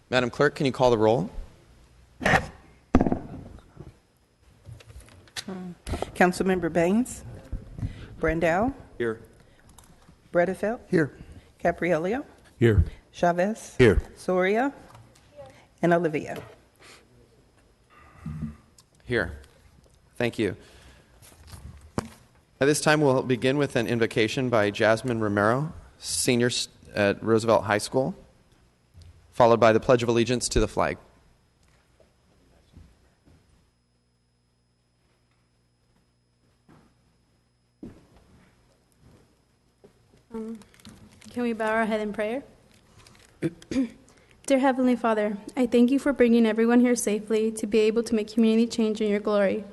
Madam Clerk, can you call the roll? Councilmember Baines, Brandau, Here. Bredefeld, Here. Caprielio, Here. Chavez, Here. Soria, and Olivia. Here. Thank you. At this time, we'll begin with an invocation by Jasmine Romero, senior at Roosevelt High School, followed by the Pledge of Allegiance to the flag. Can we bow our head in prayer? Dear Heavenly Father, I thank you for bringing everyone here safely to be able to make community change in your glory.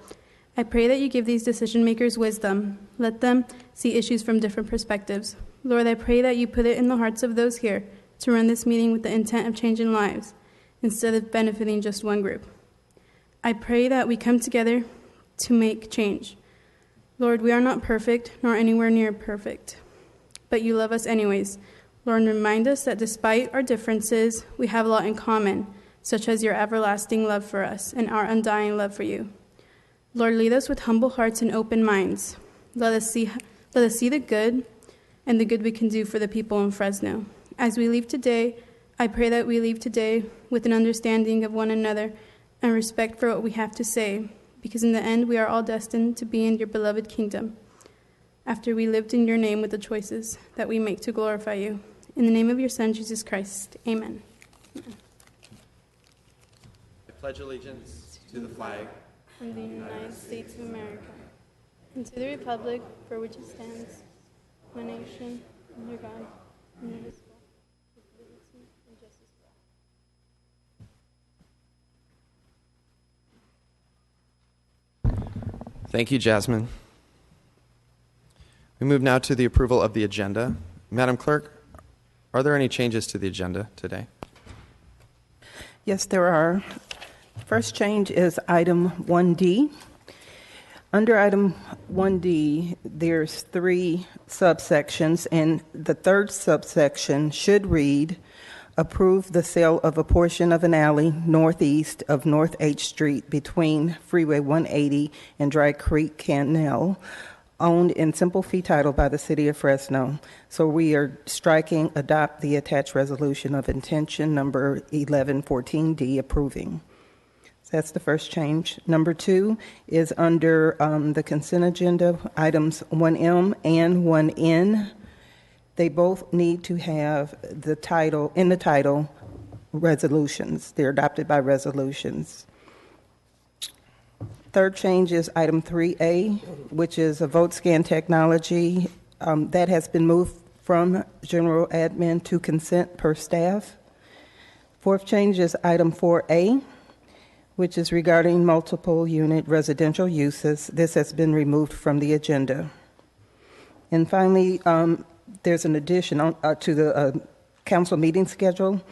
I pray that you give these decision makers wisdom. Let them see issues from different perspectives. Lord, I pray that you put it in the hearts of those here to run this meeting with the intent of changing lives instead of benefiting just one group. I pray that we come together to make change. Lord, we are not perfect, nor anywhere near perfect, but you love us anyways. Lord, remind us that despite our differences, we have a lot in common, such as your everlasting love for us and our undying love for you. Lord, lead us with humble hearts and open minds. Let us see the good and the good we can do for the people in Fresno. As we leave today, I pray that we leave today with an understanding of one another and respect for what we have to say, because in the end, we are all destined to be in your beloved kingdom, after we lived in your name with the choices that we make to glorify you. In the name of your Son, Jesus Christ, amen. I pledge allegiance to the flag of the United States of America, and to the republic for which it stands, one nation, under God, indivisible, with liberty and justice for all. Thank you, Jasmine. We move now to the approval of the agenda. Madam Clerk, are there any changes to the agenda today? Yes, there are. First change is item 1D. Under item 1D, there's 3 subsections, and the third subsection should read, approve the sale of a portion of an alley northeast of North H Street between Freeway 180 and Dry Creek Canal, owned in simple fee title by the City of Fresno. So we are striking adopt the attached resolution of intention number 1114D approving. So that's the first change. Number 2 is under the consent agenda, items 1M and 1N. They both need to have the title, in the title, resolutions. They're adopted by resolutions. Third change is item 3A, which is a vote scan technology. That has been moved from general admin to consent per staff. Fourth change is item 4A, which is regarding multiple unit residential uses. This has been removed from the agenda. And finally, there's an addition to the council meeting schedule,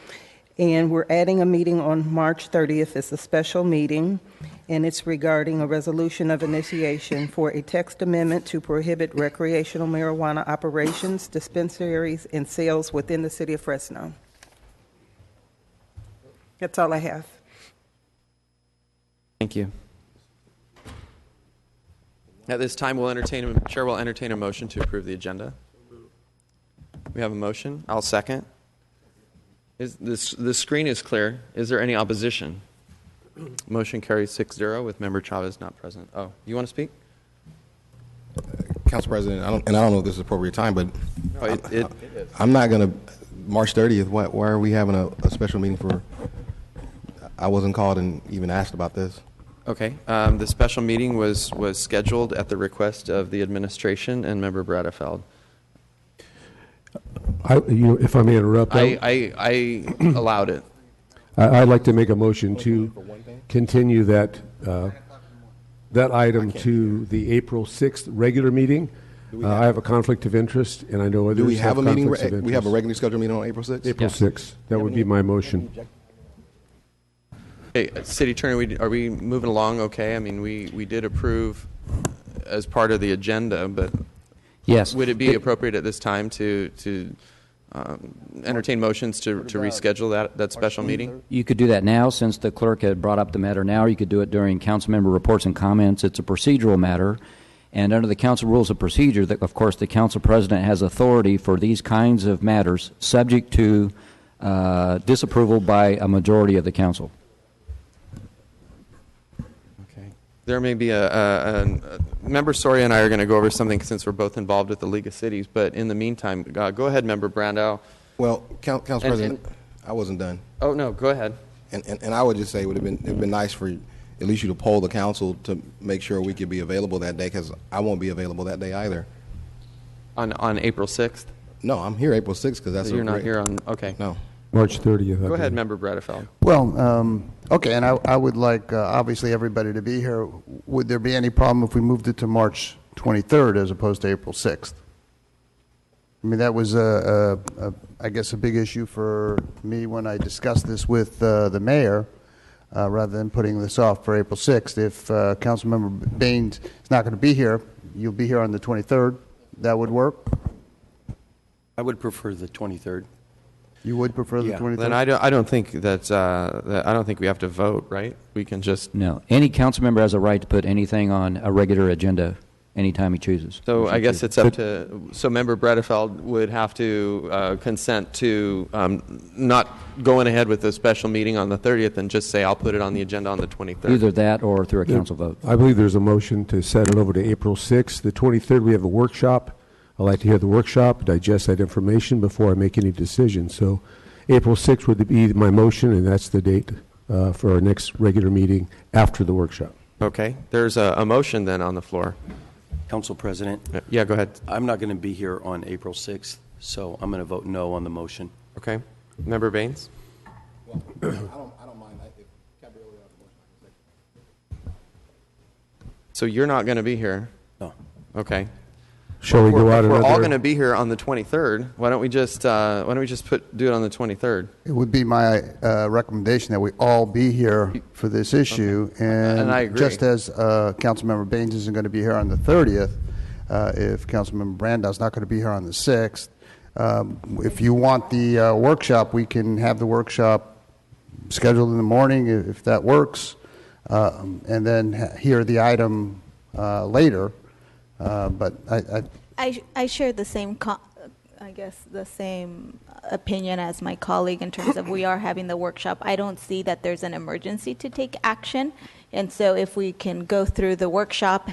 and we're adding a meeting on March 30th. It's a special meeting, and it's regarding a resolution of initiation for a text amendment to prohibit recreational marijuana operations, dispensaries, and sales within the city of Fresno. That's all I have. Thank you. At this time, Chair will entertain a motion to approve the agenda. We have a motion. I'll second. The screen is clear. Is there any opposition? Motion carries 6-0 with Member Chavez not present. Oh, you want to speak? Council President, I don't know if this is appropriate time, but No, it is. I'm not going to, March 30th, why are we having a special meeting for, I wasn't called and even asked about this. Okay. The special meeting was scheduled at the request of the administration and Member Bredefeld. If I may interrupt, I allowed it. I'd like to make a motion to continue that item to the April 6th regular meeting. I have a conflict of interest, and I know others Do we have a meeting? conflicts of interest. We have a regularly scheduled meeting on April 6th? April 6th. That would be my motion. Hey, City Attorney, are we moving along okay? I mean, we did approve as part of the agenda, but yes, would it be appropriate at this time to entertain motions to reschedule that special meeting. You could do that now, since the clerk had brought up the matter now. You could do it during council member reports and comments. It's a procedural matter. And under the council rules of procedure, of course, the council president has authority for these kinds of matters, subject to disapproval by a majority of the council. Okay. There may be Member Soria and I are going to go over something since we're both involved with the League of Cities. But in the meantime, go ahead, Member Brandow. Well, Council President, I wasn't done. Oh, no, go ahead. And I would just say it would have been nice for at least you to poll the council to make sure we could be available that day, because I won't be available that day either. On April 6th? No, I'm here April 6th because that's You're not here on, okay. No. March 30th. Go ahead, Member Bredefeld. Well, okay, and I would like, obviously, everybody to be here. Would there be any problem if we moved it to March 23rd as opposed to April 6th? I mean, that was, I guess, a big issue for me when I discussed this with the mayor, rather than putting this off for April 6th. If Councilmember Baines is not going to be here, you'll be here on the 23rd. That would work? I would prefer the 23rd. You would prefer the Yeah. 23rd? Then I don't think that I don't think we have to vote, right? We can just. No. Any council member has a right to put anything on a regular agenda anytime he chooses. So I guess it's up to. So Member Bredefeld would have to consent to not going ahead with the special meeting on the 30th and just say I'll put it on the agenda on the 23rd. Either that or through a council vote. I believe there's a motion to set it over to April 6th. The 23rd, we have a workshop. I'd like to hear the workshop, digest that information before I make any decisions. So April 6th would be my motion, and that's the date for our next regular meeting after the workshop. Okay. There's a motion then on the floor. Council President, Yeah, go ahead. I'm not going to be here on April 6th, so I'm going to vote no on the motion. Okay. Member Baines? Well, I don't mind. If Caballero has a motion, So you're not going to be here? No. Okay. Shall we go out We're another? all going to be here on the 23rd. Why don't we just do it on the 23rd? It would be my recommendation that we all be here for this issue. And I agree. Just as Councilmember Baines isn't going to be here on the 30th, if Councilmember Brandow's not going to be here on the 6th, if you want the workshop, we can have the workshop scheduled in the morning if that works, and then hear the item later. But I share the same, I guess, the same opinion as my colleague in terms of we are having the workshop. I don't see that there's an emergency to take action. And so if we can go through the workshop,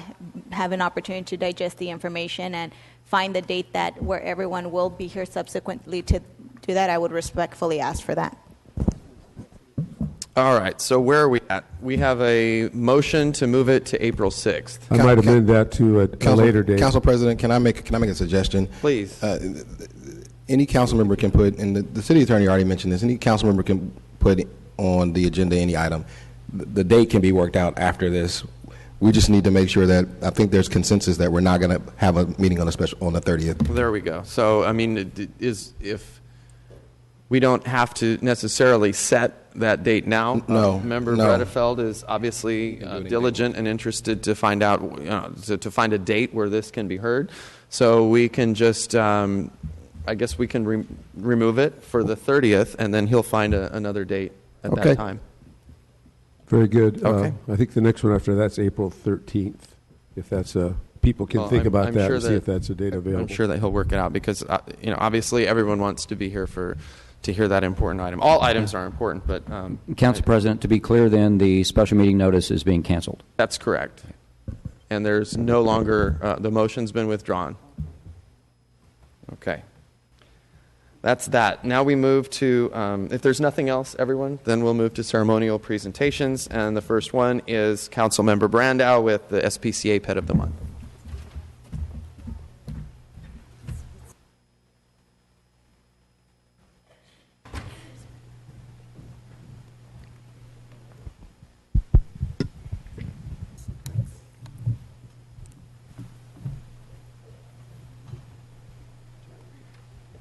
have an opportunity to digest the information and find the date where everyone will be here subsequently to do that, I would respectfully ask for that. All right. So where are we at? We have a motion to move it to April 6th. I might amend that to a later date. Council President, can I make a suggestion? Please. Any council member can put, and the city attorney already mentioned this, any council member can put on the agenda any item. The date can be worked out after this. We just need to make sure that, I think there's consensus that we're not going to have a meeting on the 30th. There we go. So, I mean, if we don't have to necessarily set that date now. No. Member no. Bredefeld is obviously diligent and interested to find out, to find a date where this can be heard. So we can just, I guess we can remove it for the 30th, and then he'll find another date at that time. Very good. Okay. I think the next one after that's April 13th, if that's people can Well, think about I'm that sure and see if that's a date available. I'm sure that he'll work it out because, obviously everyone wants to be here to hear that important item. All items are important, but Council President, to be clear then, the special meeting notice is being canceled. that's correct. And there's no longer, the motion's been withdrawn. Okay. That's that. Now we move to, if there's nothing else, everyone, then we'll move to ceremonial presentations. And the first one is Councilmember Brandow with the SPCA Pet of the Month.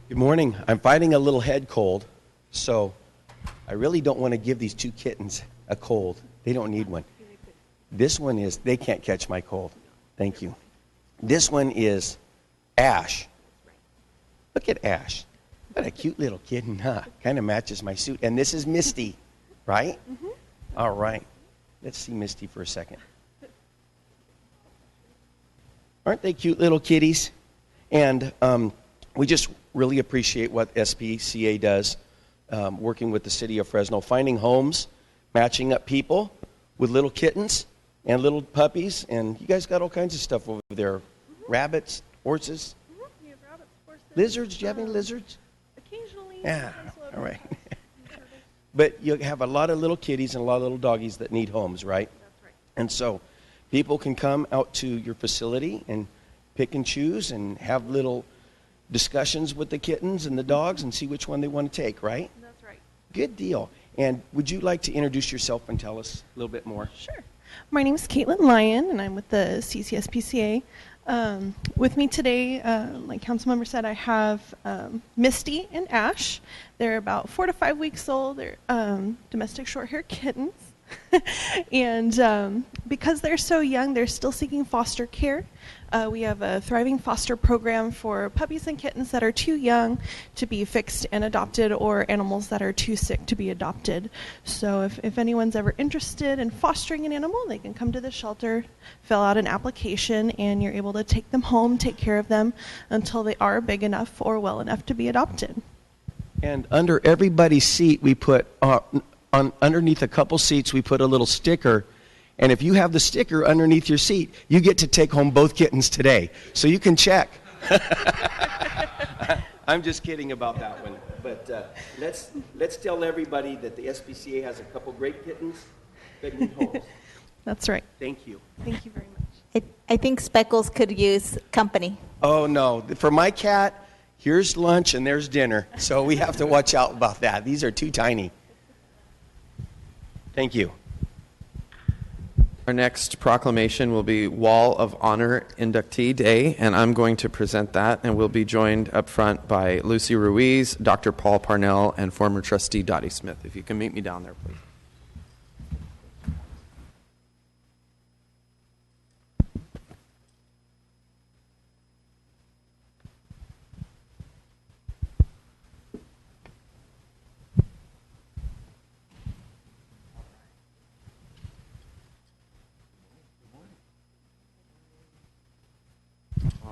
Good morning. I'm fighting a little head cold, so I really don't want to give these two kittens a cold. They don't need one. This one is, they can't catch my cold. Thank you. This one is Ash. Look at Ash. What a cute little kitten, huh? Kind of matches my suit. And this is Misty, right? Mm-hmm. All right. Let's see Misty for a second. Aren't they cute little kitties? And we just really appreciate what SPCA does, working with the city of Fresno, finding homes, matching up people with little kittens and little puppies. And you guys got all kinds of stuff over there. Rabbits, horses. You have rabbits, horses. Lizards? Do you have any lizards? Occasionally. Yeah, all right. But you have a lot of little kitties and a lot of little doggies that need homes, right? That's right. And so people can come out to your facility and pick and choose and have little discussions with the kittens and the dogs and see which one they want to take, right? That's right. Good deal. And would you like to introduce yourself and tell us a little bit more? Sure. My name is Caitlin Lyon, and I'm with the CCSPCA. With me today, like Councilmember said, I have Misty and Ash. They're about 4 to 5 weeks old. They're domestic short-haired kittens. And because they're so young, they're still seeking foster care. We have a thriving foster program for puppies and kittens that are too young to be fixed and adopted, or animals that are too sick to be adopted. So if anyone's ever interested in fostering an animal, they can come to the shelter, fill out an application, and you're able to take them home, take care of them until they are big enough or well enough to be adopted. And under everybody's seat, we put, underneath a couple seats, we put a little sticker. And if you have the sticker underneath your seat, you get to take home both kittens today. So you can check. I'm just kidding about that one. But let's tell everybody that the SPCA has a couple great kittens that need homes. That's right. Thank you. Thank you very much. I think Speckles could use company. Oh, no. For my cat, here's lunch and there's dinner. So we have to watch out about that. These are too tiny. Thank you. Our next proclamation will be Wall of Honor Inductee Day, and I'm going to present that, and we'll be joined up front by Lucy Ruiz, Dr. Paul Parnell, and former trustee Dottie Smith. If you can meet me down there, please.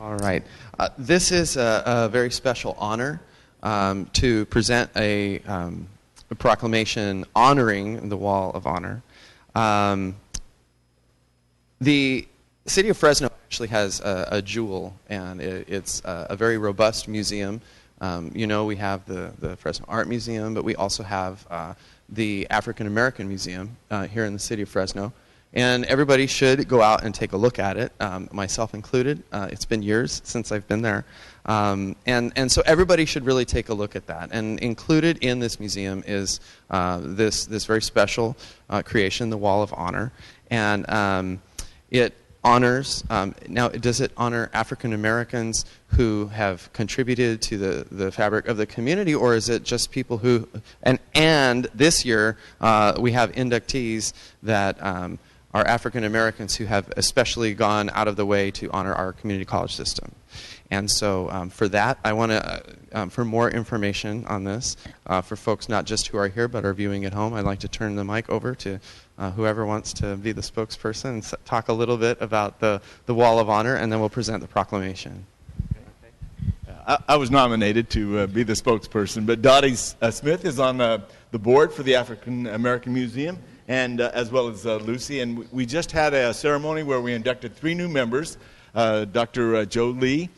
All right. This is a very special honor to present a proclamation honoring the Wall of Honor. The city of Fresno actually has a jewel, and it's a very robust museum. We have the Fresno Art Museum, but we also have the African American Museum here in the city of Fresno. And everybody should go out and take a look at it, myself included. It's been years since I've been there. And so everybody should really take a look at that. And included in this museum is this very special creation, the Wall of Honor. And it honors, now does it honor African Americans who have contributed to the fabric of the community, or is it just people who, and this year we have inductees that are African Americans who have especially gone out of the way to honor our community college system. And so for that, I want to, for more information on this, for folks not just who are here but are viewing at home, I'd like to turn the mic over to whoever wants to be the spokesperson and talk a little bit about the Wall of Honor, and then we'll present the proclamation. I was nominated to be the spokesperson, but Dottie Smith is on the board for the African American Museum, and as well as Lucy. And we just had a ceremony where we inducted 3 new members, Dr. Joe Lee,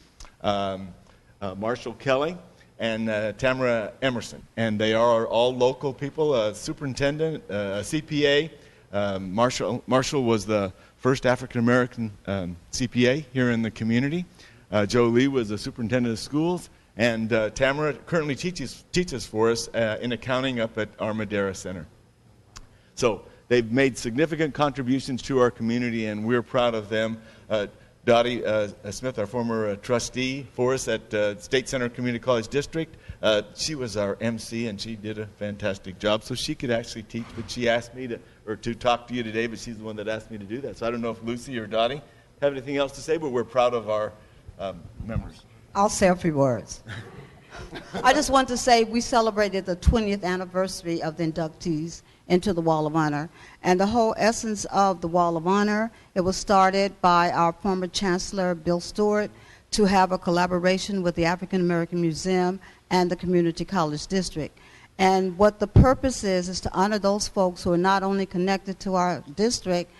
Marshall Kelly, and Tamara Emerson. And they are all local people, a superintendent, a CPA. Marshall was the first African-American CPA here in the community. Joe Lee was the superintendent of schools. And Tamara currently teaches for us in accounting up at our Madera Center. So they've made significant contributions to our community, and we're proud of them. Dottie Smith, our former trustee for us at State Center Community College District, she was our MC, and she did a fantastic job. So she could actually teach, but she asked me to talk to you today, but she's the one that asked me to do that. So I don't know if Lucy or Dottie have anything else to say, but we're proud of our members. I'll say a few words. I just want to say we celebrated the 20th anniversary of the inductees into the Wall of Honor. And the whole essence of the Wall of Honor, it was started by our former Chancellor, Bill Stewart, to have a collaboration with the African American Museum and the Community College District. And what the purpose is to honor those folks who are not only connected to our district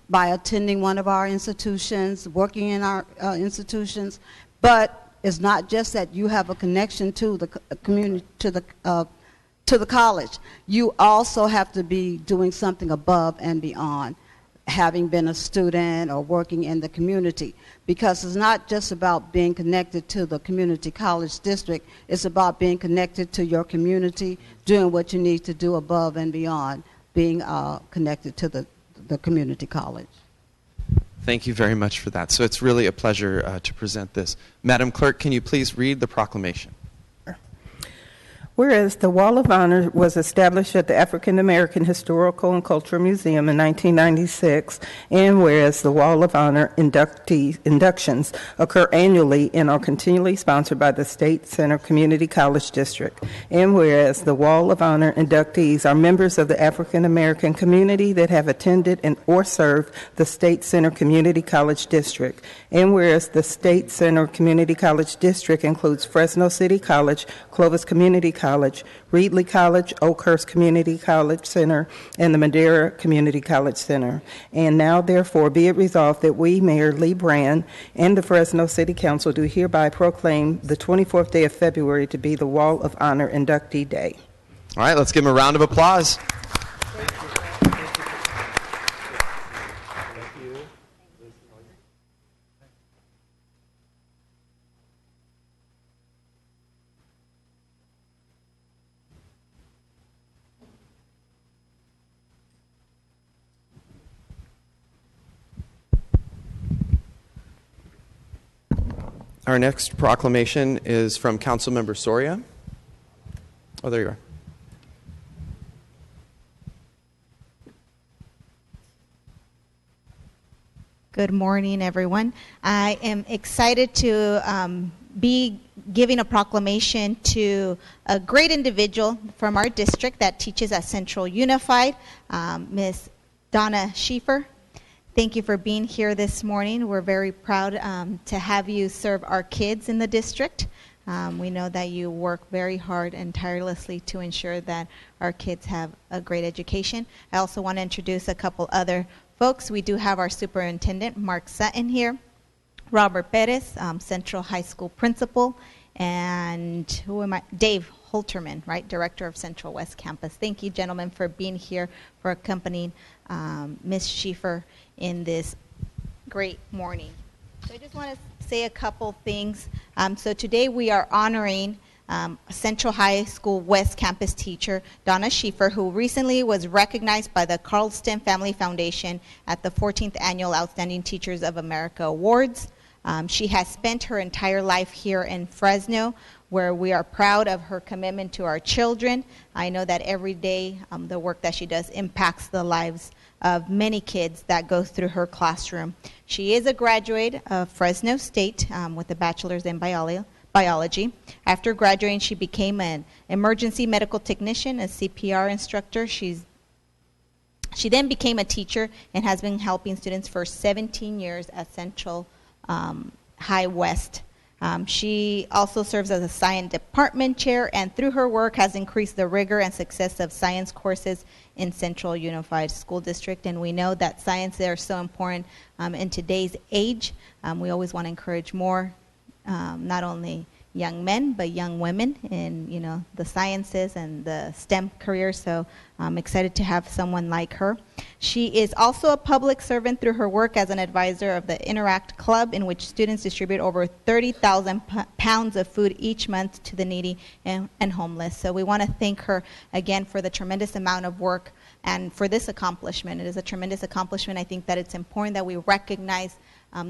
by attending one of our institutions, working in our institutions, but it's not just that you have a connection to the community, to the college. You also have to be doing something above and beyond, having been a student or working in the community, because it's not just about being connected to the community college district, it's about being connected to your community, doing what you need to do above and beyond, being connected to the community college. Thank you very much for that. So it's really a pleasure to present this. Madam Clerk, can you please read the proclamation? Whereas the Wall of Honor was established at the African American Historical and Cultural Museum in 1996, and whereas the Wall of Honor inductions occur annually and are continually sponsored by the State Center Community College District, and whereas the Wall of Honor inductees are members of the African American community that have attended and or served the State Center Community College District, and whereas the State Center Community College District includes Fresno City College, Clovis Community College, Reedley College, Oakhurst Community College Center, and the Madera Community College Center. And now, therefore, be it resolved that we, Mayor Lee Brand, and the Fresno City Council do hereby proclaim the 24th day of February to be the Wall of Honor Inductee Day. All right, let's give him a round of applause. Our next proclamation is from Councilmember Soria. Oh, there you are. Good morning, everyone. I am excited to be giving a proclamation to a great individual from our district that teaches at Central Unified, Ms. Donna Schieffer. Thank you for being here this morning. We're very proud to have you serve our kids in the district. We know that you work very hard and tirelessly to ensure that our kids have a great education. I also want to introduce a couple other folks. We do have our superintendent, Mark Sutton, here, Robert Perez, Central High School principal, and Dave Holterman, right, director of Central West Campus. Thank you, gentlemen, for being here, for accompanying Ms. Schieffer in this great morning. So I just want to say a couple things. So today we are honoring Central High School West Campus teacher Donna Schieffer, who recently was recognized by the Carlston Family Foundation at the 14th Annual Outstanding Teachers of America Awards. She has spent her entire life here in Fresno, where we are proud of her commitment to our children. I know that every day the work that she does impacts the lives of many kids that go through her classroom. She is a graduate of Fresno State with a bachelor's in biology. After graduating, she became an emergency medical technician, a CPR instructor. She then became a teacher and has been helping students for 17 years at Central High West. She also serves as a science department chair, and through her work has increased the rigor and success of science courses in Central Unified School District. And we know that science is so important in today's age. We always want to encourage more, not only young men, but young women in the sciences and the STEM careers. So I'm excited to have someone like her. She is also a public servant through her work as an advisor of the Interact Club, in which students distribute over 30,000 pounds of food each month to the needy and homeless. So we want to thank her again for the tremendous amount of work and for this accomplishment. It is a tremendous accomplishment. I think that it's important that we recognize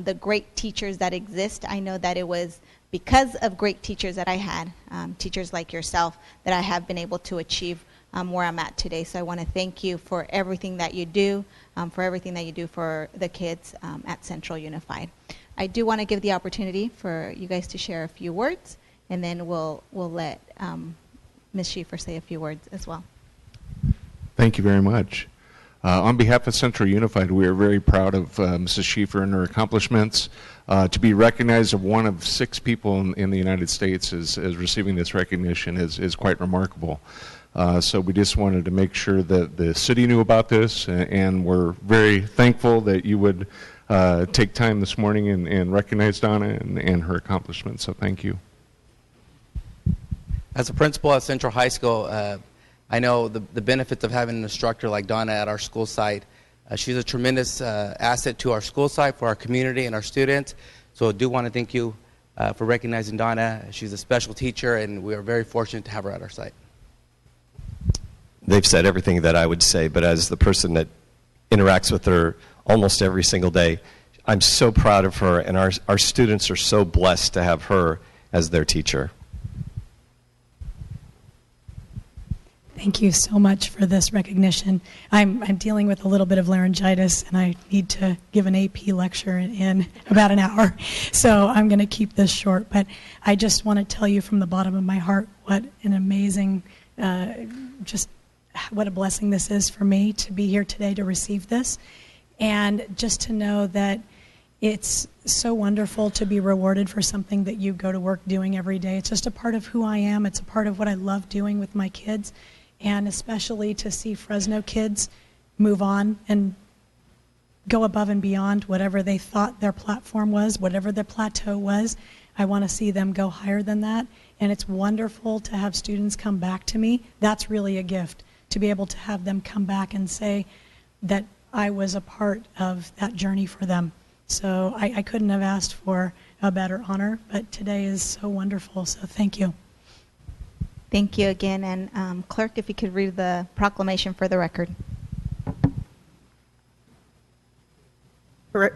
the great teachers that exist. I know that it was because of great teachers that I had, teachers like yourself, that I have been able to achieve where I'm at today. So I want to thank you for everything that you do, for the kids at Central Unified. I do want to give the opportunity for you guys to share a few words, and then we'll let Ms. Schieffer say a few words as well. Thank you very much. On behalf of Central Unified, we are very proud of Mrs. Schieffer and her accomplishments. To be recognized as one of 6 people in the United States as receiving this recognition is quite remarkable. So we just wanted to make sure that the city knew about this, and we're very thankful that you would take time this morning and recognize Donna and her accomplishments. So thank you. As a principal at Central High School, I know the benefits of having an instructor like Donna at our school site. She's a tremendous asset to our school site, for our community and our students. So I do want to thank you for recognizing Donna. She's a special teacher, and we are very fortunate to have her at our site. They've said everything that I would say, but as the person that interacts with her almost every single day, I'm so proud of her, and our students are so blessed to have her as their teacher. Thank you so much for this recognition. I'm dealing with a little bit of laryngitis, and I need to give an AP lecture in about an hour. So I'm going to keep this short, but I just want to tell you from the bottom of my heart what an amazing, just what a blessing this is for me to be here today to receive this, and just to know that it's so wonderful to be rewarded for something that you go to work doing every day. It's just a part of who I am. It's a part of what I love doing with my kids. And especially to see Fresno kids move on and go above and beyond whatever they thought their platform was, whatever their plateau was. I want to see them go higher than that. And it's wonderful to have students come back to me. That's really a gift, to be able to have them come back and say that I was a part of that journey for them. So I couldn't have asked for a better honor, but today is so wonderful. So thank you. Thank you again. And Clerk, if you could read the proclamation for the record.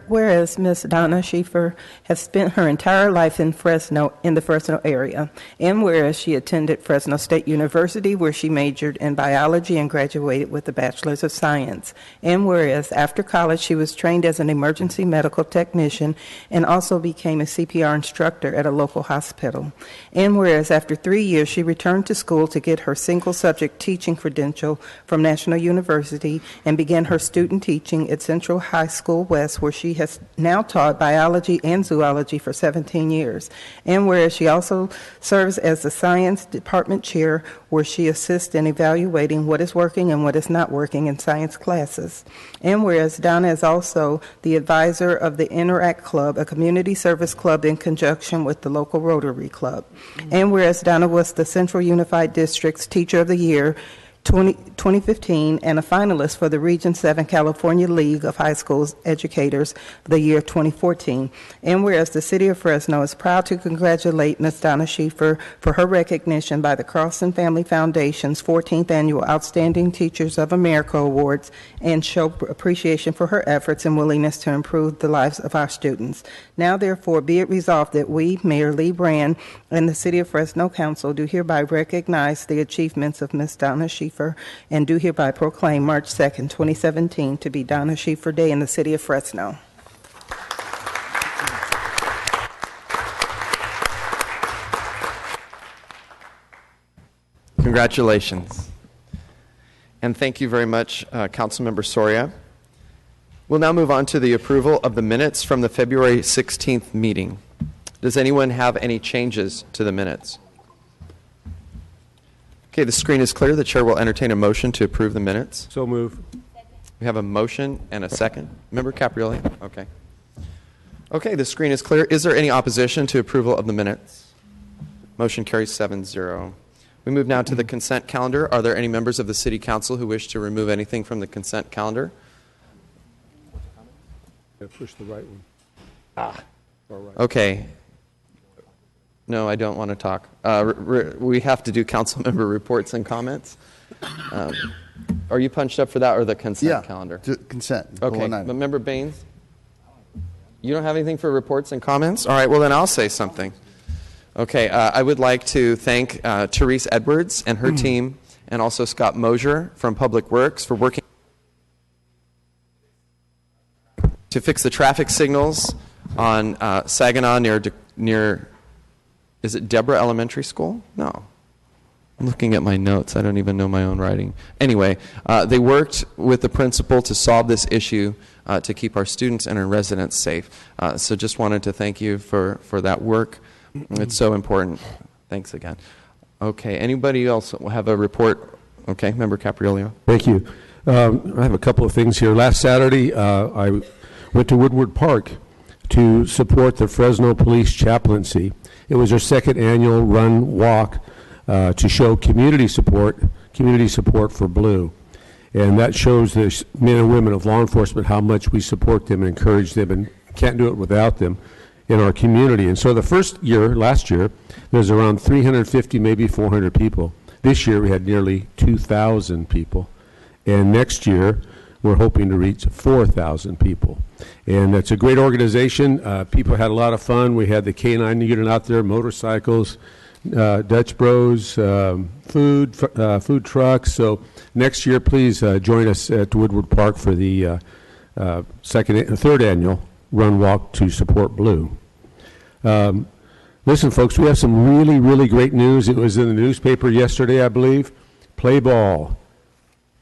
Whereas Ms. Donna Schieffer has spent her entire life in the Fresno area, and whereas she attended Fresno State University, where she majored in biology and graduated with a Bachelor's of Science, and whereas after college she was trained as an emergency medical technician and also became a CPR instructor at a local hospital, and whereas after 3 years she returned to school to get her single subject teaching credential from National University and began her student teaching at Central High School West, where she has now taught biology and zoology for 17 years, and whereas she also serves as the science department chair, where she assists in evaluating what is working and what is not working in science classes, and whereas Donna is also the advisor of the Interact Club, a community service club in conjunction with the local Rotary Club, and whereas Donna was the Central Unified District's Teacher of the Year 2015 and a finalist for the Region 7 California League of High Schools Educators the year 2014. And whereas the City of Fresno is proud to congratulate Ms. Donna Schieffer for her recognition by the Carlson Family Foundation's 14th Annual Outstanding Teachers of America Awards and show appreciation for her efforts and willingness to improve the lives of our students. Now, therefore, be it resolved that we, Mayor Lee Brand, and the City of Fresno Council do hereby recognize the achievements of Ms. Donna Schieffer and do hereby proclaim March 2nd, 2017 to be Donna Schieffer Day in the City of Fresno. Congratulations. And thank you very much, Councilmember Soria. We'll now move on to the approval of the minutes from the February 16th meeting. Does anyone have any changes to the minutes? Okay, the screen is clear. The chair will entertain a motion to approve the minutes. So move. We have a motion and a second. Member Caprioli? Okay. Okay, the screen is clear. Is there any opposition to approval of the minutes? Motion carries 7-0. We move now to the consent calendar. Are there any members of the City Council who wish to remove anything from the consent calendar? Yeah, push the right one. Far right. Okay. No, I don't want to talk. We have to do council member reports and comments. Are you punched up for that or the consent calendar? Consent. Okay, but Member Baines? You don't have anything for reports and comments? All right, well then I'll say something. Okay, I would like to thank Therese Edwards and her team, and also Scott Mosier from Public Works for working to fix the traffic signals on Saginaw near is it Deborah Elementary School? No. I'm looking at my notes. I don't even know my own writing. Anyway, they worked with the principal to solve this issue to keep our students and our residents safe. So just wanted to thank you for that work. It's so important. Thanks again. Okay, anybody else have a report? Okay, Member Capriolio. Thank you. I have a couple of things here. Last Saturday, I went to Woodward Park to support the Fresno Police Chaplaincy. It was our second annual run walk to show community support for Blue. And that shows the men and women of law enforcement how much we support them and encourage them, and can't do it without them in our community. And so the first year, last year, there was around 350, maybe 400 people. This year we had nearly 2,000 people. And next year we're hoping to reach 4,000 people. And it's a great organization. People had a lot of fun. We had the K-9 unit out there, motorcycles, Dutch Bros, food trucks. So next year, please join us at Woodward Park for the third annual Run Walk to Support Blue. Listen, folks, we have some really, really great news. It was in the newspaper yesterday, I believe. Play ball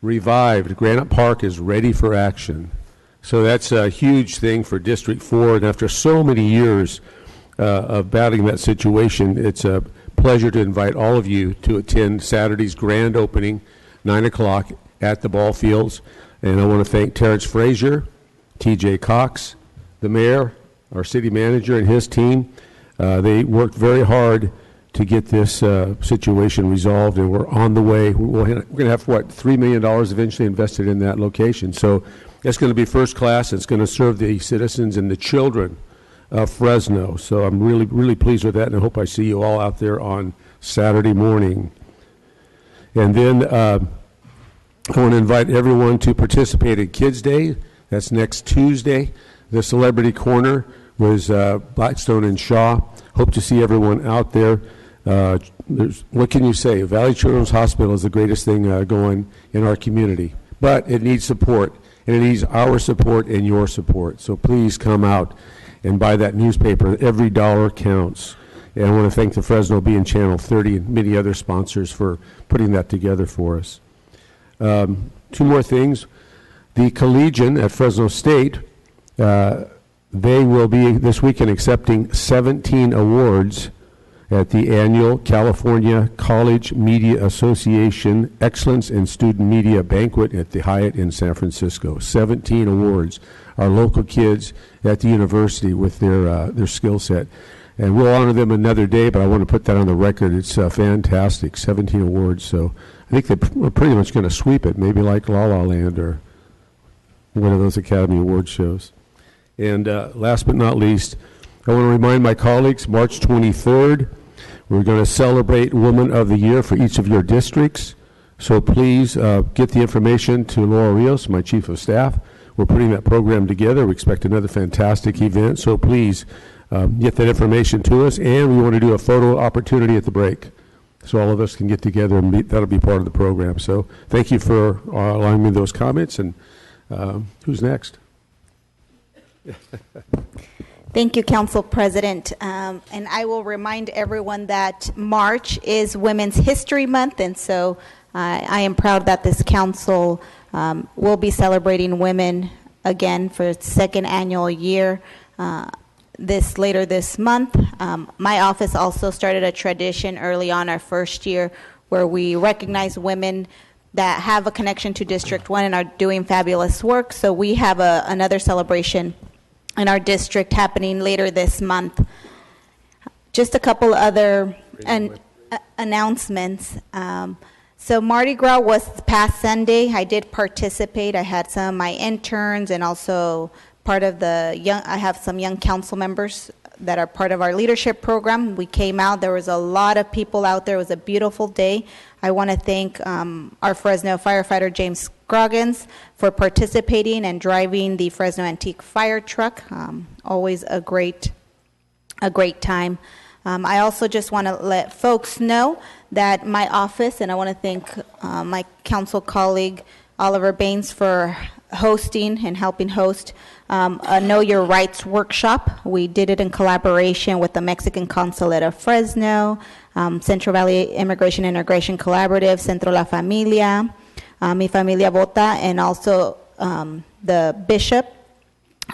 revived. Granite Park is ready for action. So that's a huge thing for District 4. And after so many years of battling that situation, it's a pleasure to invite all of you to attend Saturday's grand opening, 9 o'clock at the ball fields. And I want to thank Terrence Frazier, T.J. Cox, the mayor, our city manager, and his team. They worked very hard to get this situation resolved, and we're on the way. We're going to have, $3 million eventually invested in that location. So it's going to be first class. It's going to serve the citizens and the children of Fresno. So I'm really, really pleased with that, and I hope I see you all out there on Saturday morning. And then I want to invite everyone to participate in Kids Day. That's next Tuesday. The Celebrity Corner was Blackstone and Shaw. Hope to see everyone out there. What can you say? Valley Children's Hospital is the greatest thing going in our community. But it needs support, and it needs our support and your support. So please come out and buy that newspaper. Every dollar counts. And I want to thank the Fresno Bee and Channel 30 and many other sponsors for putting that together for us. Two more things. The Collegian at Fresno State, they will be this weekend accepting 17 awards at the annual California College Media Association Excellence in Student Media Banquet at the Hyatt in San Francisco. 17 awards. Our local kids at the university with their skill set. And we'll honor them another day, but I want to put that on the record. It's fantastic, 17 awards. So I think they're pretty much going to sweep it, maybe like La La Land or one of those Academy Award shows. And last but not least, I want to remind my colleagues, March 23rd, we're going to celebrate Woman of the Year for each of your districts. So please get the information to Laura Rios, my Chief of Staff. We're putting that program together. We expect another fantastic event. So please get that information to us. And we want to do a photo opportunity at the break, so all of us can get together and that'll be part of the program. So thank you for allowing me those comments. And who's next? Thank you, Council President. And I will remind everyone that March is Women's History Month, and so I am proud that this council will be celebrating women again for its second annual year later this month. My office also started a tradition early on our first year where we recognize women that have a connection to District 1 and are doing fabulous work. So we have another celebration in our district happening later this month. Just a couple other announcements. So Mardi Gras was past Sunday. I did participate. I had some of my interns and also part of I have some young council members that are part of our leadership program. We came out. There was a lot of people out there. It was a beautiful day. I want to thank our Fresno firefighter, James Scroggins, for participating and driving the Fresno Antique Fire Truck. Always a great time. I also just want to let folks know that my office, and I want to thank my council colleague, Oliver Baines, for hosting and helping host a Know Your Rights workshop. We did it in collaboration with the Mexican Consulate of Fresno, Central Valley Immigration and Integration Collaborative, Centro La Familia, Mi Familia Vota, and also the bishop.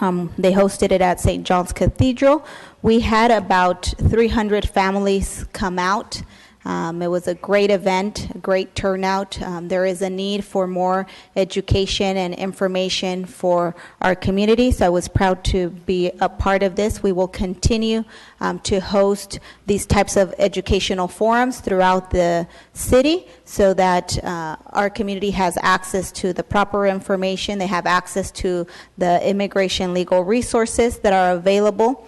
They hosted it at St. John's Cathedral. We had about 300 families come out. It was a great event, a great turnout. There is a need for more education and information for our community, so I was proud to be a part of this. We will continue to host these types of educational forums throughout the city so that our community has access to the proper information. They have access to the immigration legal resources that are available.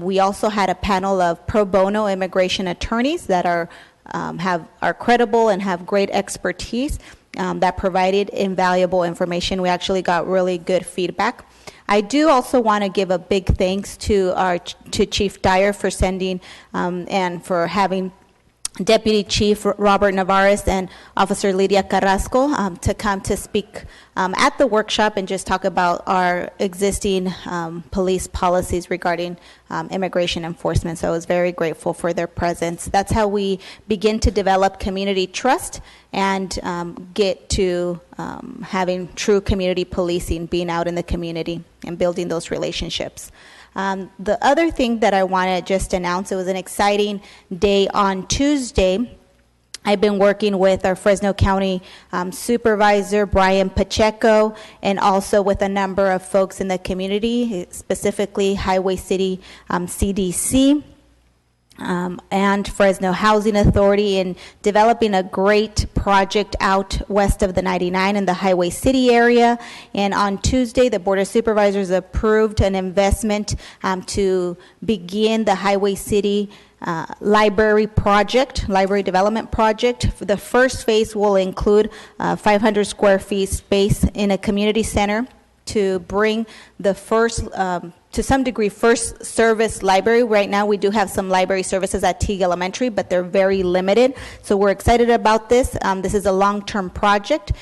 We also had a panel of pro bono immigration attorneys that are credible and have great expertise that provided invaluable information. We actually got really good feedback. I do also want to give a big thanks to Chief Dyer for sending and for having Deputy Chief Robert Navarez and Officer Lydia Carrasco to come to speak at the workshop and just talk about our existing police policies regarding immigration enforcement. So I was very grateful for their presence. That's how we begin to develop community trust and get to having true community policing, being out in the community and building those relationships. The other thing that I want to just announce, it was an exciting day on Tuesday. I've been working with our Fresno County Supervisor, Brian Pacheco, and also with a number of folks in the community, specifically Highway City CDC. And Fresno Housing Authority in developing a great project out west of the 99 in the Highway City area. And on Tuesday, the Board of Supervisors approved an investment to begin the Highway City library development project. The first phase will include 500 square feet space in a community center to bring the first to some degree, first service library. Right now, we do have some library services at Teague Elementary, but they're very limited. So we're excited about this. This is a long-term project.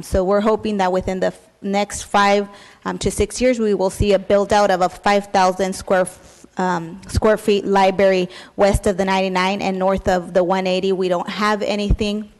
So we're hoping that within the next 5 to 6 years, we will see a build-out of a 5,000 square feet library west of the 99 and north of the 180. We don't have anything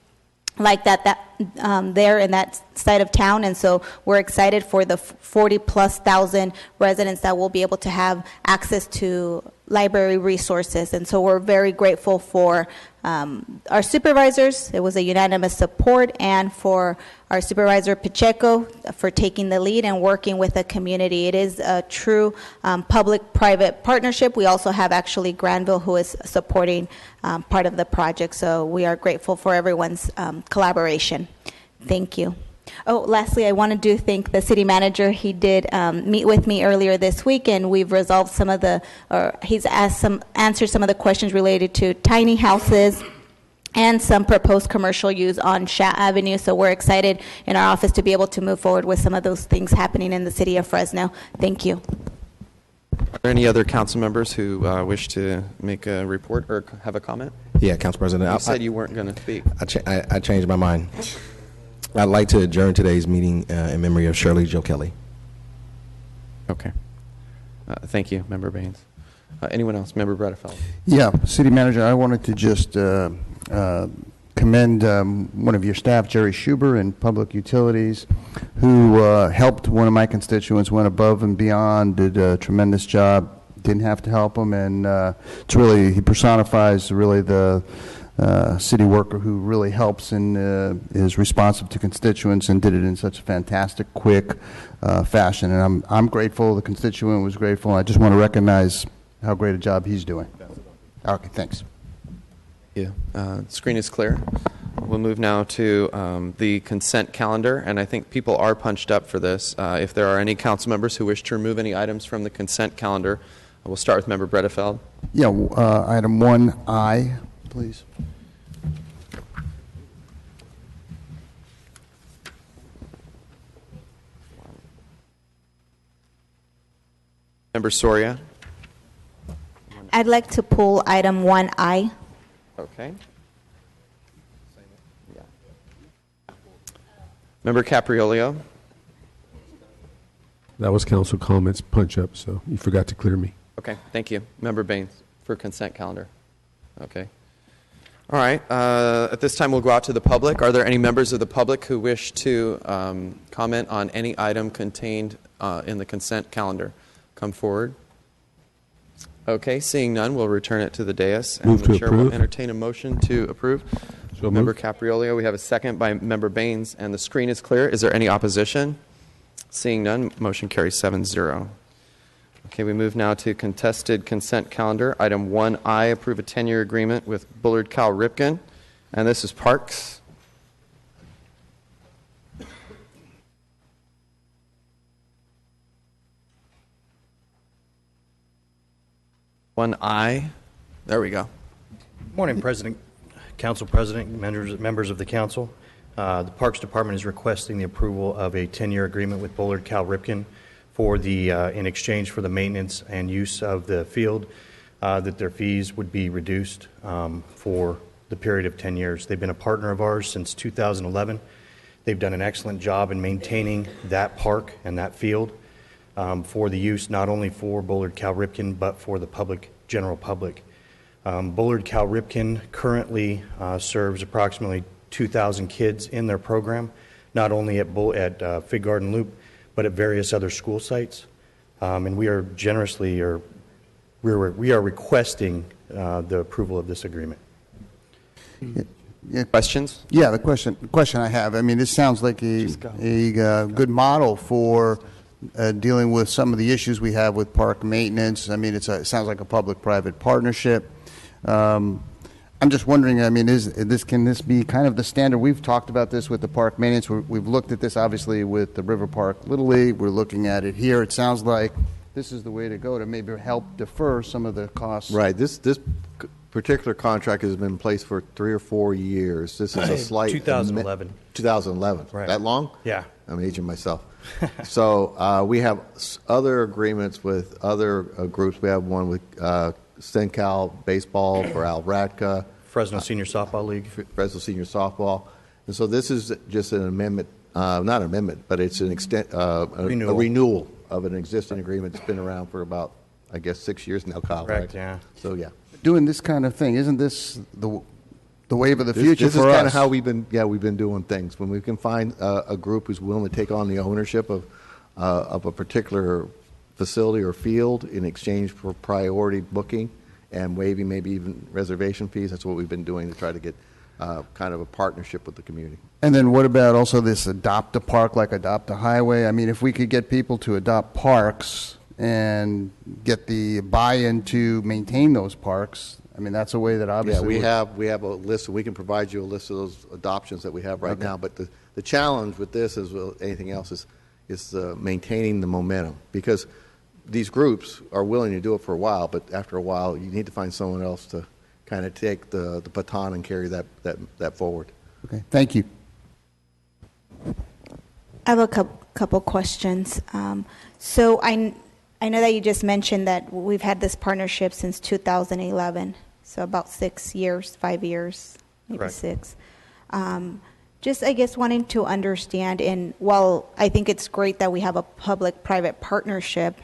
like that there in that side of town, and so we're excited for the 40,000+ residents that will be able to have access to library resources. And so we're very grateful for our supervisors. It was a unanimous support, and for our supervisor Pacheco for taking the lead and working with the community. It is a true public-private partnership. We also have actually Granville who is supporting part of the project, so we are grateful for everyone's collaboration. Thank you. Oh, lastly, I wanted to thank the city manager. He did meet with me earlier this week, and we've resolved he's answered some of the questions related to tiny houses and some proposed commercial use on Shaw Avenue. So we're excited in our office to be able to move forward with some of those things happening in the city of Fresno. Thank you. Are there any other council members who wish to make a report or have a comment? Yeah, Council President. You said you weren't going to speak. I changed my mind. I'd like to adjourn today's meeting in memory of Shirley Joe Kelly. Okay. Thank you, Member Baines. Anyone else? Member Bredefeld. Yeah, City Manager, I wanted to just commend one of your staff, Jerry Schuber, in Public Utilities, who helped one of my constituents, went above and beyond, did a tremendous job, didn't have to help him, and it's really, he personifies really the city worker who really helps and is responsive to constituents and did it in such a fantastic, quick fashion. And I'm grateful, the constituent was grateful, and I just want to recognize how great a job he's doing. Okay, thanks. Yeah, screen is clear. We'll move now to the consent calendar, and I think people are punched up for this. If there are any council members who wish to remove any items from the consent calendar, we'll start with Member Bredefeld. Yeah, item 1I, please. Member Soria. I'd like to pull item 1I. Okay. Yeah. Member Capriolio. That was council comments punch-up, so you forgot to clear me. Okay, thank you. Member Baines for consent calendar. Okay. All right. At this time, we'll go out to the public. Are there any members of the public who wish to comment on any item contained in the consent calendar? Come forward. Okay, seeing none, we'll return it to the dais. And Move the to chair will approve. entertain a motion to approve. So Member moved. Capriolio, we have a second by Member Baines, and the screen is clear. Is there any opposition? Seeing none, motion carries 7-0. Okay, we move now to contested consent calendar. Item 1I, approve a 10-year agreement with Bullard Cal Ripken, and this is Parks. One I. There we go. Morning, President, Council President, members of the Council. The Parks Department is requesting the approval of a 10-year agreement with Bullard Cal Ripken for the, in exchange for the maintenance and use of the field, that their fees would be reduced for the period of 10 years. They've been a partner of ours since 2011. They've done an excellent job in maintaining that park and that field for the use not only for Bullard Cal Ripken, but for the public, general public. Bullard Cal Ripken currently serves approximately 2,000 kids in their program, not only at Fig Garden Loop, but at various other school sites. And we are generously, we are requesting the approval of this agreement. Yeah. Questions? Yeah, the question I have, I mean, this sounds like a good model for dealing with some of the issues we have with park maintenance. I mean, it sounds like a public-private partnership. I'm just wondering, I mean, can this be kind of the standard? We've talked about this with the park maintenance. We've looked at this, obviously, with the River Park Little League. We're looking at it here. It sounds like this is the way to go to maybe help defer some of the costs. Right. This particular contract has been in place for 3 or 4 years. This is a slight 2011. 2011. Right. That long? Yeah. I'm aging myself. So we have other agreements with other groups. We have one with StenCal Baseball for Al Radka. Fresno Senior Softball League. Fresno Senior Softball. And so this is just an amendment, not an amendment, but it's an a renewal of an existing agreement that's been around for about, I guess, 6 years now, Kyle. Correct, right? yeah. So, yeah. Doing this kind of thing, isn't this the wave of the future this for us? is kind of how we've been doing things. When we can find a group who's willing to take on the ownership of a particular facility or field in exchange for priority booking and waiving maybe even reservation fees, that's what we've been doing to try to get kind of a partnership with the community. And then what about also this adopt a park like adopt a highway? I mean, if we could get people to adopt parks and get the buy-in to maintain those parks, I mean, that's a way that obviously... Yeah, we have a list. We can provide you a list of those adoptions that we have right now. But the challenge with this, as well as anything else, is maintaining the momentum. Because these groups are willing to do it for a while, but after a while, you need to find someone else to kind of take the baton and carry that forward. Okay, thank you. I have a couple questions. So I know that you just mentioned that we've had this partnership since 2011, so about 6 years, 5 years, maybe Correct. 6. Just, I guess, wanting to understand, and while I think it's great that we have a public-private partnership,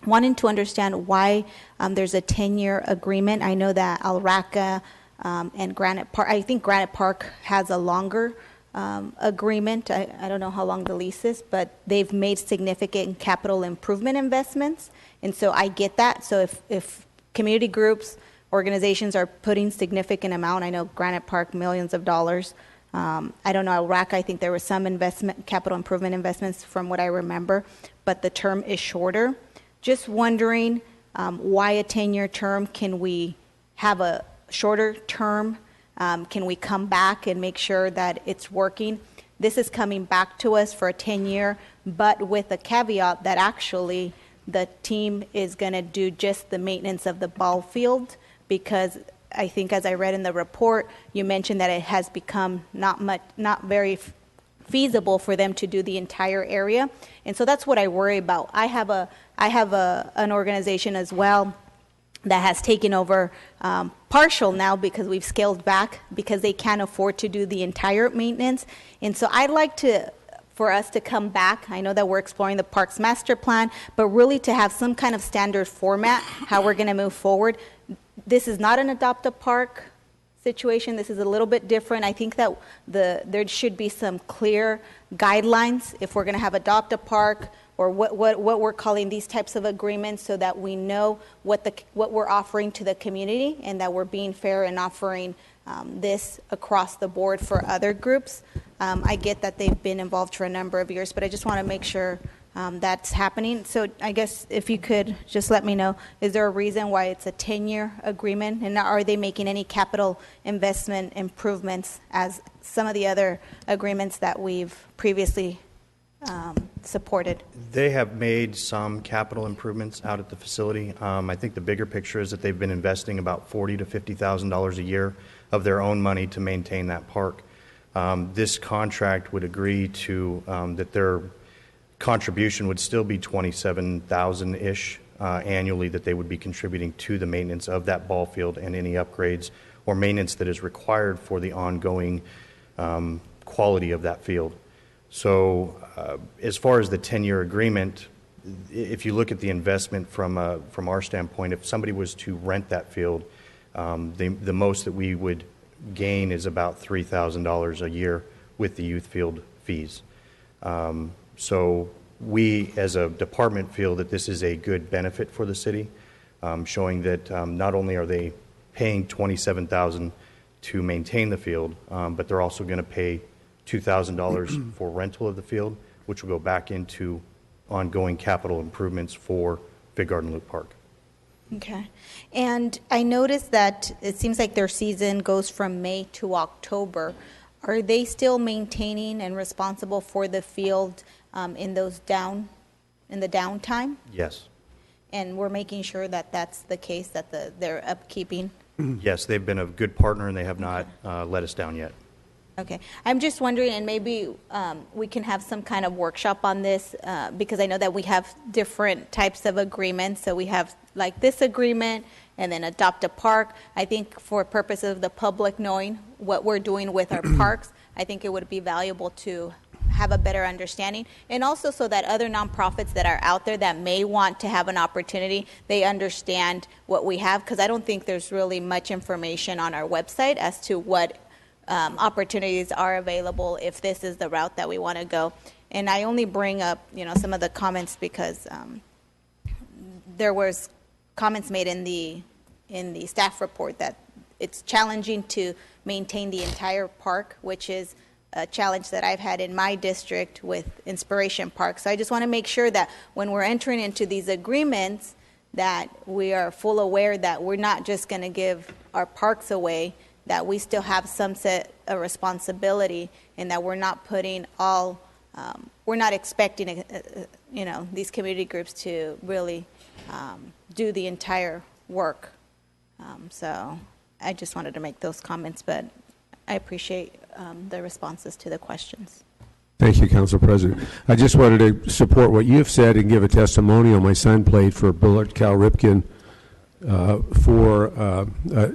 wanting to understand why there's a 10-year agreement. I know that Alraca and Granite Park, I think Granite Park has a longer agreement. I don't know how long the lease is, but they've made significant capital improvement investments. And so I get that. So if community groups, organizations are putting significant amount, I know Granite Park, millions of dollars. I don't know, Alraca, I think there was some investment, capital improvement investments from what I remember, but the term is shorter. Just wondering why a 10-year term? Can we have a shorter term? Can we come back and make sure that it's working? This is coming back to us for a 10-year, but with a caveat that actually the team is going to do just the maintenance of the ball field, because I think as I read in the report, you mentioned that it has become not very feasible for them to do the entire area. And so that's what I worry about. I have an organization as well that has taken over partial now because we've scaled back because they can't afford to do the entire maintenance. And so I'd like to for us to come back. I know that we're exploring the Parks Master Plan, but really to have some kind of standard format, how we're going to move forward. This is not an adopt a park situation. This is a little bit different. I think that there should be some clear guidelines if we're going to have adopt a park or what we're calling these types of agreements, so that we know what we're offering to the community and that we're being fair and offering this across the board for other groups. I get that they've been involved for a number of years, but I just want to make sure that's happening. So I guess if you could just let me know, is there a reason why it's a 10-year agreement? And are they making any capital investment improvements as some of the other agreements that we've previously supported? They have made some capital improvements out at the facility. I think the bigger picture is that they've been investing about $40,000 to $50,000 a year of their own money to maintain that park. This contract would agree to that their contribution would still be $27,000-ish annually that they would be contributing to the maintenance of that ball field and any upgrades or maintenance that is required for the ongoing quality of that field. So as far as the 10-year agreement, if you look at the investment from our standpoint, if somebody was to rent that field, the most that we would gain is about $3,000 a year with the youth field fees. So we, as a department, feel that this is a good benefit for the city, showing that not only are they paying $27,000 to maintain the field, but they're also going to pay $2,000 for rental of the field, which will go back into ongoing capital improvements for Big Garden Loop Park. Okay. And I noticed that it seems like their season goes from May to October. Are they still maintaining and responsible for the field in the downtime? Yes. And we're making sure that that's the case, that they're upkeeping? Yes, they've been a good partner and they have not let us down yet. Okay. I'm just wondering, and maybe we can have some kind of workshop on this, because I know that we have different types of agreements. So we have like this agreement and then adopt a park. I think for purposes of the public knowing what we're doing with our parks, I think it would be valuable to have a better understanding. And also so that other nonprofits that are out there that may want to have an opportunity, they understand what we have, because I don't think there's really much information on our website as to what opportunities are available if this is the route that we want to go. And I only bring up, some of the comments because there was comments made in the staff report that it's challenging to maintain the entire park, which is a challenge that I've had in my district with Inspiration Park. So I just want to make sure that when we're entering into these agreements that we are full aware that we're not just going to give our parks away, that we still have some set of responsibility, and that we're not putting we're not expecting, these community groups to really do the entire work. So I just wanted to make those comments, but I appreciate the responses to the questions. Thank you, Council President. I just wanted to support what you've said and give a testimonial. My son played for Bullard Cal Ripken for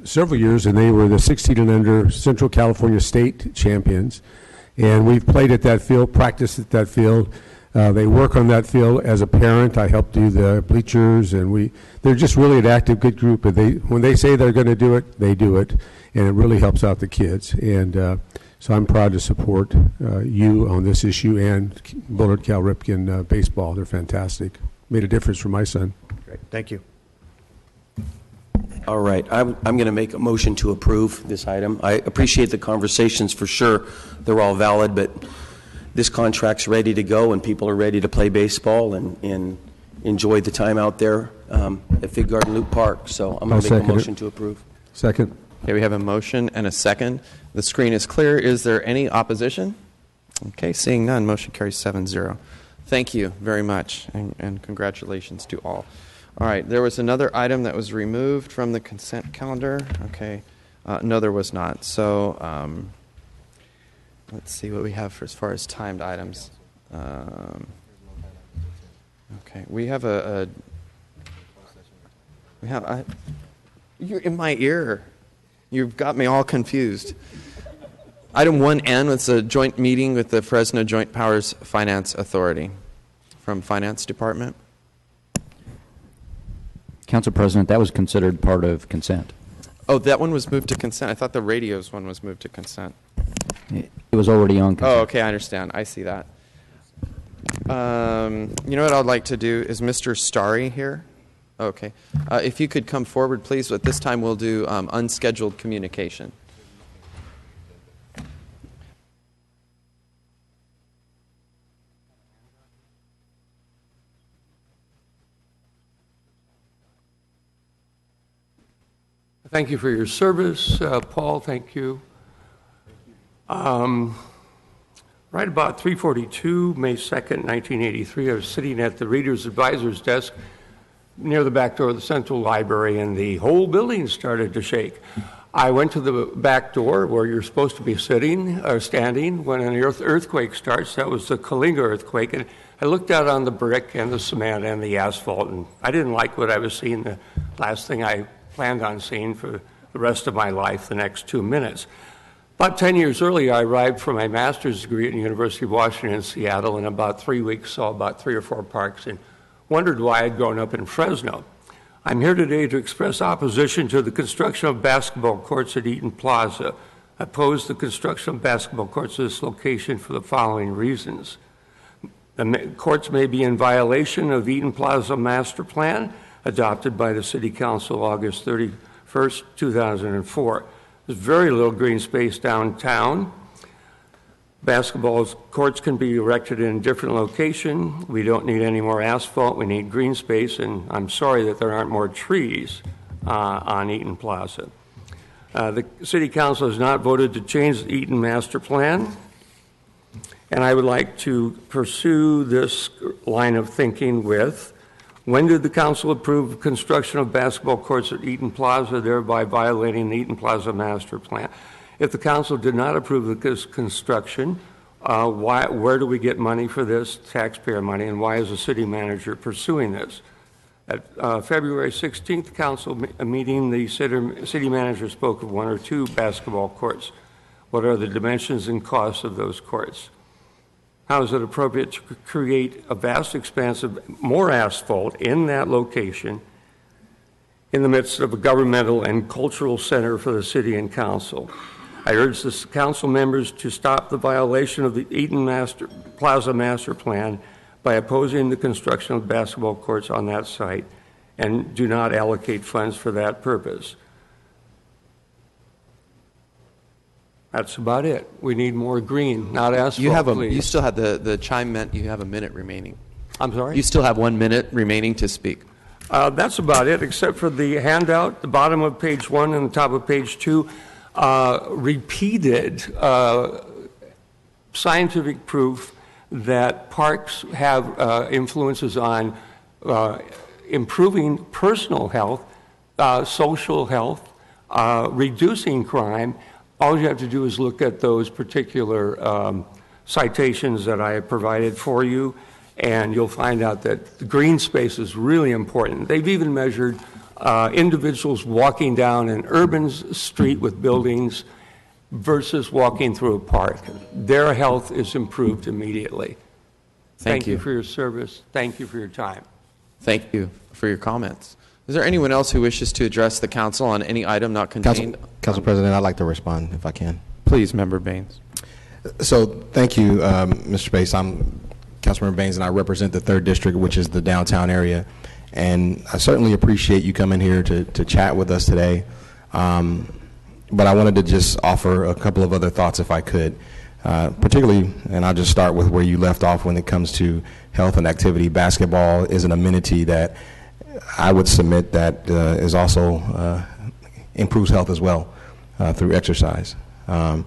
several years, and they were the 16 and under Central California State champions. And we've played at that field, practiced at that field. They work on that field. As a parent, I help do the bleachers, and they're just really an active, good group. And when they say they're going to do it, they do it, and it really helps out the kids. And so I'm proud to support you on this issue and Bullard Cal Ripken baseball. They're fantastic. Made a difference for my son. Great. Thank you. All right. I'm going to make a motion to approve this item. I appreciate the conversations for sure. They're all valid, but this contract's ready to go and people are ready to play baseball and enjoy the time out there at Big Garden Loop Park. So I'm going to make a motion to approve. Second. Okay, we have a motion and a second. The screen is clear. Is there any opposition? Okay, seeing none, motion carries 7-0. Thank you very much, and congratulations to all. All right, there was another item that was removed from the consent calendar. Okay, no, there was not. So let's see what we have for as far as timed items. Okay, we have you're in my ear. You've got me all confused. Item 1N was a joint meeting with the Fresno Joint Powers Finance Authority from Finance Department. Council President, that was considered part of consent. Oh, that one was moved to consent. I thought the radios one was moved to consent. It was already on consent. Oh, okay, I understand. I see that. You know what I'd like to do is Mr. Starry here. Okay. If you could come forward, please. But this time we'll do unscheduled communication. Thank you for your service, Paul. Thank you. Right about 3:42, May 2nd, 1983, I was sitting at the Reader's Advisor's desk near the back door of the Central Library, and the whole building started to shake. I went to the back door where you're supposed to be sitting or standing when an earthquake starts. That was the Kalinga earthquake, and I looked out on the brick and the cement and the asphalt, and I didn't like what I was seeing. The last thing I planned on seeing for the rest of my life, the next 2 minutes. About 10 years earlier, I arrived for my master's degree at the University of Washington in Seattle. In about 3 weeks, saw about 3 or 4 parks and wondered why I'd grown up in Fresno. I'm here today to express opposition to the construction of basketball courts at Eaton Plaza. I oppose the construction of basketball courts at this location for the following reasons. The courts may be in violation of Eaton Plaza Master Plan, adopted by the City Council August 31st, 2004. There's very little green space downtown. Basketball courts can be erected in a different location. We don't need any more asphalt. We need green space, and I'm sorry that there aren't more trees on Eaton Plaza. The City Council has not voted to change the Eaton Master Plan, and I would like to pursue this line of thinking with: when did the council approve construction of basketball courts at Eaton Plaza, thereby violating the Eaton Plaza Master Plan? If the council did not approve this construction, where do we get money for this, taxpayer money, and why is the city manager pursuing this? At February 16th council meeting, the city manager spoke of 1 or 2 basketball courts. What are the dimensions and costs of those courts? How is it appropriate to create a vast expanse of more asphalt in that location in the midst of a governmental and cultural center for the city and council? I urge the council members to stop the violation of the Eaton Plaza Master Plan by opposing the construction of basketball courts on that site and do not allocate funds for that purpose. That's about it. We need more green, not asphalt. You still have the chime meant you have a minute remaining. I'm sorry? You still have 1 minute remaining to speak. That's about it, except for the handout, the bottom of page 1 and the top of page 2, repeated scientific proof that parks have influences on improving personal health, social health, reducing crime. All you have to do is look at those particular citations that I have provided for you, and you'll find out that the green space is really important. They've even measured individuals walking down an urban street with buildings versus walking through a park. Their health is improved immediately. Thank you for your service. Thank you for your time. Thank you for your comments. Is there anyone else who wishes to address the council on any item not contained? Council President, I'd like to respond if I can. Please, Member Baines. So thank you, Mr. Bates. I'm Councilmember Baines, and I represent the 3rd District, which is the downtown area. And I certainly appreciate you coming here to chat with us today. But I wanted to just offer a couple of other thoughts if I could. Particularly, and I'll just start with where you left off when it comes to health and activity. Basketball is an amenity that I would submit that is also improves health as well through exercise. And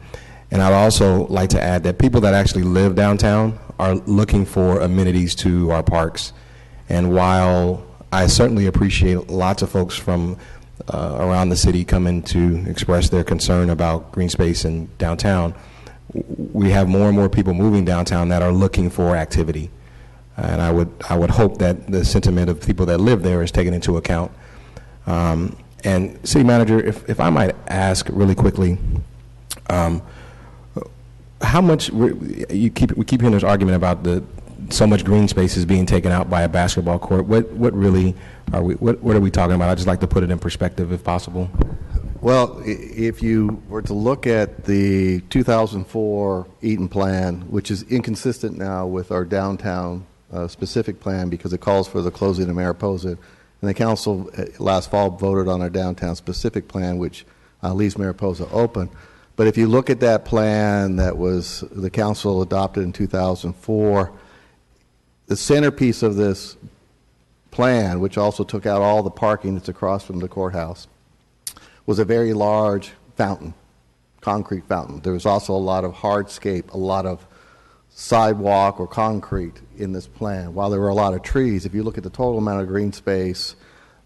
I'd also like to add that people that actually live downtown are looking for amenities to our parks. And while I certainly appreciate lots of folks from around the city coming to express their concern about green space in downtown, we have more and more people moving downtown that are looking for activity. And I would hope that the sentiment of people that live there is taken into account. And City Manager, if I might ask really quickly, how much we keep hearing this argument about so much green space is being taken out by a basketball court. What really are we? What are we talking about? I'd just like to put it in perspective, if possible. Well, if you were to look at the 2004 Eaton plan, which is inconsistent now with our downtown specific plan because it calls for the closing of Mariposa, and the council last fall voted on our downtown specific plan, which leaves Mariposa open. But if you look at that plan that was the council adopted in 2004, the centerpiece of this plan, which also took out all the parking that's across from the courthouse, was a very large fountain, concrete fountain. There was also a lot of hardscape, a lot of sidewalk or concrete in this plan. While there were a lot of trees, if you look at the total amount of green space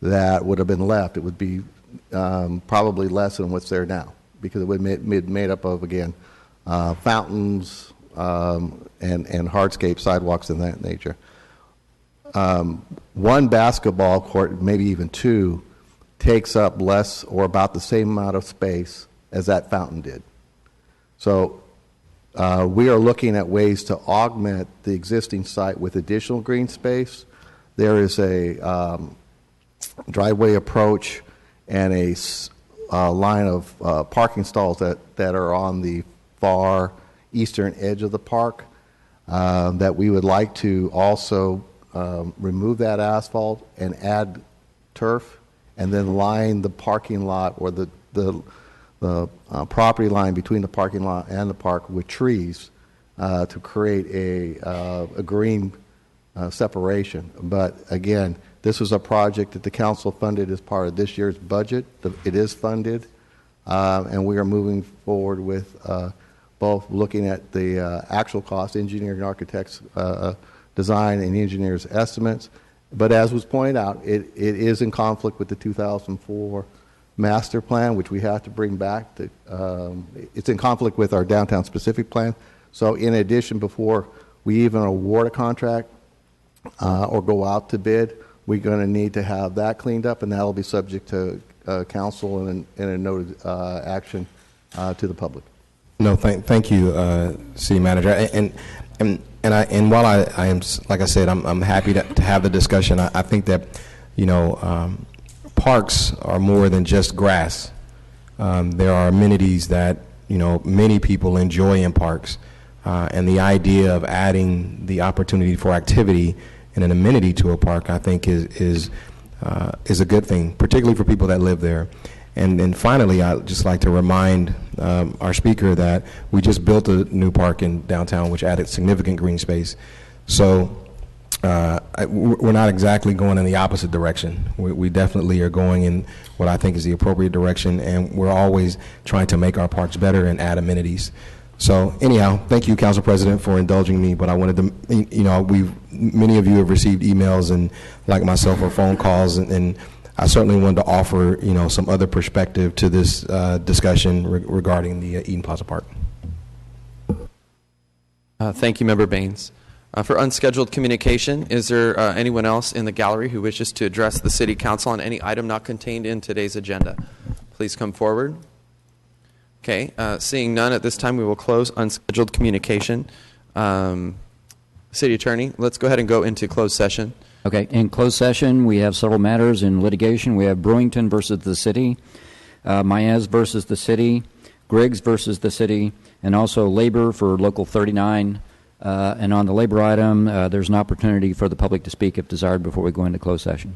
that would have been left, it would be probably less than what's there now, because it would be made up of, again, fountains and hardscape sidewalks and that nature. One basketball court, maybe even two, takes up less or about the same amount of space as that fountain did. So we are looking at ways to augment the existing site with additional green space. There is a driveway approach and a line of parking stalls that are on the far eastern edge of the park that we would like to also remove that asphalt and add turf, and then line the parking lot or the property line between the parking lot and the park with trees to create a green separation. But again, this was a project that the council funded as part of this year's budget. It is funded, and we are moving forward with both looking at the actual cost, engineering architects' design and engineers' estimates. But as was pointed out, it is in conflict with the 2004 master plan, which we have to bring back. It's in conflict with our downtown specific plan. So in addition, before we even award a contract or go out to bid, we're going to need to have that cleaned up, and that will be subject to council and a noted action to the public. No, thank you, City Manager. And while I am, like I said, I'm happy to have the discussion. I think that, parks are more than just grass. There are amenities that, many people enjoy in parks. And the idea of adding the opportunity for activity and an amenity to a park, I think, is a good thing, particularly for people that live there. And then finally, I'd just like to remind our speaker that we just built a new park in downtown, which added significant green space. So we're not exactly going in the opposite direction. We definitely are going in what I think is the appropriate direction, and we're always trying to make our parks better and add amenities. So anyhow, thank you, Council President, for indulging me. But I wanted to, many of you have received emails and, like myself, or phone calls, and I certainly wanted to offer, some other perspective to this discussion regarding the Eaton Plaza Park. Thank you, Member Baines. For unscheduled communication, is there anyone else in the gallery who wishes to address the City Council on any item not contained in today's agenda? Please come forward. Okay, seeing none at this time, we will close unscheduled communication. City Attorney, let's go ahead and go into closed session. Okay, in closed session, we have several matters in litigation. We have Brewington versus the city, Maez versus the city, Griggs versus the city, and also labor for Local 39. And on the labor item, there's an opportunity for the public to speak if desired before we go into closed session.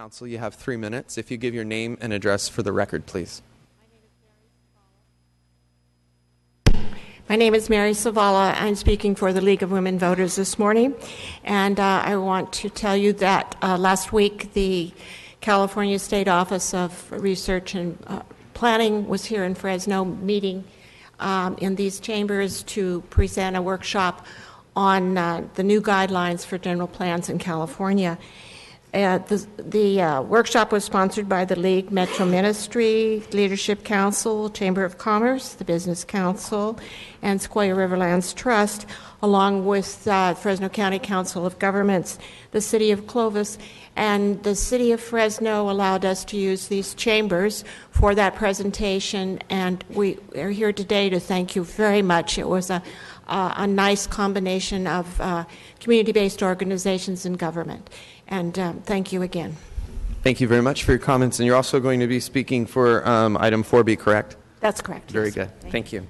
Council, you have 3 minutes. If you give your name and address for the record, please. My name is Mary Savala. I'm speaking for the League of Women Voters this morning. And I want to tell you that last week the California State Office of Research and Planning was here in Fresno meeting in these chambers to present a workshop on the new guidelines for general plans in California. The workshop was sponsored by the League, Metro Ministry, Leadership Council, Chamber of Commerce, the Business Council, and Sequoia Riverlands Trust, along with Fresno County Council of Governments, the City of Clovis, and the City of Fresno allowed us to use these chambers for that presentation, and we are here today to thank you very much. It was a nice combination of community-based organizations and government. And thank you again. Thank you very much for your comments. And you're also going to be speaking for item 4B, correct? That's correct. Very yes. good. Thank you.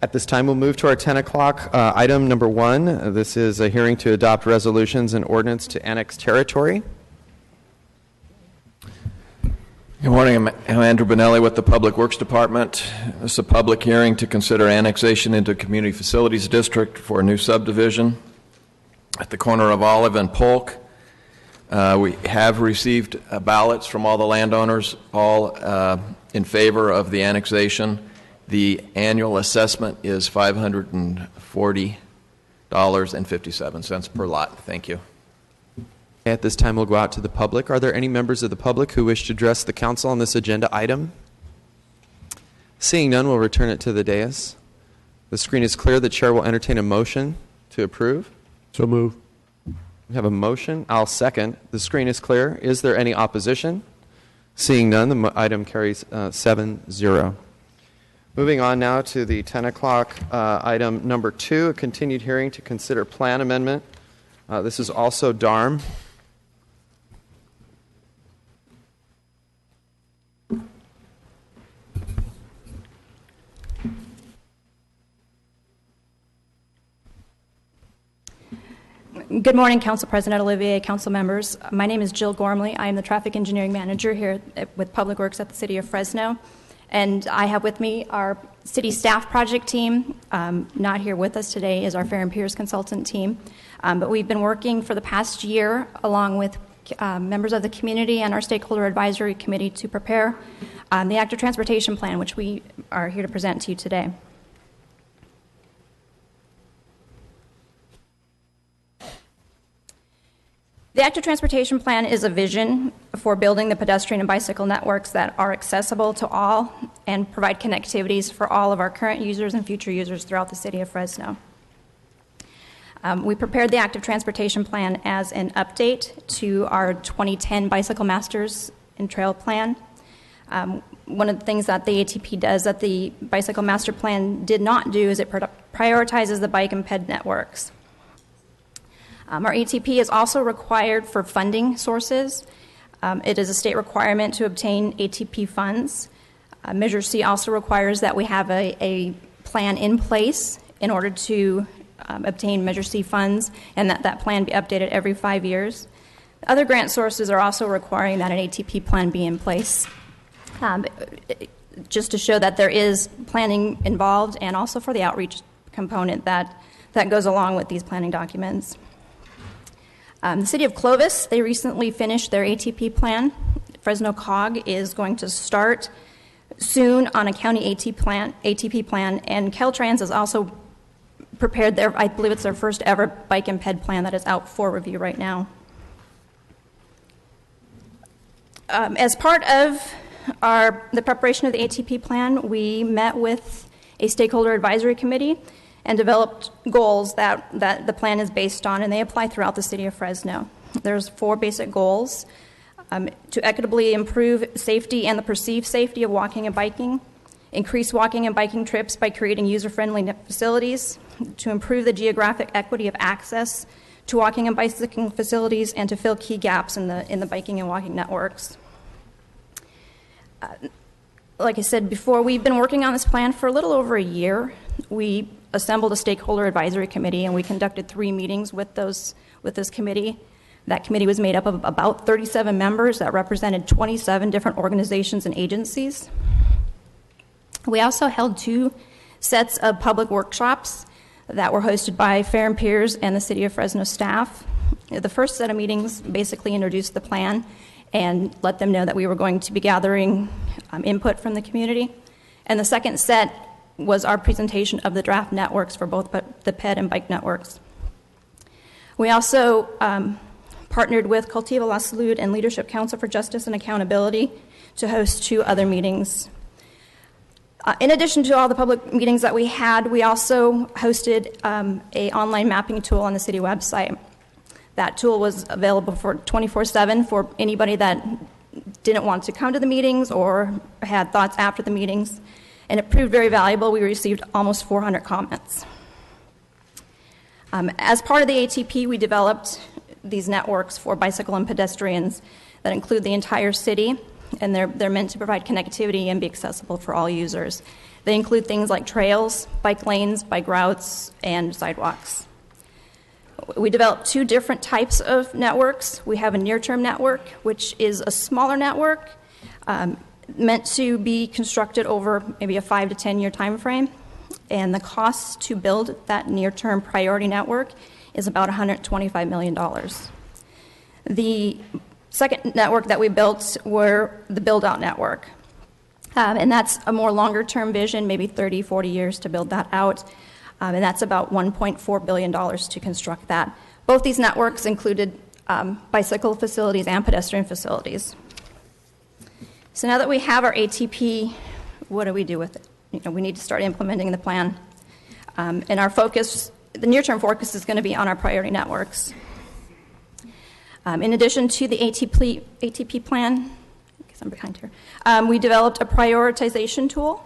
At this time, we'll move to our 10 o'clock item number 1. This is a hearing to adopt resolutions and ordinance to annex territory. Good morning. I'm Andrew Bonelli with the Public Works Department. This is a public hearing to consider annexation into Community Facilities District for a new subdivision at the corner of Olive and Polk. We have received ballots from all the landowners, all in favor of the annexation. The annual assessment is $540.57 per lot. Thank you. At this time, we'll go out to the public. Are there any members of the public who wish to address the council on this agenda item? Seeing none, we'll return it to the dais. The screen is clear. The chair will entertain a motion to approve. So move. We have a motion. I'll second. The screen is clear. Is there any opposition? Seeing none, the item carries 7-0. Moving on now to the 10 o'clock item number 2, a continued hearing to consider plan amendment. This is also DARM. Good morning, Council President Olivier, Council members. My name is Jill Gormley. I am the Traffic Engineering Manager here with Public Works at the City of Fresno. And I have with me our city staff project team. Not here with us today is our Fair and Peers consultant team. But we've been working for the past year along with members of the community and our stakeholder advisory committee to prepare the active transportation plan, which we are here to present to you today. The active transportation plan is a vision for building the pedestrian and bicycle networks that are accessible to all and provide connectivities for all of our current users and future users throughout the city of Fresno. We prepared the active transportation plan as an update to our 2010 Bicycle Masters and Trail Plan. One of the things that the ATP does that the Bicycle Master Plan did not do is it prioritizes the bike and ped networks. Our ATP is also required for funding sources. It is a state requirement to obtain ATP funds. Measure C also requires that we have a plan in place in order to obtain Measure C funds, and that plan be updated every 5 years. Other grant sources are also requiring that an ATP plan be in place, just to show that there is planning involved, and also for the outreach component that goes along with these planning documents. The City of Clovis, they recently finished their ATP plan. Fresno COG is going to start soon on a county ATP plan, and Caltrans has also prepared I believe it's their first ever bike and ped plan that is out for review right now. As part of the preparation of the ATP plan, we met with a stakeholder advisory committee and developed goals that the plan is based on, and they apply throughout the city of Fresno. There's 4 basic goals: to equitably improve safety and the perceived safety of walking and biking, increase walking and biking trips by creating user-friendly facilities, to improve the geographic equity of access to walking and bicycling facilities, and to fill key gaps in the biking and walking networks. Like I said before, we've been working on this plan for a little over a year. We assembled a stakeholder advisory committee, and we conducted 3 meetings with this committee. That committee was made up of about 37 members that represented 27 different organizations and agencies. We also held 2 sets of public workshops that were hosted by Fair and Peers and the City of Fresno staff. The first set of meetings basically introduced the plan and let them know that we were going to be gathering input from the community. And the second set was our presentation of the draft networks for both the PED and bike networks. We also partnered with Cultiva La Salud and Leadership Council for Justice and Accountability to host 2 other meetings. In addition to all the public meetings that we had, we also hosted an online mapping tool on the city website. That tool was available for 24/7 for anybody that didn't want to come to the meetings or had thoughts after the meetings, and it proved very valuable. We received almost 400 comments. As part of the ATP, we developed these networks for bicycle and pedestrians that include the entire city, and they're meant to provide connectivity and be accessible for all users. They include things like trails, bike lanes, bike routes, and sidewalks. We developed 2 different types of networks. We have a near-term network, which is a smaller network meant to be constructed over maybe a 5 to 10 year time frame, and the cost to build that near-term priority network is about $125 million. The second network that we built were the build-out network, and that's a more longer-term vision, maybe 30, 40 years to build that out, and that's about $1.4 billion to construct that. Both these networks included bicycle facilities and pedestrian facilities. So now that we have our ATP, what do we do with it? We need to start implementing the plan, and our focus, the near-term focus, is going to be on our priority networks. In addition to the ATP plan, I guess I'm behind here, we developed a prioritization tool.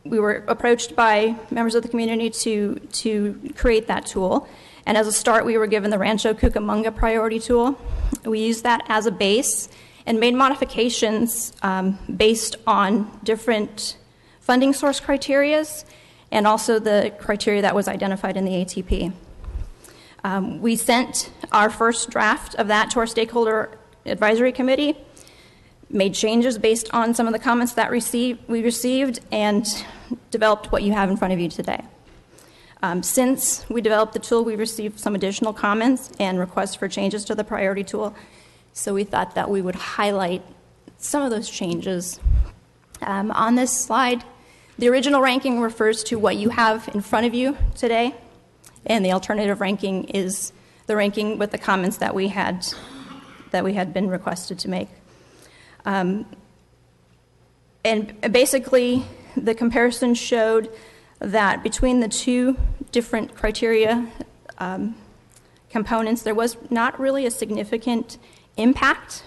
We were approached by members of the community to create that tool, and as a start, we were given the Rancho Cucamonga priority tool. We used that as a base and made modifications based on different funding source criterias and also the criteria that was identified in the ATP. We sent our first draft of that to our stakeholder advisory committee, made changes based on some of the comments that we received, and developed what you have in front of you today. Since we developed the tool, we received some additional comments and requests for changes to the priority tool, so we thought that we would highlight some of those changes. On this slide, the original ranking refers to what you have in front of you today, and the alternative ranking is the ranking with the comments that we had been requested to make. And basically, the comparison showed that between the 2 different criteria components, there was not really a significant impact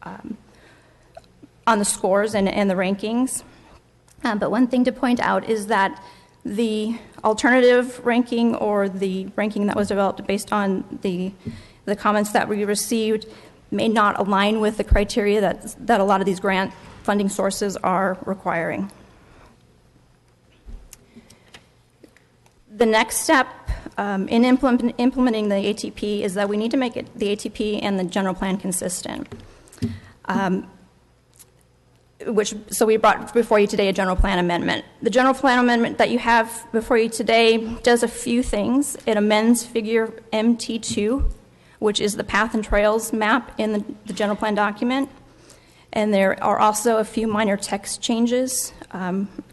on the scores and the rankings. But one thing to point out is that the alternative ranking, or the ranking that was developed based on the comments that we received, may not align with the criteria that a lot of these grant funding sources are requiring. The next step in implementing the ATP is that we need to make the ATP and the general plan consistent. So we brought before you today a general plan amendment. The general plan amendment that you have before you today does a few things. It amends figure MT2, which is the path and trails map in the general plan document. And there are also a few minor text changes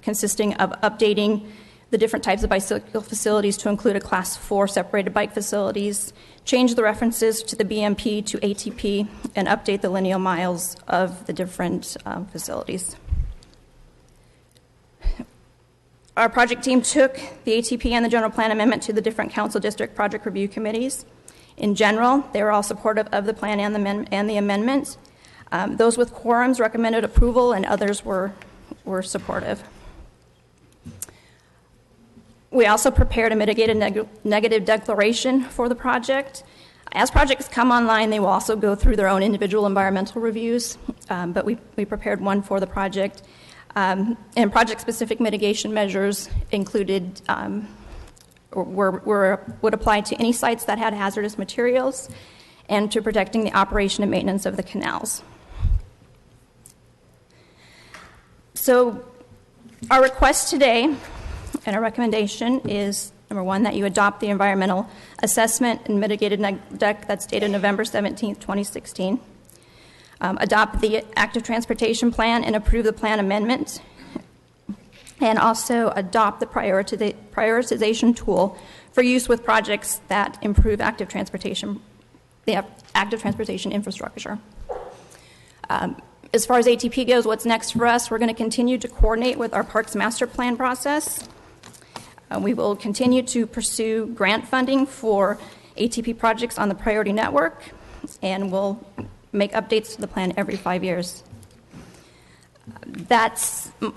consisting of updating the different types of bicycle facilities to include a class 4 separated bike facilities, change the references to the BMP to ATP, and update the lineal miles of the different facilities. Our project team took the ATP and the general plan amendment to the different council district project review committees. In general, they were all supportive of the plan and the amendment. Those with quorums recommended approval, and others were supportive. We also prepared a mitigated negative declaration for the project. As projects come online, they will also go through their own individual environmental reviews, but we prepared one for the project. And project-specific mitigation measures included would apply to any sites that had hazardous materials and to protecting the operation and maintenance of the canals. So our request today and our recommendation is, number one, that you adopt the environmental assessment and mitigated deck that's dated November 17th, 2016. Adopt the active transportation plan and approve the plan amendment. And also adopt the prioritization tool for use with projects that improve the active transportation infrastructure. As far as ATP goes, what's next for us? We're going to continue to coordinate with our Parks Master Plan process. We will continue to pursue grant funding for ATP projects on the priority network, and we'll make updates to the plan every 5 years. That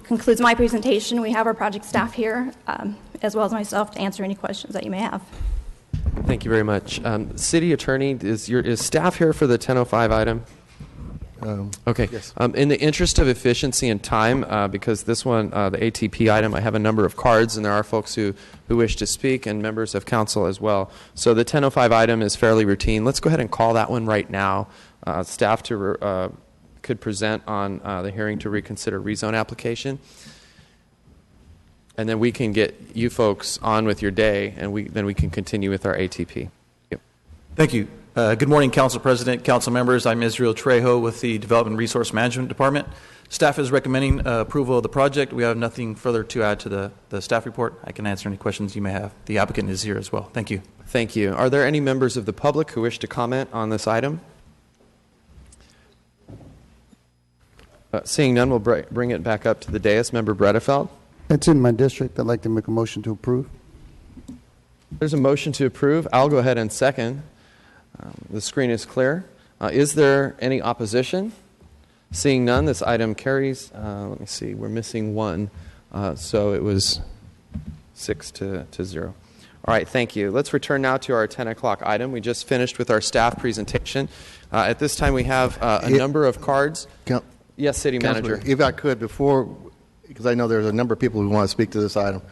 concludes my presentation. We have our project staff here, as well as myself, to answer any questions that you may have. Thank you very much. City Attorney, is staff here for the 1005 item? Okay. Yes. In the interest of efficiency and time, because this one, the ATP item, I have a number of cards, and there are folks who wish to speak, and members of council as well. So the 1005 item is fairly routine. Let's go ahead and call that one right now. Staff could present on the hearing to reconsider rezone application. And then we can get you folks on with your day, and then we can continue with our ATP. Yep. Thank you. Good morning, Council President, Council members. I'm Israel Trejo with the Development Resource Management Department. Staff is recommending approval of the project. We have nothing further to add to the staff report. I can answer any questions you may have. The applicant is here as well. Thank you. Thank you. Are there any members of the public who wish to comment on this item? Seeing none, we'll bring it back up to the dais. Member Bredefeld. It's in my district. I'd like to make a motion to approve. There's a motion to approve. I'll go ahead and second. The screen is clear. Is there any opposition? Seeing none, this item carries. Let me see. We're missing one. So it was 6-0. All right, thank you. Let's return now to our 10 o'clock item. We just finished with our staff presentation. At this time, we have a number of cards. Yes, City Manager. If I could, because I know there's a number of people who want to speak to this item.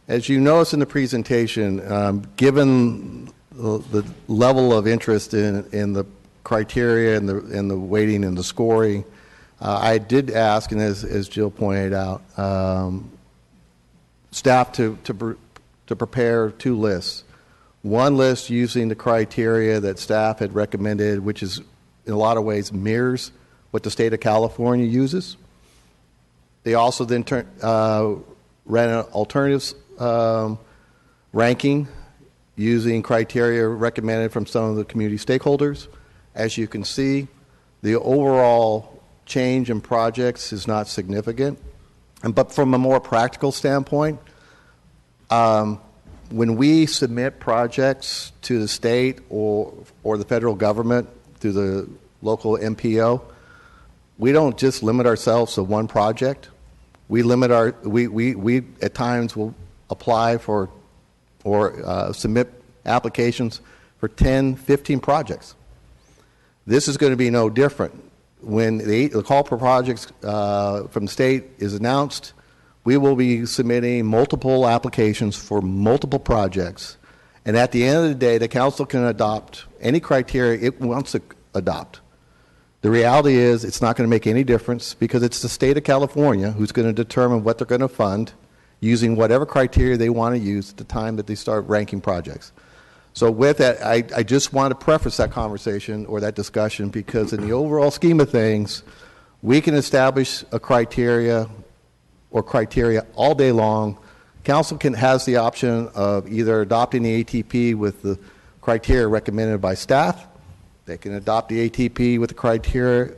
As you notice in the presentation, given the level of interest in the criteria and the weighting and the scoring, I did ask, and as Jill pointed out, staff to prepare two lists. One list using the criteria that staff had recommended, which is in a lot of ways mirrors what the state of California uses. They also then ran an alternatives ranking using criteria recommended from some of the community stakeholders. As you can see, the overall change in projects is not significant. But from a more practical standpoint, when we submit projects to the state or the federal government through the local MPO, we don't just limit ourselves to one project. We at times will apply for or submit applications for 10, 15 projects. This is going to be no different. When the call for projects from the state is announced, we will be submitting multiple applications for multiple projects. And at the end of the day, the council can adopt any criteria it wants to adopt. The reality is it's not going to make any difference because it's the state of California who's going to determine what they're going to fund using whatever criteria they want to use at the time that they start ranking projects. So with that, I just want to preface that conversation or that discussion because in the overall scheme of things, we can establish a criteria all day long. Council has the option of either adopting the ATP with the criteria recommended by staff. They can adopt the ATP with the criteria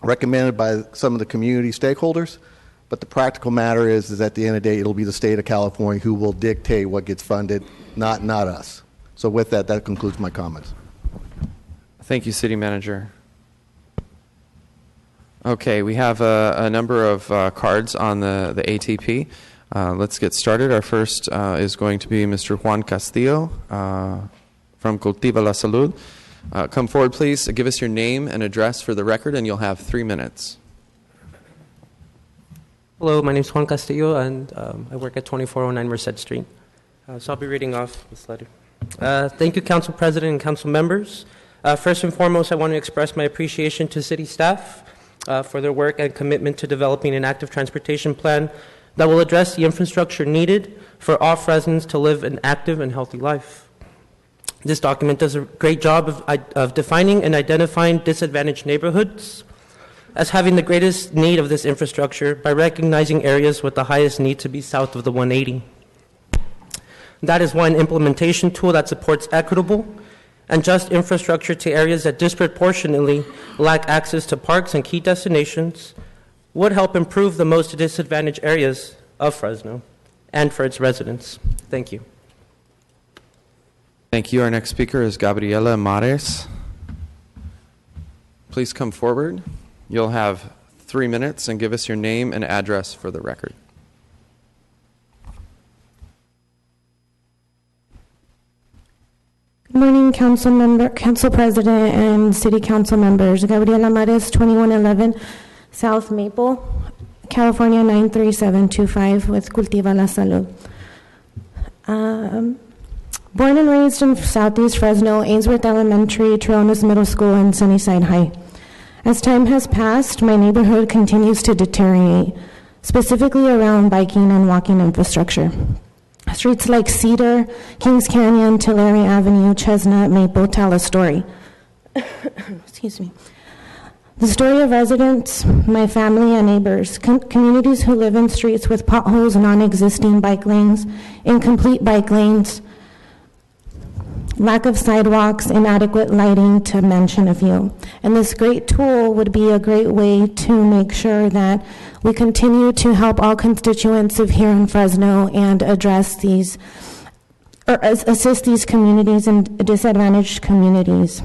recommended by some of the community stakeholders. But the practical matter is at the end of the day, it'll be the state of California who will dictate what gets funded, not us. So with that concludes my comments. Thank you, City Manager. Okay, we have a number of cards on the ATP. Let's get started. Our first is going to be Mr. Juan Castillo from Cultiva la Salud. Come forward, please. Give us your name and address for the record, and you'll have 3 minutes. Hello, my name is Juan Castillo, and I work at 2409 Merced Street. So I'll be reading off this letter. Thank you, Council President and Council members. First and foremost, I want to express my appreciation to City staff for their work and commitment to developing an active transportation plan that will address the infrastructure needed for all residents to live an active and healthy life. This document does a great job of defining and identifying disadvantaged neighborhoods as having the greatest need of this infrastructure by recognizing areas with the highest need to be south of the 180. That is why an implementation tool that supports equitable and just infrastructure to areas that disproportionately lack access to parks and key destinations would help improve the most disadvantaged areas of Fresno and for its residents. Thank you. Thank you. Our next speaker is Gabriela Mares. Please come forward. You'll have 3 minutes and give us your name and address for the record. Good morning, Council President and City Council members. Gabriela Mares, 2111 South Maple, California 93725 with Cultiva la Salud. Born and raised in Southeast Fresno, Ainsworth Elementary, Trilones Middle School, and Sunnyside High. As time has passed, my neighborhood continues to deteriorate, specifically around biking and walking infrastructure. Streets like Cedar, Kings Canyon, Tulare Avenue, Chestnut, Maple tell a story. Excuse me. The story of residents, my family, and neighbors, communities who live in streets with potholes, non-existing bike lanes, incomplete bike lanes, lack of sidewalks, inadequate lighting, to mention a few. And this great tool would be a great way to make sure that we continue to help all constituents of here in Fresno and address these, or assist these communities and disadvantaged communities.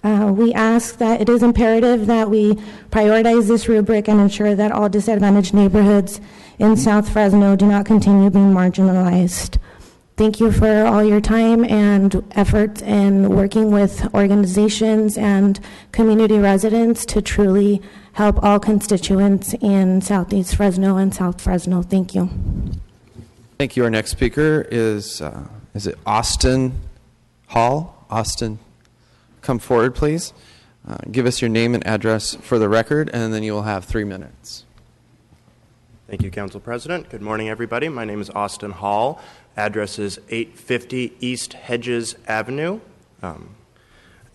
We ask that it is imperative that we prioritize this rubric and ensure that all disadvantaged neighborhoods in South Fresno do not continue being marginalized. Thank you for all your time and effort in working with organizations and community residents to truly help all constituents in Southeast Fresno and South Fresno. Thank you. Thank you. Our next speaker is it Austin Hall? Austin, come forward, please. Give us your name and address for the record, and then you will have 3 minutes. Thank you, Council President. Good morning, everybody. My name is Austin Hall. Address is 850 East Hedges Avenue.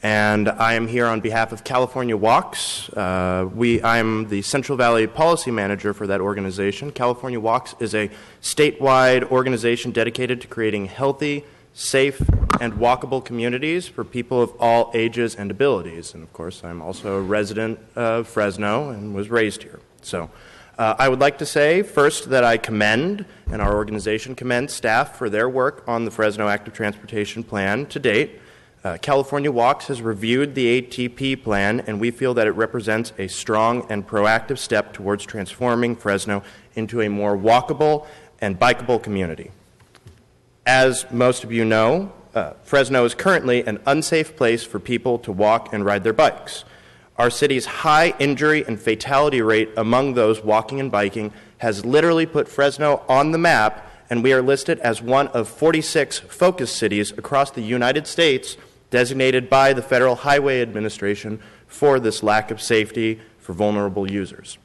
And I am here on behalf of California Walks. I am the Central Valley Policy Manager for that organization. California Walks is a statewide organization dedicated to creating healthy, safe, and walkable communities for people of all ages and abilities. And of course, I'm also a resident of Fresno and was raised here. So I would like to say first that I commend, and our organization commends, staff for their work on the Fresno Active Transportation Plan to date. California Walks has reviewed the ATP plan, and we feel that it represents a strong and proactive step towards transforming Fresno into a more walkable and bikeable community. As most of you know, Fresno is currently an unsafe place for people to walk and ride their bikes. Our city's high injury and fatality rate among those walking and biking has literally put Fresno on the map, and we are listed as one of 46 focus cities across the United States designated by the Federal Highway Administration for this lack of safety for vulnerable users.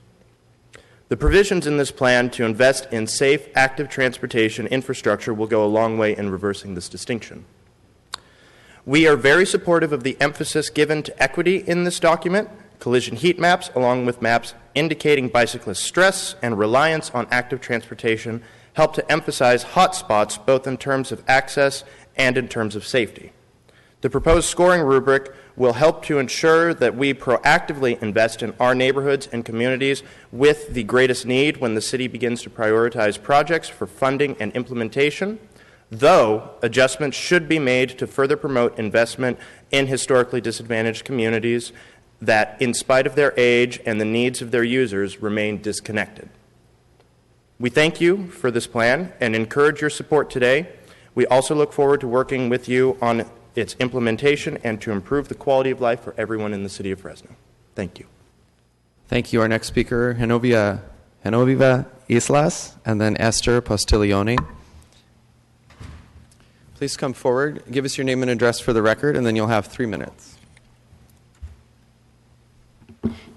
The provisions in this plan to invest in safe, active transportation infrastructure will go a long way in reversing this distinction. We are very supportive of the emphasis given to equity in this document. Collision heat maps, along with maps indicating bicyclist stress and reliance on active transportation, help to emphasize hot spots both in terms of access and in terms of safety. The proposed scoring rubric will help to ensure that we proactively invest in our neighborhoods and communities with the greatest need when the city begins to prioritize projects for funding and implementation, though adjustments should be made to further promote investment in historically disadvantaged communities that, in spite of their age and the needs of their users, remain disconnected. We thank you for this plan and encourage your support today. We also look forward to working with you on its implementation and to improve the quality of life for everyone in the city of Fresno. Thank you. Thank you. Our next speaker, Genoveva Islas, and then Esther Postiglione. Please come forward, give us your name and address for the record, and then you'll have 3 minutes.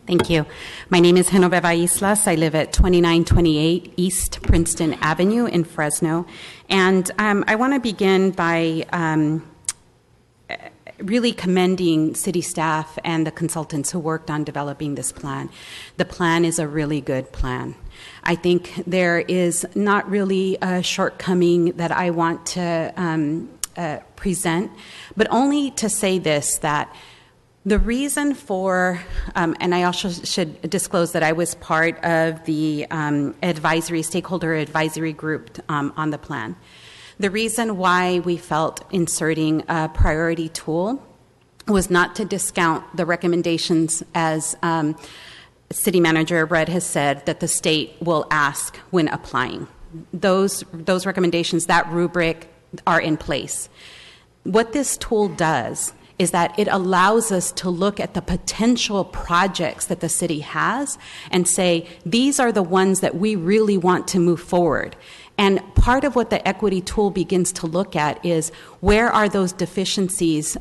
Thank you. My name is Genoveva Islas. I live at 2928 East Princeton Avenue in Fresno. And I want to begin by really commending city staff and the consultants who worked on developing this plan. The plan is a really good plan. I think there is not really a shortcoming that I want to present, but only to say this, that the reason for, and I also should disclose that I was part of the stakeholder advisory group on the plan. The reason why we felt inserting a priority tool was not to discount the recommendations, as City Manager Red has said, that the state will ask when applying. Those recommendations, that rubric, are in place. What this tool does is that it allows us to look at the potential projects that the city has and say, these are the ones that we really want to move forward. And part of what the equity tool begins to look at is, where are those deficiencies?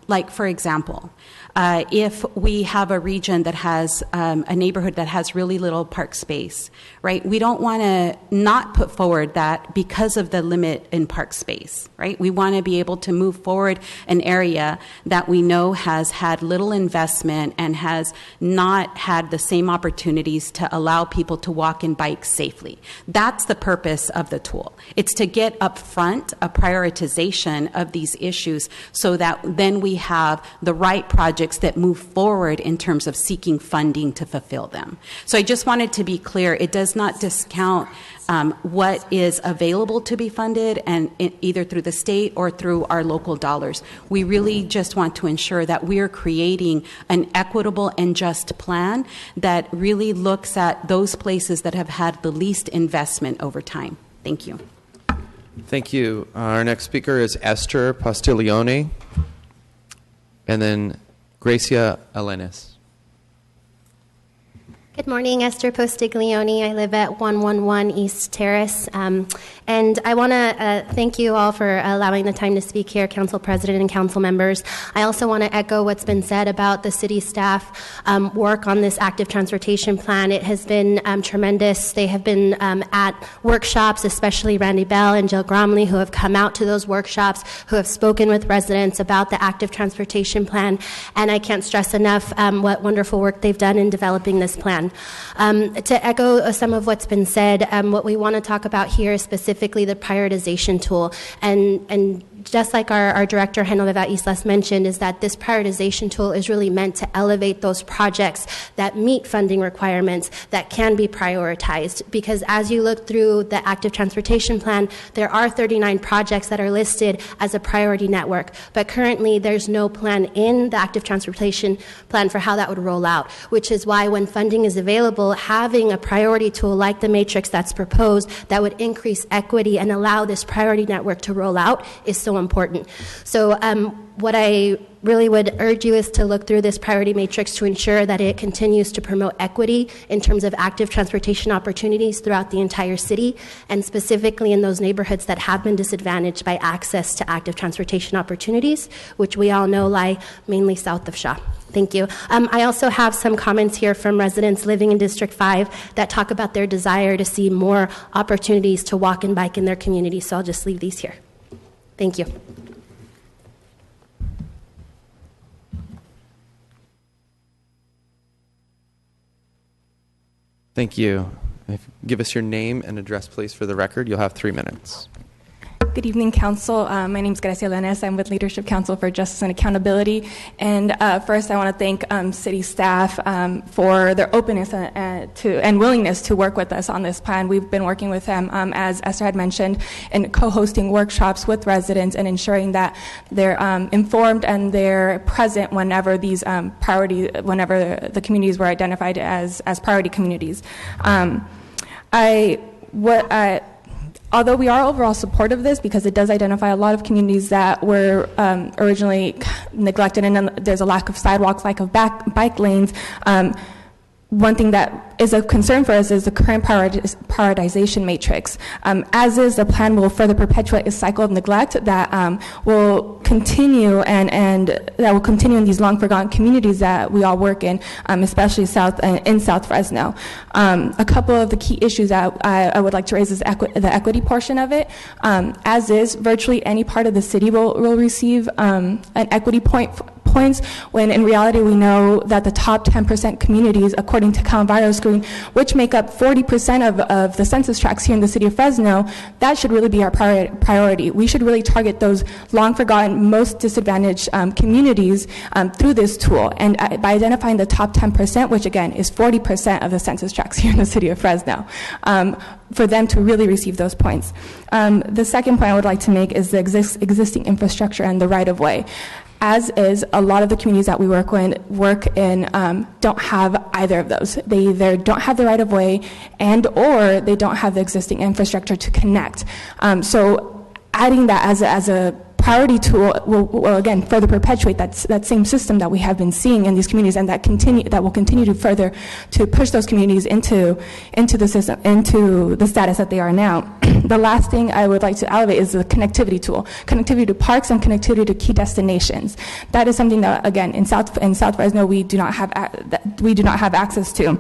Like, for example, if we have a region that has a neighborhood that has really little park space, right? We don't want to not put forward that because of the limit in park space, right? We want to be able to move forward an area that we know has had little investment and has not had the same opportunities to allow people to walk and bike safely. That's the purpose of the tool. It's to get up front a prioritization of these issues so that then we have the right projects that move forward in terms of seeking funding to fulfill them. So I just wanted to be clear, it does not discount what is available to be funded, and either through the state or through our local dollars. We really just want to ensure that we are creating an equitable and just plan that really looks at those places that have had the least investment over time. Thank you. Thank you. Our next speaker is Esther Postiglione, and then Gracia Elenes. Good morning, Esther Postiglione. I live at 111 East Terrace. And I want to thank you all for allowing the time to speak here, Council President and Council members. I also want to echo what's been said about the city staff work on this active transportation plan. It has been tremendous. They have been at workshops, especially Randy Bell and Jill Gromley, who have come out to those workshops, who have spoken with residents about the active transportation plan. And I can't stress enough what wonderful work they've done in developing this plan. To echo some of what's been said, what we want to talk about here is specifically the prioritization tool. And just like our director, Genoveva Islas, mentioned, is that this prioritization tool is really meant to elevate those projects that meet funding requirements that can be prioritized. Because as you look through the active transportation plan, there are 39 projects that are listed as a priority network. But currently, there's no plan in the active transportation plan for how that would roll out, which is why when funding is available, having a priority tool like the matrix that's proposed that would increase equity and allow this priority network to roll out is so important. So what I really would urge you is to look through this priority matrix to ensure that it continues to promote equity in terms of active transportation opportunities throughout the entire city, and specifically in those neighborhoods that have been disadvantaged by access to active transportation opportunities, which we all know lie mainly south of Shaw. Thank you. I also have some comments here from residents living in District 5 that talk about their desire to see more opportunities to walk and bike in their community, so I'll just leave these here. Thank you. Thank you. Give us your name and address, please, for the record. You'll have 3 minutes. Good evening, Council. My name is Gracia Elenes. I'm with Leadership Council for Justice and Accountability. And first, I want to thank city staff for their openness and willingness to work with us on this plan. We've been working with them, as Esther had mentioned, in co-hosting workshops with residents and ensuring that they're informed and they're present whenever these whenever the communities were identified as priority communities. Although we are overall supportive of this because it does identify a lot of communities that were originally neglected, and there's a lack of sidewalks, lack of bike lanes, one thing that is a concern for us is the current prioritization matrix. As is, the plan will further perpetuate a cycle of neglect that will continue and that will continue in these long forgotten communities that we all work in, especially in South Fresno. A couple of the key issues that I would like to raise is the equity portion of it. As is, virtually any part of the city will receive an equity points, when in reality we know that the top 10% communities, according to CalEnviroscreen, which make up 40% of the census tracts here in the city of Fresno, that should really be our priority. We should really target those long forgotten, most disadvantaged communities through this tool. And by identifying the top 10%, which again is 40% of the census tracts here in the city of Fresno, for them to really receive those points. The second point I would like to make is the existing infrastructure and the right-of-way. As is, a lot of the communities that we work in don't have either of those. They either don't have the right-of-way or they don't have the existing infrastructure to connect. So adding that as a priority tool will again further perpetuate that same system that we have been seeing in these communities, and that will continue to further to push those communities into the system, into the status that they are now. The last thing I would like to elevate is the connectivity tool, connectivity to parks and connectivity to key destinations. That is something that again in South Fresno we do not have access to.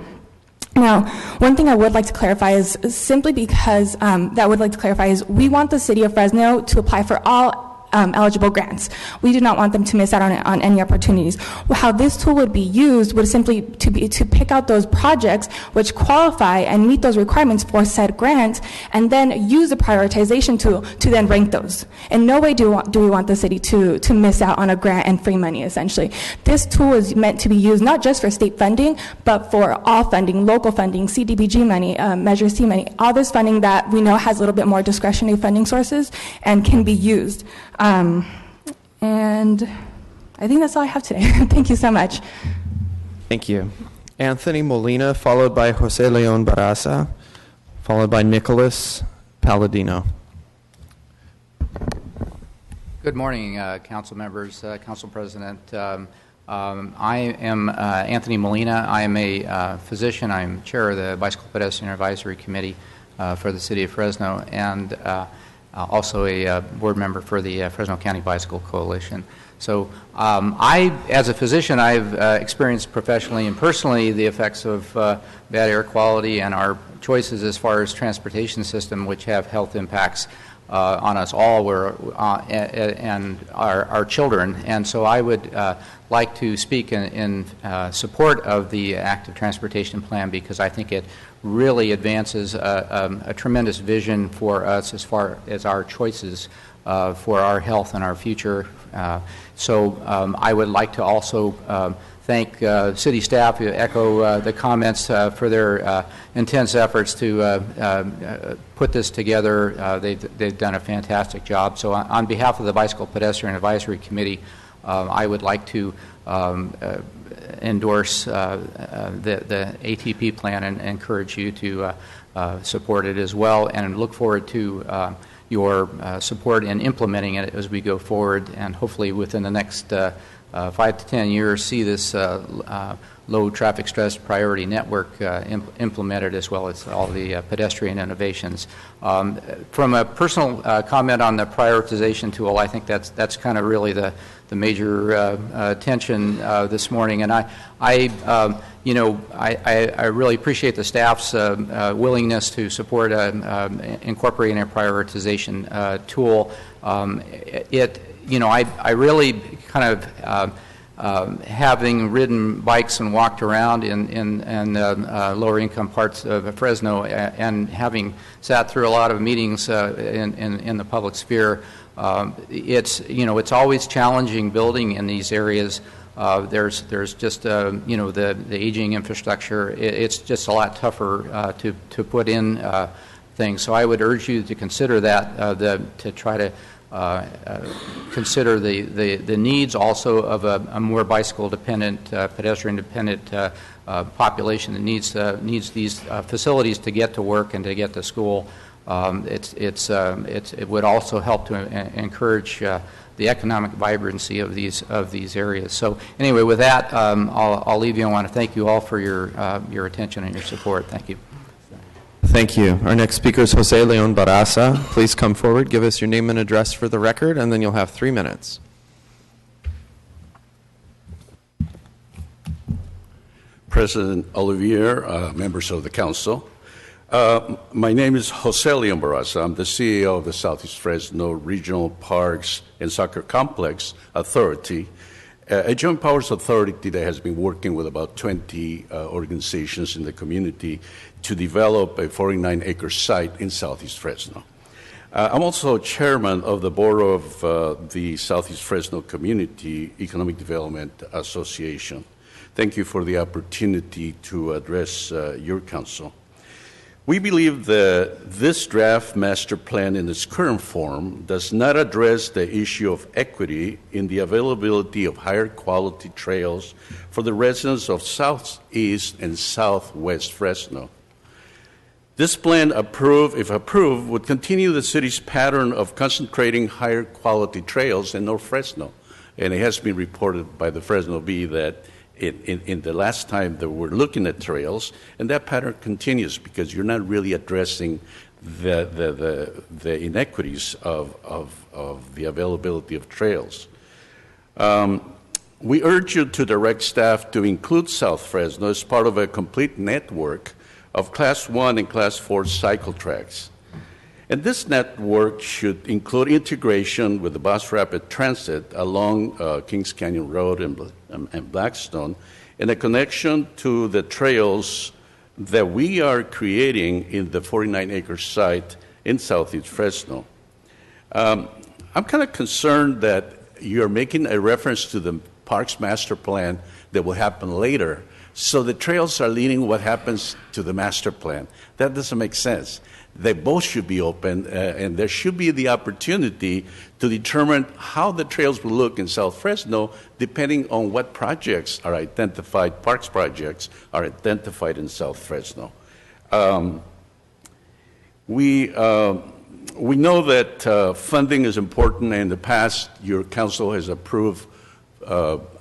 Now, one thing I would like to clarify is simply because we want the city of Fresno to apply for all eligible grants. We do not want them to miss out on any opportunities. How this tool would be used would simply to pick out those projects which qualify and meet those requirements for said grant, and then use the prioritization tool to then rank those. In no way do we want the city to miss out on a grant and free money, essentially. This tool is meant to be used not just for state funding, but for all funding, local funding, CDBG money, Measure C money, all this funding that we know has a little bit more discretionary funding sources and can be used. And I think that's all I have today. Thank you so much. Thank you. Anthony Molina, followed by Jose Leon Barraza, followed by Nicholas Palladino. Good morning, council members, council president. I am Anthony Molina. I am a physician. I'm chair of the Bicycle Pedestrian Advisory Committee for the city of Fresno, and also a board member for the Fresno County Bicycle Coalition. So as a physician, I've experienced professionally and personally the effects of bad air quality and our choices as far as transportation system, which have health impacts on us all and our children. And so I would like to speak in support of the active transportation plan, because I think it really advances a tremendous vision for us as far as our choices for our health and our future. So I would like to also thank city staff, echo the comments for their intense efforts to put this together. They've done a fantastic job. So on behalf of the Bicycle Pedestrian Advisory Committee, I would like to endorse the ATP plan and encourage you to support it as well, and look forward to your support in implementing it as we go forward, and hopefully within the next 5 to 10 years see this low traffic stress priority network implemented, as well as all the pedestrian innovations. From a personal comment on the prioritization tool, I think that's kind of really the major tension this morning, and I really appreciate the staff's willingness to support incorporating a prioritization tool. I really kind of having ridden bikes and walked around in lower income parts of Fresno, and having sat through a lot of meetings in the public sphere, it's always challenging building in these areas. There's just the aging infrastructure. It's just a lot tougher to put in things. So I would urge you to consider that, to try to consider the needs also of a more bicycle-dependent, pedestrian-dependent population that needs these facilities to get to work and to get to school. It would also help to encourage the economic vibrancy of these areas. So anyway, with that, I'll leave you. I want to thank you all for your attention and your support. Thank you. Thank you. Our next speaker is Jose Leon Barraza. Please come forward, give us your name and address for the record, and then you'll have 3 minutes. President Olivier, members of the council. My name is Jose Leon Barraza. I'm the CEO of the Southeast Fresno Regional Parks and Soccer Complex Authority, a joint powers authority that has been working with about 20 organizations in the community to develop a 49-acre site in Southeast Fresno. I'm also chairman of the board of the Southeast Fresno Community Economic Development Association. Thank you for the opportunity to address your council. We believe that this draft master plan in its current form does not address the issue of equity in the availability of higher quality trails for the residents of Southeast and Southwest Fresno. This plan, if approved, would continue the city's pattern of concentrating higher quality trails in North Fresno. And it has been reported by the Fresno Bee that in the last time that we're looking at trails, and that pattern continues because you're not really addressing the inequities of the availability of trails. We urge you to direct staff to include South Fresno as part of a complete network of Class 1 and Class 4 cycle tracks. And this network should include integration with the bus rapid transit along Kings Canyon Road and Blackstone, and a connection to the trails that we are creating in the 49-acre site in Southeast Fresno. I'm kind of concerned that you're making a reference to the Parks Master Plan that will happen later, so the trails are leading what happens to the master plan. That doesn't make sense. They both should be open, and there should be the opportunity to determine how the trails will look in South Fresno depending on what projects are identified, parks projects are identified in South Fresno. We know that funding is important, and in the past your council has approved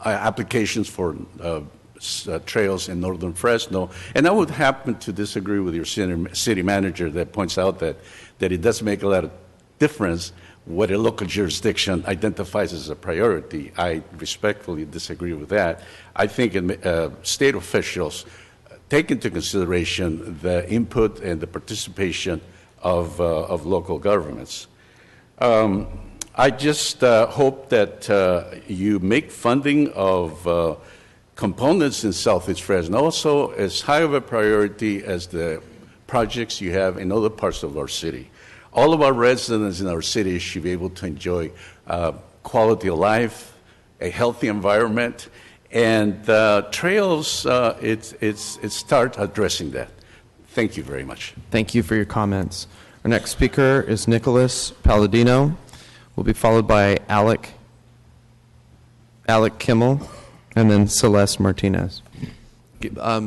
applications for trails in northern Fresno, and I would happen to disagree with your city manager that points out that it doesn't make a lot of difference what a local jurisdiction identifies as a priority. I respectfully disagree with that. I think state officials take into consideration the input and the participation of local governments. I just hope that you make funding of components in Southeast Fresno also as high of a priority as the projects you have in other parts of our city. All of our residents in our city should be able to enjoy quality of life, a healthy environment, and trails, it's start addressing that. Thank you very much. Thank you for your comments. Our next speaker is Nicholas Palladino. Will be followed by Alec Kimmel, and then Celeste Martinez.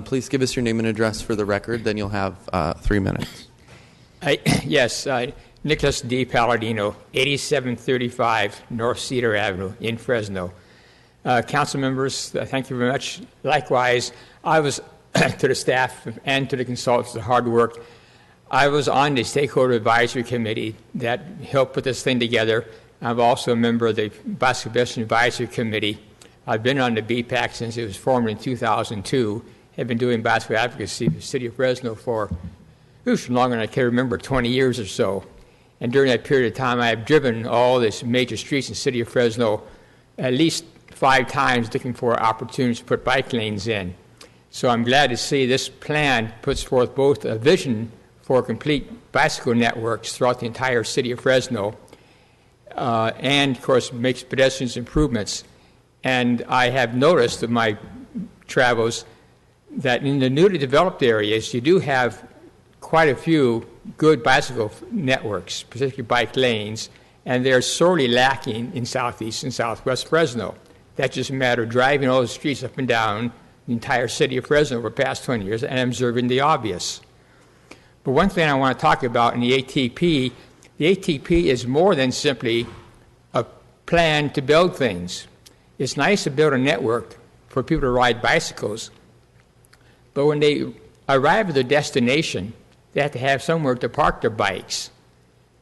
Please give us your name and address for the record, then you'll have 3 minutes. Yes, Nicholas D. Palladino, 8735 North Cedar Avenue in Fresno. Council members, thank you very much. Likewise, I was, to the staff and to the consultants, the hard work, I was on the Stakeholder Advisory Committee that helped put this thing together. I'm also a member of the Bicycle Pedestrian Advisory Committee. I've been on the BPAC since it was formed in 2002. Have been doing bicycle advocacy in the city of Fresno for longer than I can remember, 20 years or so. And during that period of time, I have driven all these major streets in the city of Fresno at least 5 times looking for opportunities to put bike lanes in. So I'm glad to see this plan puts forth both a vision for complete bicycle networks throughout the entire city of Fresno, and of course makes pedestrians improvements. And I have noticed in my travels that in the newly developed areas, you do have quite a few good bicycle networks, particularly bike lanes, and they're sorely lacking in Southeast and Southwest Fresno. That's just a matter of driving all the streets up and down the entire city of Fresno over the past 20 years and observing the obvious. But one thing I want to talk about in the ATP is more than simply a plan to build things. It's nice to build a network for people to ride bicycles, but when they arrive at their destination, they have to have somewhere to park their bikes.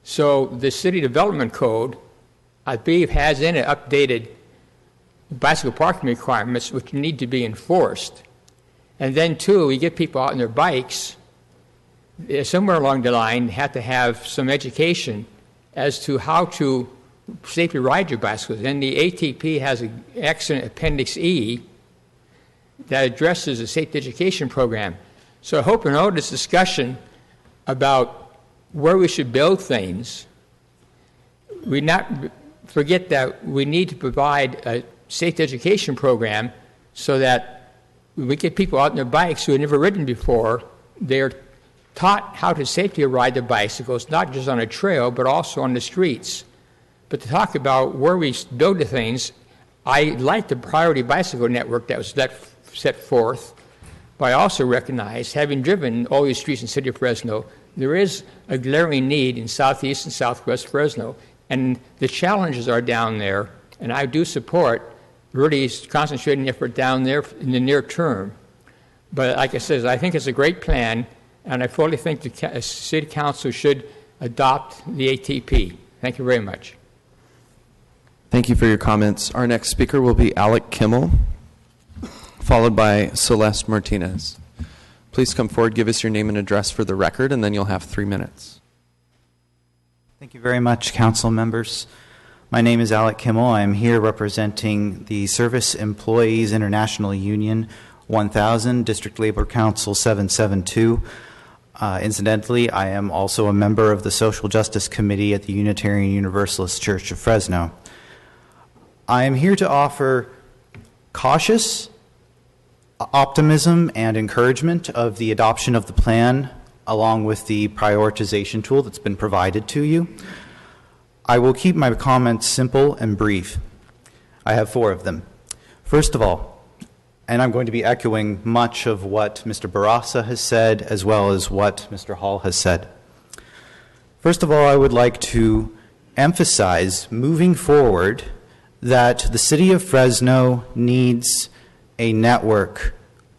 So the City Development Code, I believe, has in it updated bicycle parking requirements which need to be enforced. And then, too, we get people out on their bikes. Somewhere along the line, have to have some education as to how to safely ride your bicycles. And the ATP has an excellent Appendix E that addresses the safety education program. So I hope in all this discussion about where we should build things, we not forget that we need to provide a safety education program so that we get people out on their bikes who have never ridden before. They're taught how to safely ride their bicycles, not just on a trail, but also on the streets. But to talk about where we build the things, I like the priority bicycle network that was set forth, but I also recognize, having driven all these streets in the city of Fresno, there is a glaring need in southeast and southwest Fresno, and the challenges are down there, and I do support really concentrating effort down there in the near term. But like I said, I think it's a great plan, and I fully think the City Council should adopt the ATP. Thank you very much. Thank you for your comments. Our next speaker will be Alec Kimmel, followed by Celeste Martinez. Please come forward, give us your name and address for the record, and then you'll have 3 minutes. Thank you very much, council members. My name is Alec Kimmel. I am here representing the Service Employees International Union 1000, District Labor Council 772. Incidentally, I am also a member of the Social Justice Committee at the Unitarian Universalist Church of Fresno. I am here to offer cautious optimism and encouragement of the adoption of the plan, along with the prioritization tool that's been provided to you. I will keep my comments simple and brief. I have 4 of them. First of all, and I'm going to be echoing much of what Mr. Barraza has said, as well as what Mr. Hall has said. First of all, I would like to emphasize, moving forward, that the city of Fresno needs a network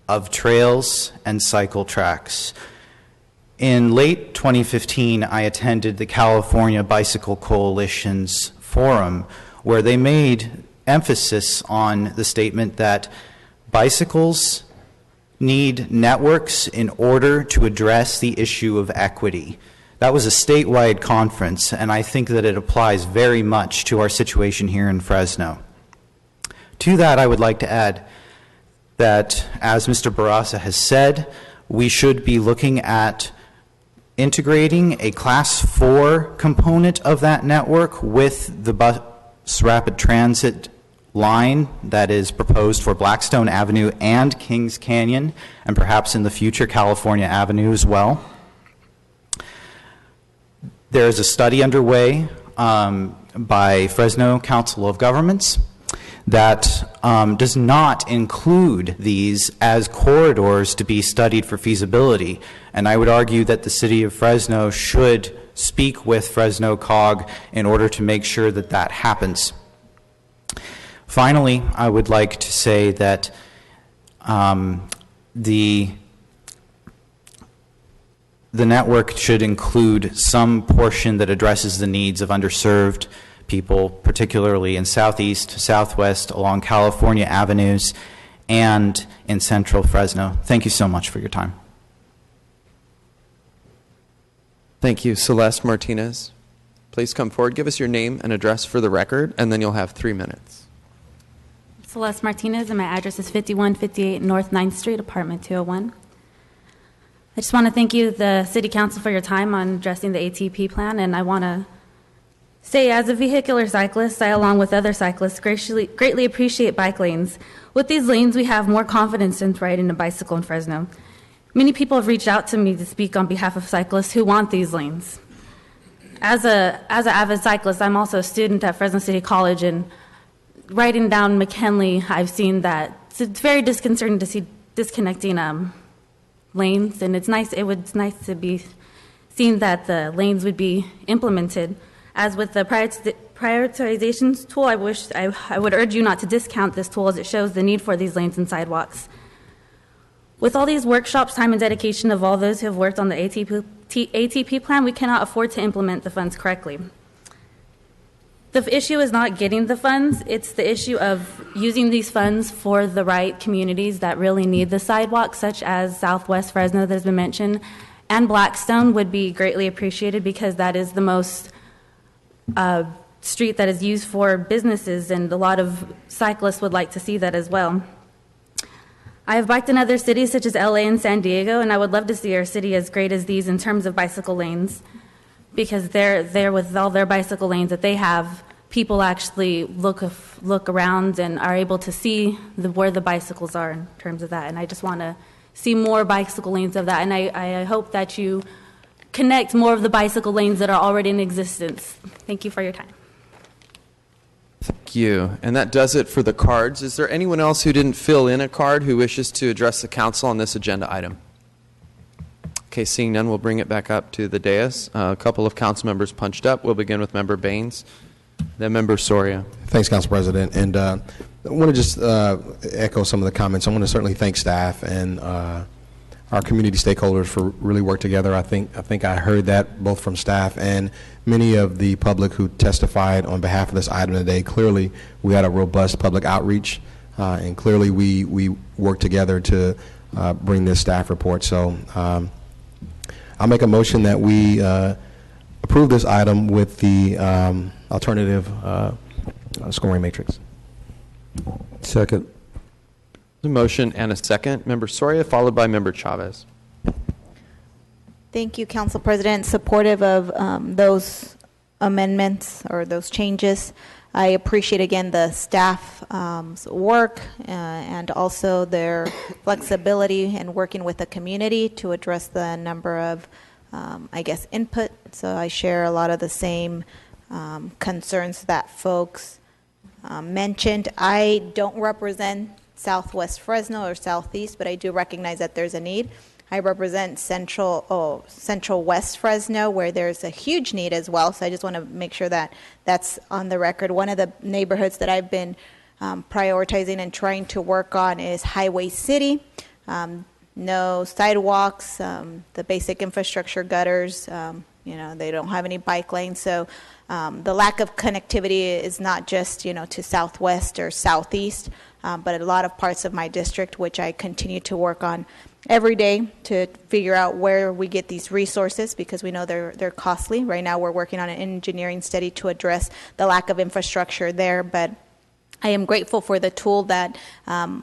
of trails and cycle tracks. In late 2015, I attended the California Bicycle Coalition's forum, where they made emphasis on the statement that bicycles need networks in order to address the issue of equity. That was a statewide conference, and I think that it applies very much to our situation here in Fresno. To that, I would like to add that, as Mr. Barraza has said, we should be looking at integrating a Class 4 component of that network with the bus rapid transit line that is proposed for Blackstone Avenue and Kings Canyon, and perhaps in the future California Avenue as well. There is a study underway by Fresno Council of Governments that does not include these as corridors to be studied for feasibility. And I would argue that the city of Fresno should speak with Fresno COG in order to make sure that that happens. Finally, I would like to say that the network should include some portion that addresses the needs of underserved people, particularly in southeast, southwest, along California avenues, and in central Fresno. Thank you so much for your time. Thank you. Celeste Martinez, please come forward, give us your name and address for the record, and then you'll have 3 minutes. Celeste Martinez, and my address is 5158 North 9th Street, apartment 201. I just want to thank you, the City Council, for your time on addressing the ATP plan, and I want to say, as a vehicular cyclist, I, along with other cyclists, greatly appreciate bike lanes. With these lanes, we have more confidence in riding a bicycle in Fresno. Many people have reached out to me to speak on behalf of cyclists who want these lanes. As an avid cyclist, I'm also a student at Fresno City College, and riding down McKinley, I've seen that it's very disconcerting to see disconnecting lanes, and it's nice to be seen that the lanes would be implemented. As with the prioritizations tool, I would urge you not to discount this tool as it shows the need for these lanes and sidewalks. With all these workshops, time and dedication of all those who have worked on the ATP plan, we cannot afford to implement the funds correctly. The issue is not getting the funds, it's the issue of using these funds for the right communities that really need the sidewalks, such as Southwest Fresno that has been mentioned, and Blackstone would be greatly appreciated because that is the most street that is used for businesses, and a lot of cyclists would like to see that as well. I have biked in other cities such as LA and San Diego, and I would love to see our city as great as these in terms of bicycle lanes, because they're with all their bicycle lanes that they have, people actually look around and are able to see where the bicycles are in terms of that. And I just want to see more bicycle lanes of that, and I hope that you connect more of the bicycle lanes that are already in existence. Thank you for your time. Thank you. And that does it for the cards. Is there anyone else who didn't fill in a card who wishes to address the council on this agenda item? Okay, seeing none, we'll bring it back up to the dais. A couple of council members punched up. We'll begin with Member Baines, then Member Soria. Thanks, Council President. And I want to just echo some of the comments. I want to certainly thank staff and our community stakeholders for really work together. I think I heard that both from staff and many of the public who testified on behalf of this item today. Clearly, we had a robust public outreach, and clearly we worked together to bring this staff report. So I'll make a motion that we approve this item with the alternative scoring matrix. Second. A motion and a second. Member Soria, followed by Member Chavez. Thank you, Council President. Supportive of those amendments or those changes. I appreciate, again, the staff's work and also their flexibility in working with the community to address the number of, input. So I share a lot of the same concerns that folks mentioned. I don't represent Southwest Fresno or Southeast, but I do recognize that there's a need. I represent Central West Fresno, where there's a huge need as well. So I just want to make sure that that's on the record. One of the neighborhoods that I've been prioritizing and trying to work on is Highway City. No sidewalks, the basic infrastructure gutters. They don't have any bike lanes. So the lack of connectivity is not just to Southwest or Southeast, but a lot of parts of my district, which I continue to work on every day to figure out where we get these resources, because we know they're costly. Right now we're working on an engineering study to address the lack of infrastructure there, but I am grateful for the tool that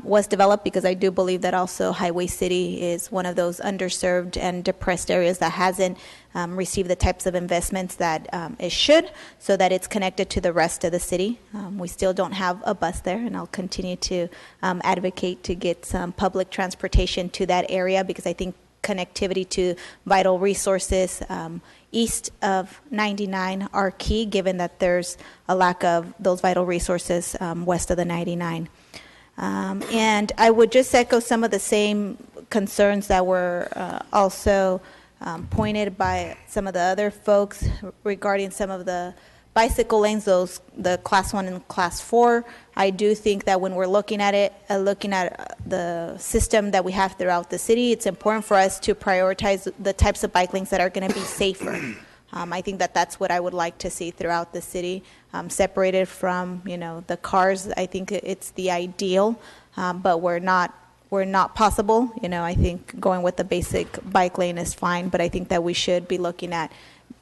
was developed, because I do believe that also Highway City is one of those underserved and depressed areas that hasn't received the types of investments that it should, so that it's connected to the rest of the city. We still don't have a bus there, and I'll continue to advocate to get some public transportation to that area, because I think connectivity to vital resources east of 99 are key, given that there's a lack of those vital resources west of the 99. And I would just echo some of the same concerns that were also pointed by some of the other folks regarding some of the bicycle lanes, the class 1 and class 4. I do think that when we're looking at it, looking at the system that we have throughout the city, it's important for us to prioritize the types of bike lanes that are going to be safer. I think that that's what I would like to see throughout the city, separated from the cars. I think it's the ideal, but we're not possible. I think going with the basic bike lane is fine, but I think that we should be looking at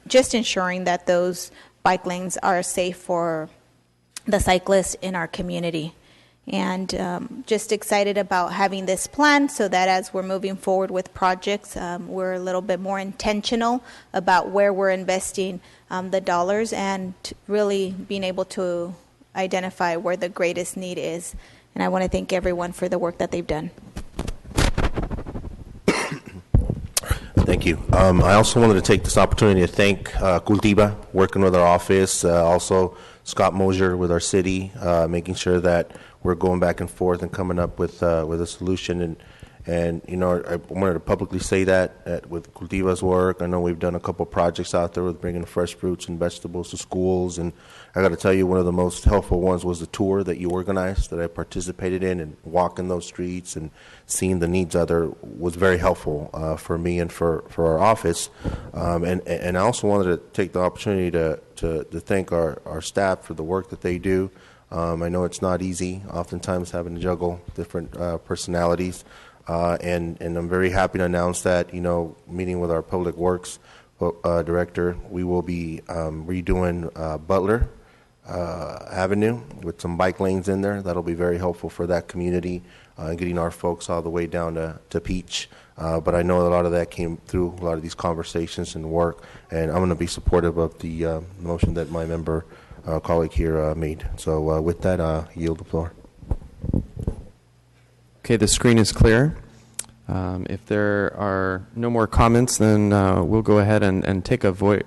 just ensuring that those bike lanes are safe for the cyclists in our community. And just excited about having this plan, so that as we're moving forward with projects, we're a little bit more intentional about where we're investing the dollars, and really being able to identify where the greatest need is. And I want to thank everyone for the work that they've done. Thank you. I also wanted to take this opportunity to thank Cultiva, working with our office, also Scott Mosier with our city, making sure that we're going back and forth and coming up with a solution. And, you know, I wanted to publicly say that with Cultiva's work. I know we've done a couple projects out there with bringing fresh fruits and vegetables to schools. And I got to tell you, one of the most helpful ones was the tour that you organized that I participated in, and walking those streets and seeing the needs of there was very helpful for me and for our office. And I also wanted to take the opportunity to thank our staff for the work that they do. I know it's not easy, oftentimes having to juggle different personalities. And I'm very happy to announce that, you know, meeting with our Public Works Director, we will be redoing Butler Avenue with some bike lanes in there. That'll be very helpful for that community, getting our folks all the way down to Peach. But I know a lot of that came through a lot of these conversations and work, and I'm going to be supportive of the motion that my member colleague here made. So with that, I yield the floor. Okay, the screen is clear. If there are no more comments, then we'll go ahead and take a voice.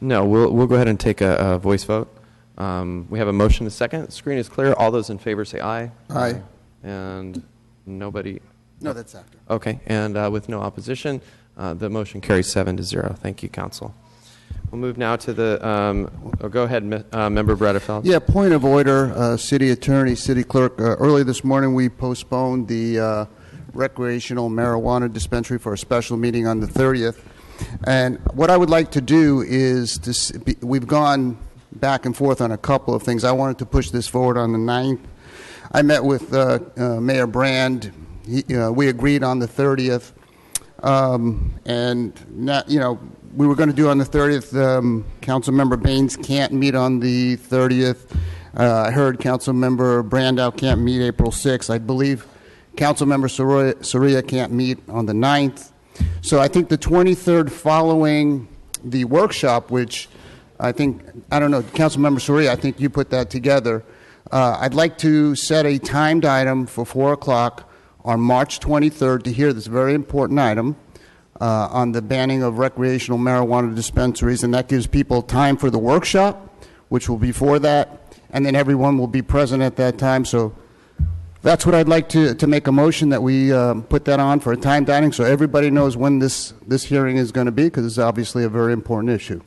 No, we'll go ahead and take a voice vote. We have a motion, a second. The screen is clear. All those in favor say aye. Aye. And nobody. No, that's after. Okay, and with no opposition, the motion carries 7-0. Thank you, Council. We'll move now to the, go ahead, Member Bredefeld. Yeah, point of order, City Attorney, City Clerk. Early this morning, we postponed the recreational marijuana dispensary for a special meeting on the 30th. And what I would like to do is, we've gone back and forth on a couple of things. I wanted to push this forward on the 9th. I met with Mayor Brand. We agreed on the 30th. And, not, you know, we were going to do on the 30th. Councilmember Baines can't meet on the 30th. I heard Councilmember Brandow can't meet April 6th. I believe Councilmember Soria can't meet on the 9th. So I think the 23rd, following the workshop, which I think, I don't know, Councilmember Soria, I think you put that together. I'd like to set a timed item for 4 o'clock on March 23rd to hear this very important item on the banning of recreational marijuana dispensaries, and that gives people time for the workshop, which will be for that, and then everyone will be present at that time. So that's what I'd like to make a motion, that we put that on for a time dining so everybody knows when this hearing is going to be, because it's obviously a very important issue.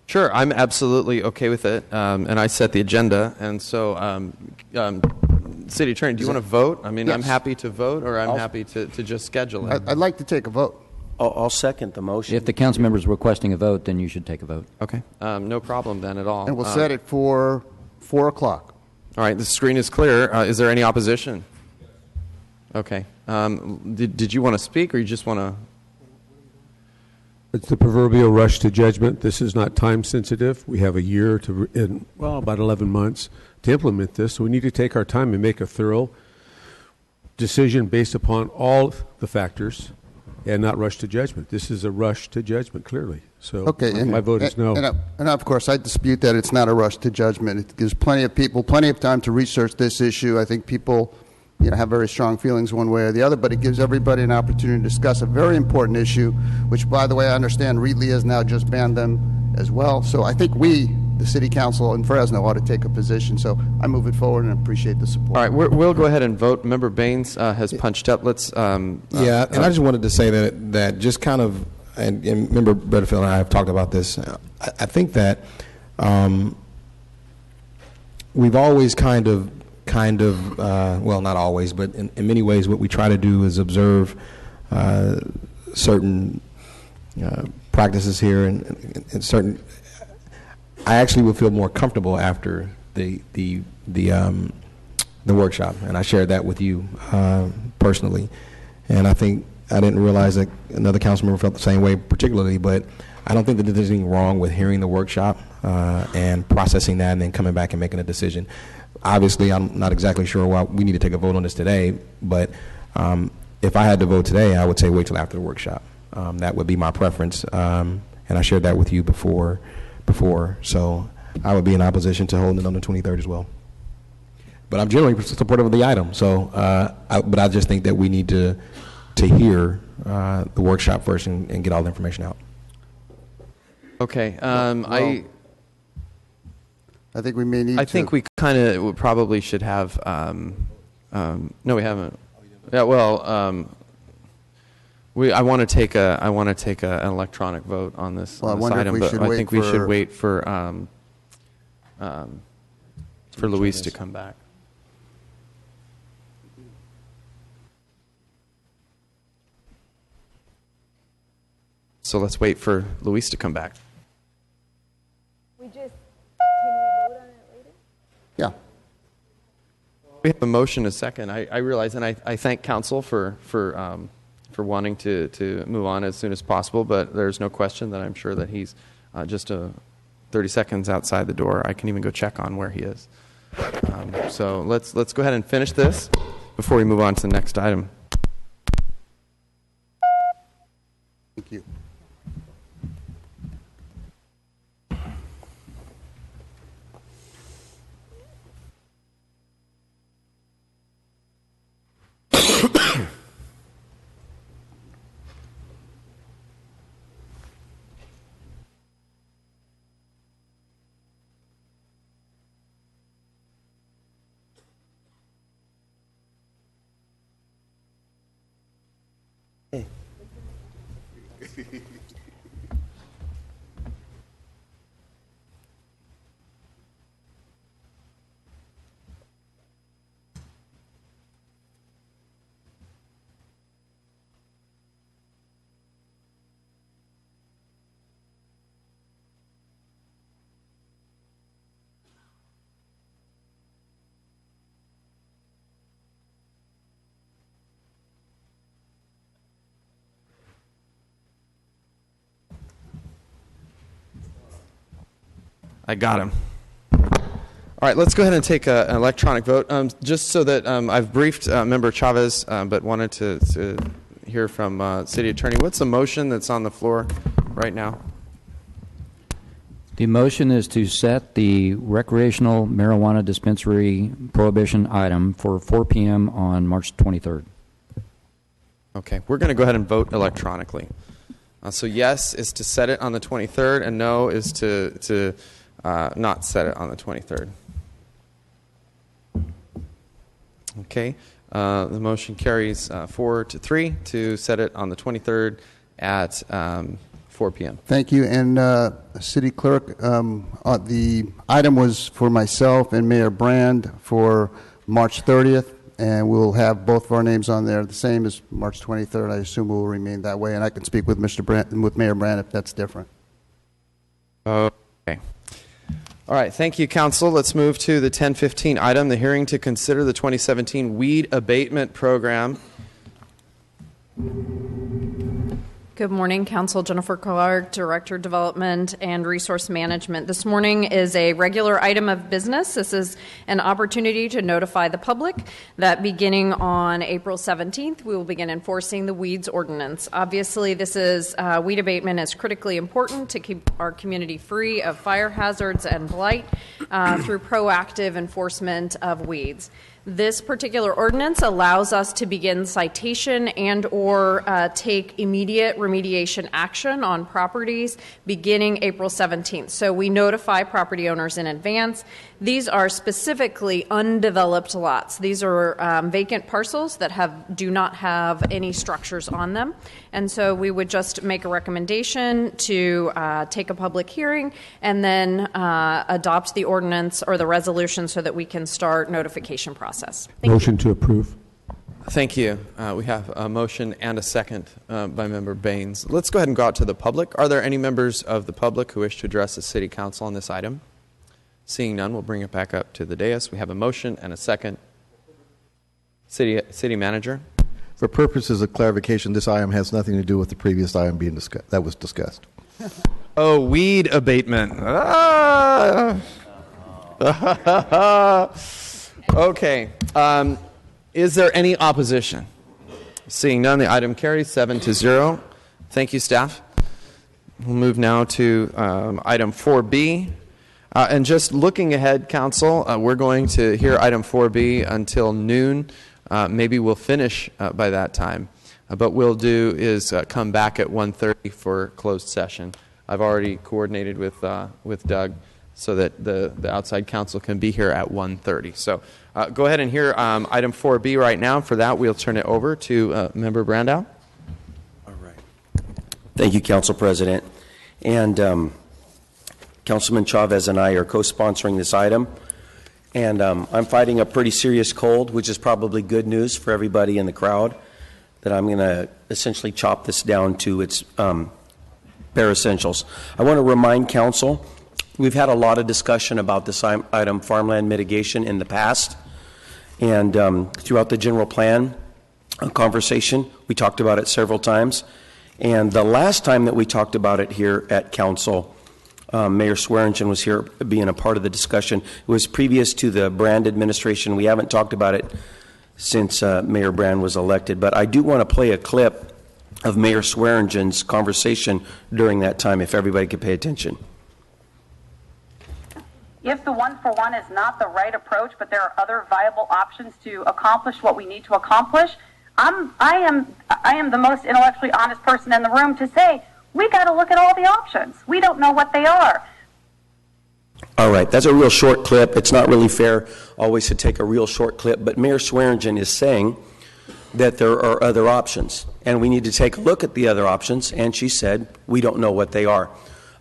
Sure, I'm absolutely okay with it, and I set the agenda, and so City Attorney, do you want to vote? I mean, Yes. I'm happy to vote, or I'm happy to just schedule it. I'd like to take a vote. I'll second the motion. If the council member is requesting a vote, then you should take a vote. Okay, no problem then at all. And we'll set it for 4 o'clock. All right, the screen is clear. Is there any opposition? Okay. Did you want to speak, or you just want to? It's the proverbial rush to judgment. This is not time sensitive. We have a year about 11 months to implement this. So we need to take our time and make a thorough decision based upon all the factors and not rush to judgment. This is a rush to judgment, clearly. So Okay, my vote is no. And of course, I dispute that it's not a rush to judgment. It gives plenty of people plenty of time to research this issue. I think people, have very strong feelings one way or the other, but it gives everybody an opportunity to discuss a very important issue, which, by the way, I understand Reedley has now just banned them as well. So I think we, the City Council in Fresno, ought to take a position. So I move it forward and appreciate the support. All right, we'll go ahead and vote. Member Baines has punched up. Let's. And I just wanted to say that just kind of, and Member Bredefeld and I have talked about this. I think that we've always kind of, well, not always, but in many ways, what we try to do is observe certain practices here, and certain. I actually would feel more comfortable after the workshop, and I shared that with you personally. And I think I didn't realize that another council member felt the same way, particularly. But I don't think that there's anything wrong with hearing the workshop and processing that, and then coming back and making a decision. Obviously, I'm not exactly sure why we need to take a vote on this today, but if I had to vote today, I would say wait till after the workshop. That would be my preference, and I shared that with you before. So I would be in opposition to holding it on the 23rd as well. But I'm generally supportive of the item. So, but I just think that we need to hear the workshop first and get all the information out. Okay. I think we may need. I think we kind of probably should have No, we haven't. Yeah, well, I want to take an electronic vote on this, Well, I on this wonder if item, we but should I wait think we should for- wait for Luis to come back. So let's wait for Luis to come back. Can we vote on it later? Yeah. We have a motion, a second. I realize, and I thank council for wanting to move on as soon as possible, but there's no question that I'm sure that he's just 30 seconds outside the door. I can even go check on where he is. So let's go ahead and finish this before we move on to the next item. Thank you. I got him. All right, let's go ahead and take an electronic vote. Just so that I've briefed Member Chavez, but wanted to hear from City Attorney. What's the motion that's on the floor right now? The motion is to set the recreational marijuana dispensary prohibition item for 4 p.m. on March 23rd. Okay, we're going to go ahead and vote electronically. So yes is to set it on the 23rd, and no is to not set it on the 23rd. Okay, the motion carries 4-3 to set it on the 23rd at 4 p.m. Thank you. And City Clerk, the item was for myself and Mayor Brand for March 30th, and we'll have both of our names on there, the same as March 23rd. I assume will remain that way, and I can speak with Mr. Brand, with Mayor Brand if that's different. Okay. All right, thank you, Council. Let's move to the 10:15 item, the hearing to consider the 2017 weed abatement program. Good morning, Council. Jennifer Clark, Director of Development and Resource Management. This morning is a regular item of business. This is an opportunity to notify the public that beginning on April 17th, we will begin enforcing the weeds ordinance. Obviously, this is weed abatement is critically important to keep our community free of fire hazards and blight through proactive enforcement of weeds. This particular ordinance allows us to begin citation and or take immediate remediation action on properties beginning April 17th. So we notify property owners in advance. These are specifically undeveloped lots. These are vacant parcels that do not have any structures on them. And so we would just make a recommendation to take a public hearing and then adopt the ordinance or the resolution so that we can start notification process. Motion to approve. Thank you. We have a motion and a second by Member Baines. Let's go ahead and go out to the public. Are there any members of the public who wish to address the City Council on this item? Seeing none, we'll bring it back up to the dais. We have a motion and a second. City Manager. For purposes of clarification, this item has nothing to do with the previous item being that was discussed. Oh, weed abatement. Okay. Is there any opposition? Seeing none, the item carries 7-0. Thank you, staff. We'll move now to item 4B. And just looking ahead, Council, we're going to hear item 4B until noon. Maybe we'll finish by that time. But we'll do is come back at 1:30 for closed session. I've already coordinated with Doug so that the outside counsel can be here at 1:30. So go ahead and hear item 4B right now. For that, we'll turn it over to Member Brandow. Thank you, Council President. And Councilman Chavez and I are co-sponsoring this item. And I'm fighting a pretty serious cold, which is probably good news for everybody in the crowd, that I'm going to essentially chop this down to its bare essentials. I want to remind Council, we've had a lot of discussion about this item, farmland mitigation, in the past. And throughout the general plan conversation, we talked about it several times. And the last time that we talked about it here at Council, Mayor Swearingen was here being a part of the discussion. It was previous to the Brand administration. We haven't talked about it since Mayor Brand was elected. But I do want to play a clip of Mayor Swearingen's conversation during that time, if everybody could pay attention. If the one-for-one is not the right approach, but there are other viable options to accomplish what we need to accomplish, I am the most intellectually honest person in the room to say we got to look at all the options. We don't know what they are. All right, that's a real short clip. It's not really fair always to take a real short clip, but Mayor Swearingen is saying that there are other options, and we need to take a look at the other options, and she said we don't know what they are.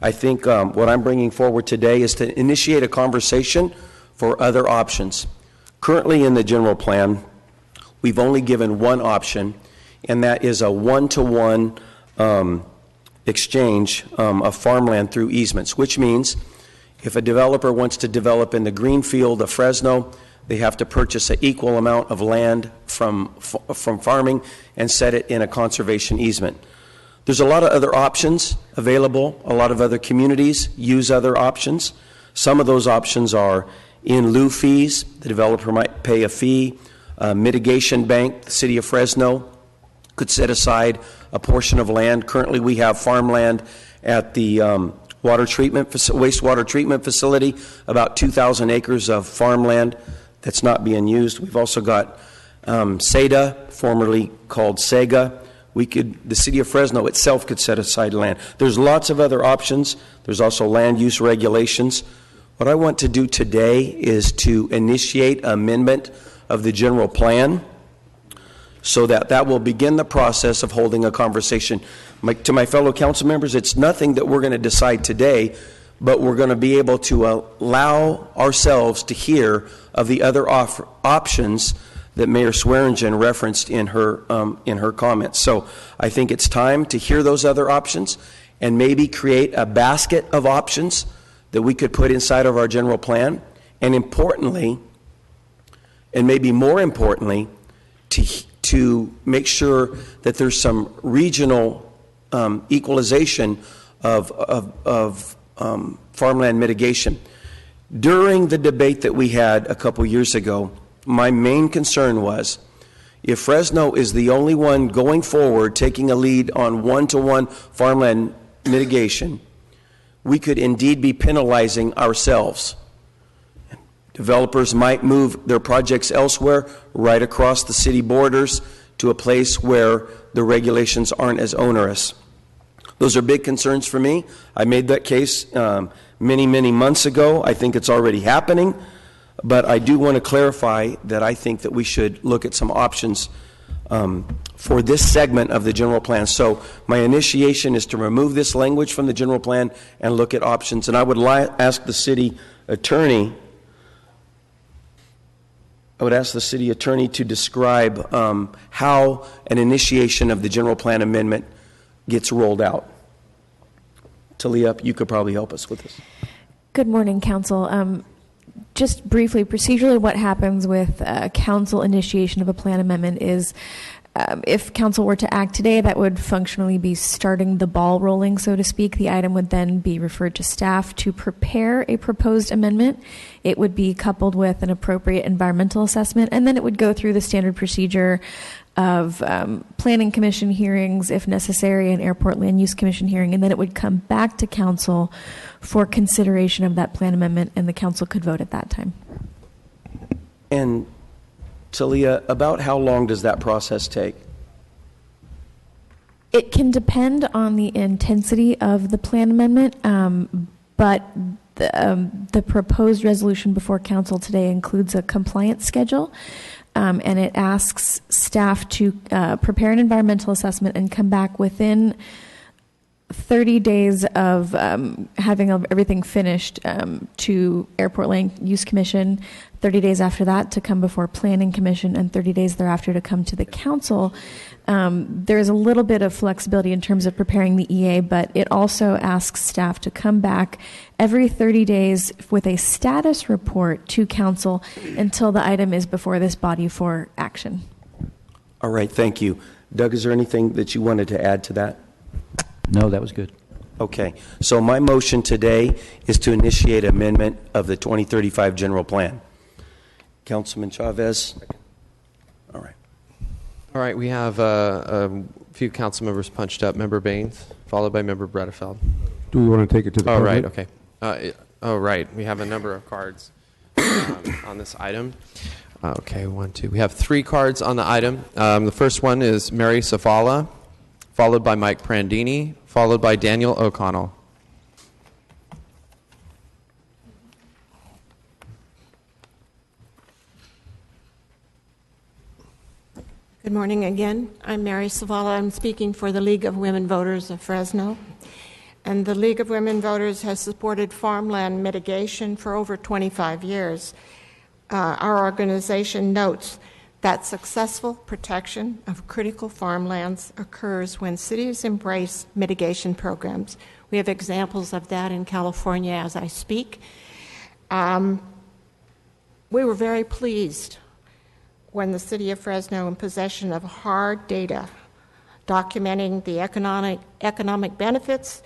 I think what I'm bringing forward today is to initiate a conversation for other options. Currently in the general plan, we've only given one option, and that is a one-to-one exchange of farmland through easements, which means if a developer wants to develop in the green field of Fresno, they have to purchase an equal amount of land from farming and set it in a conservation easement. There's a lot of other options available. A lot of other communities use other options. Some of those options are in lieu fees. The developer might pay a fee. Mitigation Bank, the city of Fresno, could set aside a portion of land. Currently, we have farmland at the wastewater treatment facility, about 2,000 acres of farmland that's not being used. We've also got SEDA, formerly called SEGA. The city of Fresno itself could set aside land. There's lots of other options. There's also land use regulations. What I want to do today is to initiate amendment of the general plan so that will begin the process of holding a conversation. To my fellow council members, it's nothing that we're going to decide today, but we're going to be able to allow ourselves to hear of the other options that Mayor Swearingen referenced in her comments. So I think it's time to hear those other options and maybe create a basket of options that we could put inside of our general plan. And importantly, and maybe more importantly, to make sure that there's some regional equalization of farmland mitigation. During the debate that we had a couple years ago, my main concern was if Fresno is the only one going forward taking a lead on one-to-one farmland mitigation, we could indeed be penalizing ourselves. Developers might move their projects elsewhere, right across the city borders, to a place where the regulations aren't as onerous. Those are big concerns for me. I made that case many, many months ago. I think it's already happening. But I do want to clarify that I think that we should look at some options for this segment of the general plan. So my initiation is to remove this language from the general plan and look at options. And I would ask the city attorney to describe how an initiation of the general plan amendment gets rolled out. Talia, you could probably help us with this. Good morning, Council. Just briefly, procedurally, what happens with council initiation of a plan amendment is if council were to act today, that would functionally be starting the ball rolling, so to speak. The item would then be referred to staff to prepare a proposed amendment. It would be coupled with an appropriate environmental assessment, and then it would go through the standard procedure of planning commission hearings, if necessary, an airport land use commission hearing, and then it would come back to council for consideration of that plan amendment, and the council could vote at that time. And Talia, about how long does that process take? It can depend on the intensity of the plan amendment, but The proposed resolution before council today includes a compliance schedule, and it asks staff to prepare an environmental assessment and come back within 30 days of having everything finished to Airport Land Use Commission, 30 days after that to come before Planning Commission, and 30 days thereafter to come to the council. There's a little bit of flexibility in terms of preparing the EA, but it also asks staff to come back every 30 days with a status report to council until the item is before this body for action. All right, thank you. Doug, is there anything that you wanted to add to that? No, that was good. Okay, so my motion today is to initiate amendment of the 2035 general plan. Councilman Chavez? All right. All right, we have a few council members punched up. Member Baines, followed by Member Bredefeld. Do we want to take it to the right, public? okay. Right, we have a number of cards on this item. Okay, 1, 2. We have 3 cards on the item. The first one is Mary Safala, followed by Mike Prandini, followed by Daniel O'Connell. Good morning again. I'm Mary Savala. I'm speaking for the League of Women Voters of Fresno. And the League of Women Voters has supported farmland mitigation for over 25 years. Our organization notes that successful protection of critical farmlands occurs when cities embrace mitigation programs. We have examples of that in California as I speak. We were very pleased when the city of Fresno, in possession of hard data documenting the economic benefits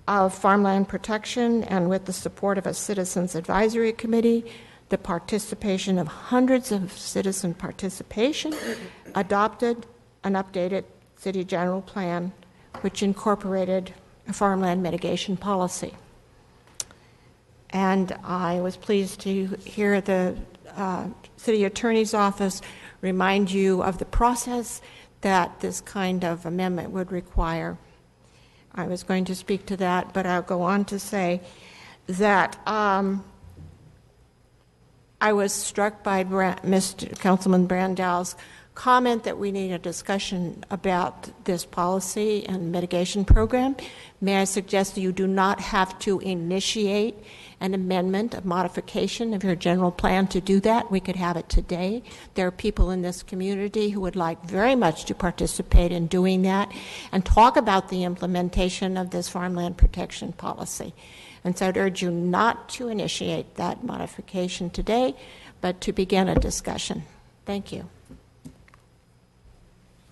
of farmland protection, and with the support of a citizens advisory committee, the participation of hundreds of citizen participation, adopted an updated city general plan which incorporated a farmland mitigation policy. And I was pleased to hear the City Attorney's Office remind you of the process that this kind of amendment would require. I was going to speak to that, but I'll go on to say that I was struck by Mr. Councilman Brandau's comment that we need a discussion about this policy and mitigation program. May I suggest that you do not have to initiate an amendment, a modification of your general plan to do that. We could have it today. There are people in this community who would like very much to participate in doing that and talk about the implementation of this farmland protection policy. And so I'd urge you not to initiate that modification today, but to begin a discussion. Thank you.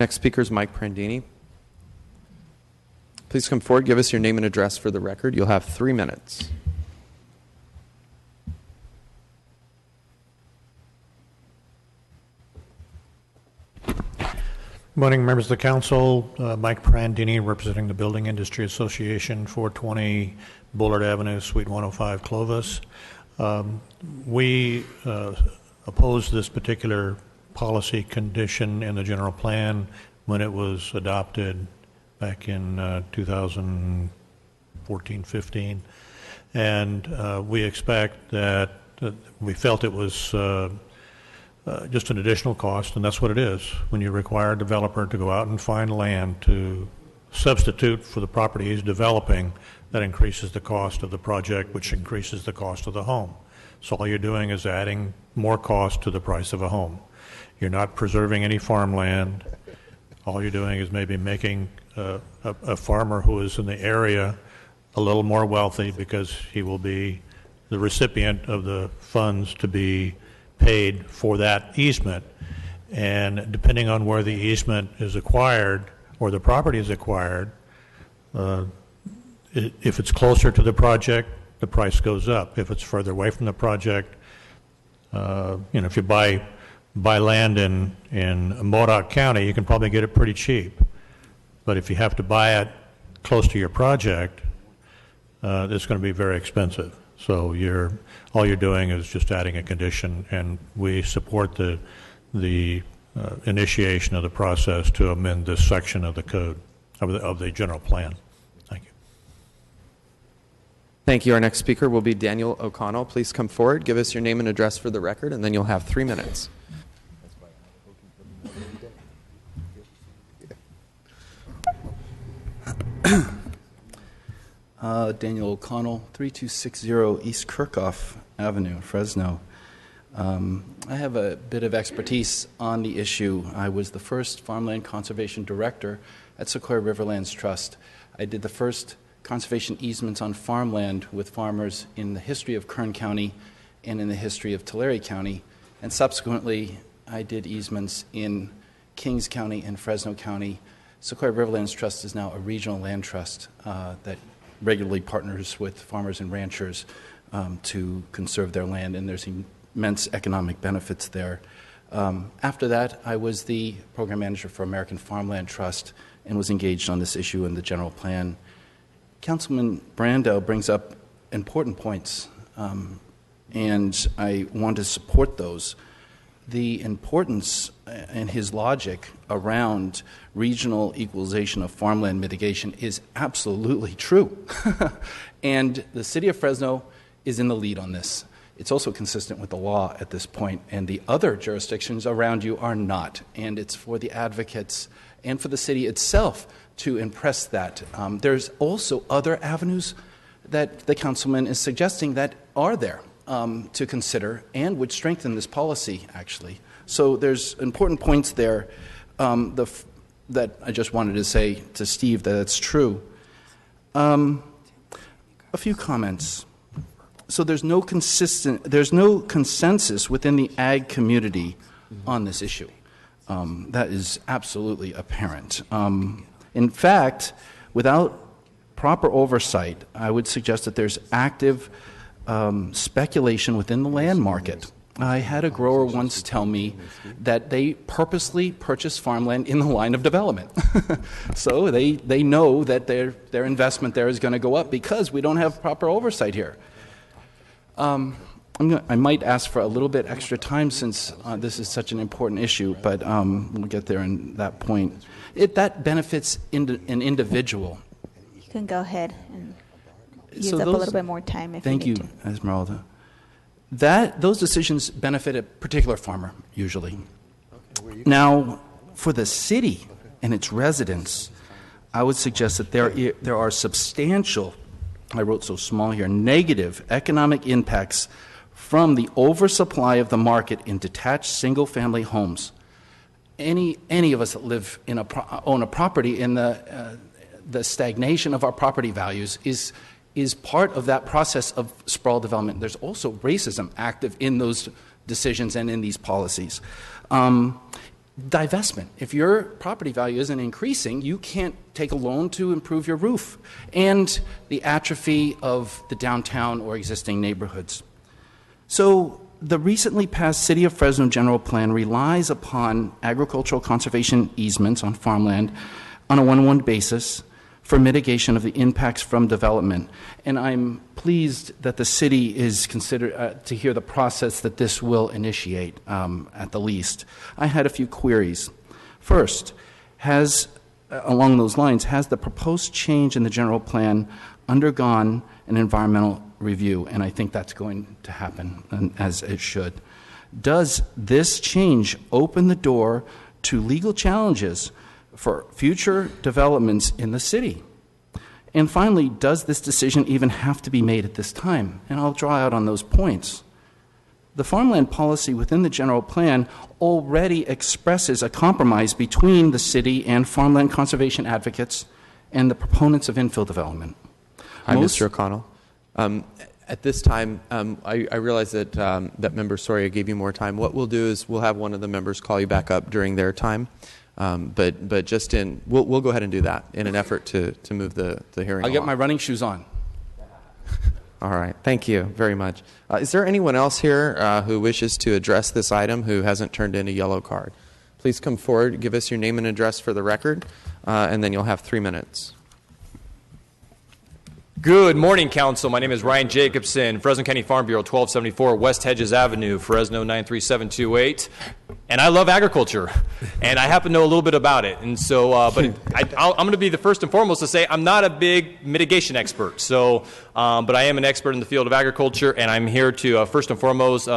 Next speaker is Mike Prandini. Please come forward, give us your name and address for the record. You'll have 3 minutes. Good morning, members of the council. Mike Prandini, representing the Building Industry Association, 420 Bullard Avenue, Suite 105, Clovis. We opposed this particular policy condition in the general plan when it was adopted back in 2014-15, and we expect that we felt it was just an additional cost, and that's what it is. When you require a developer to go out and find land to substitute for the property he's developing, that increases the cost of the project, which increases the cost of the home. So all you're doing is adding more cost to the price of a home. You're not preserving any farmland. All you're doing is maybe making a farmer who is in the area a little more wealthy, because he will be the recipient of the funds to be paid for that easement. And depending on where the easement is acquired or the property is acquired, if it's closer to the project, the price goes up. If it's further away from the project, if you buy land in Modoc County, you can probably get it pretty cheap. But if you have to buy it close to your project, it's going to be very expensive. So all you're doing is just adding a condition, and we support the initiation of the process to amend this section of the code of the general plan. Thank you. Thank you. Our next speaker will be Daniel O'Connell. Please come forward, give us your name and address for the record, and then you'll have 3 minutes. Daniel O'Connell, 3260 East Kirchhoff Avenue, Fresno. I have a bit of expertise on the issue. I was the first farmland conservation director at Sequoia Riverlands Trust. I did the first conservation easements on farmland with farmers in the history of Kern County and in the history of Tulare County. And subsequently, I did easements in Kings County and Fresno County. Sequoia Riverlands Trust is now a regional land trust that regularly partners with farmers and ranchers to conserve their land, and there's immense economic benefits there. After that, I was the program manager for American Farmland Trust and was engaged on this issue in the general plan. Councilman Brandow brings up important points, and I want to support those. The importance and his logic around regional equalization of farmland mitigation is absolutely true. And the city of Fresno is in the lead on this. It's also consistent with the law at this point, and the other jurisdictions around you are not. And it's for the advocates and for the city itself to impress that. There's also other avenues that the councilman is suggesting that are there to consider and would strengthen this policy, actually. So there's important points there that I just wanted to say to Steve that it's true. A few comments. So there's no consensus within the ag community on this issue. That is absolutely apparent. In fact, without proper oversight, I would suggest that there's active speculation within the land market. I had a grower once tell me that they purposely purchase farmland in the line of development. So they know that their investment there is going to go up because we don't have proper oversight here. I might ask for a little bit extra time since this is such an important issue, but we'll get there in that point. That benefits an individual. You can go ahead and use up a little bit more time if Thank you need you, to. Esmeralda. Those decisions benefit a particular farmer, usually. Now, for the city and its residents, I would suggest that there are substantial, I wrote so small here, negative economic impacts from the oversupply of the market in detached single-family homes. Any of us that live in own a property, in the stagnation of our property values is part of that process of sprawl development. There's also racism active in those decisions and in these policies. Divestment. If your property value isn't increasing, you can't take a loan to improve your roof. And the atrophy of the downtown or existing neighborhoods. So the recently passed City of Fresno General Plan relies upon agricultural conservation easements on farmland on a one-on-one basis for mitigation of the impacts from development. And I'm pleased that the city is considered to hear the process that this will initiate at the least. I had a few queries. First, along those lines, has the proposed change in the general plan undergone an environmental review? And I think that's going to happen, as it should. Does this change open the door to legal challenges for future developments in the city? And finally, does this decision even have to be made at this time? And I'll draw out on those points. The farmland policy within the general plan already expresses a compromise between the city and farmland conservation advocates and the proponents of infill development. Hi, Mr. O'Connell. At this time, I realize that that member Soria gave you more time. What we'll do is we'll have one of the members call you back up during their time. But just we'll go ahead and do that in an effort to move the hearing I'll get along. my running shoes on. All right. Thank you very much. Is there anyone else here who wishes to address this item who hasn't turned in a yellow card? Please come forward, give us your name and address for the record, and then you'll have 3 minutes. Good morning, Council. My name is Ryan Jacobson, Fresno County Farm Bureau, 1274 West Hedges Avenue, Fresno 93728. And I love agriculture, and I happen to know a little bit about it. And so, I'm going to be the first and foremost to say I'm not a big mitigation expert. So, but I am an expert in the field of agriculture, and I'm here to first and foremost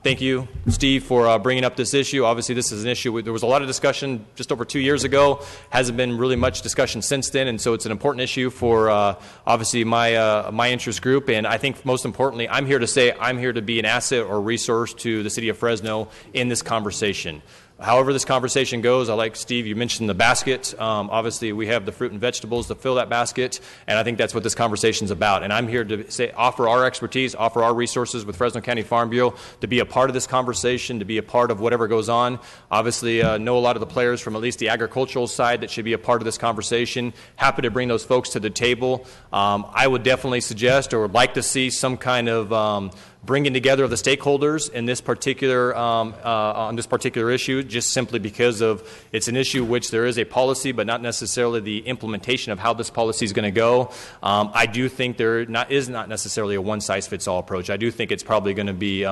thank you, Steve, for bringing up this issue. Obviously, this is an issue. There was a lot of discussion just over 2 years ago. Hasn't been really much discussion since then, and so it's an important issue for obviously my interest group. And I think most importantly, I'm here to be an asset or resource to the city of Fresno in this conversation. However this conversation goes, I like, Steve, you mentioned the basket. Obviously, we have the fruit and vegetables to fill that basket, and I think that's what this conversation is about. And I'm here to offer our expertise, offer our resources with Fresno County Farm Bureau to be a part of this conversation, to be a part of whatever goes on. Obviously, know a lot of the players from at least the agricultural side that should be a part of this conversation. Happy to bring those folks to the table. I would definitely suggest or would like to see some kind of bringing together of the stakeholders in this particular on this particular issue, just simply because of it's an issue which there is a policy, but not necessarily the implementation of how this policy is going to go. I do think there is not necessarily a one-size-fits-all approach. I do think it's probably going to be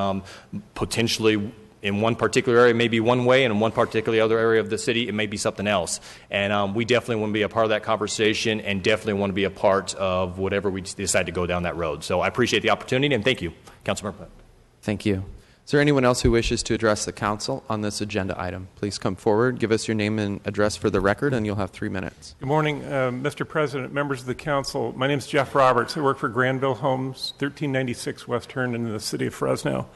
potentially in one particular area, maybe one way, and in one particular other area of the city, it may be something else. And we definitely want to be a part of that conversation and definitely want to be a part of whatever we decide to go down that road. So I appreciate the opportunity, and thank you, Councilmember. Thank you. Is there anyone else who wishes to address the council on this agenda item? Please come forward, give us your name and address for the record, and you'll have 3 minutes. Good morning, Mr. President, members of the council. My name is Jeff Roberts. I work for Granville Homes, 1396 West Herndon in the city of Fresno.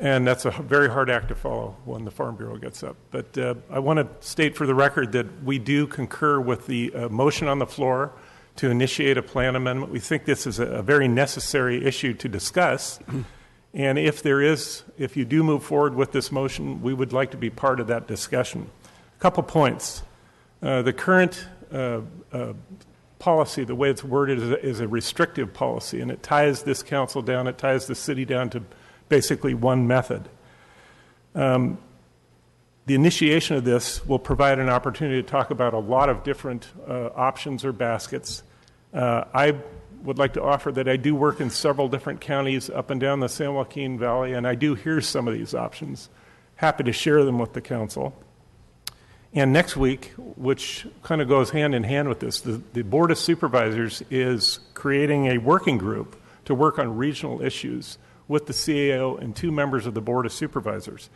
And that's a very hard act to follow when the Farm Bureau gets up. But I want to state for the record that we do concur with the motion on the floor to initiate a plan amendment. We think this is a very necessary issue to discuss. And if you do move forward with this motion, we would like to be part of that discussion. A couple points. The current policy, the way it's worded, is a restrictive policy, and it ties this council down, it ties the city down to basically one method. The initiation of this will provide an opportunity to talk about a lot of different options or baskets. I would like to offer that I do work in several different counties up and down the San Joaquin Valley, and I do hear some of these options. Happy to share them with the council. And next week, which kind of goes hand in hand with this, the Board of Supervisors is creating a working group to work on regional issues with the CAO and 2 members of the Board of Supervisors.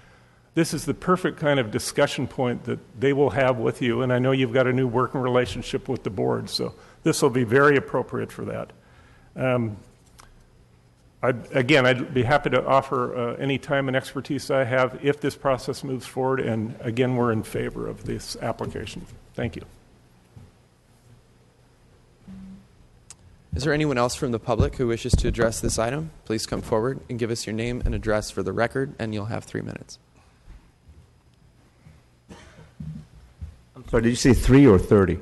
This is the perfect kind of discussion point that they will have with you, and I know you've got a new working relationship with the board, so this will be very appropriate for that. I'd be happy to offer any time and expertise I have if this process moves forward, and again, we're in favor of this application. Thank you. Is there anyone else from the public who wishes to address this item? Please come forward and give us your name and address for the record, and you'll have 3 minutes. I'm sorry, did you say 3 or 30?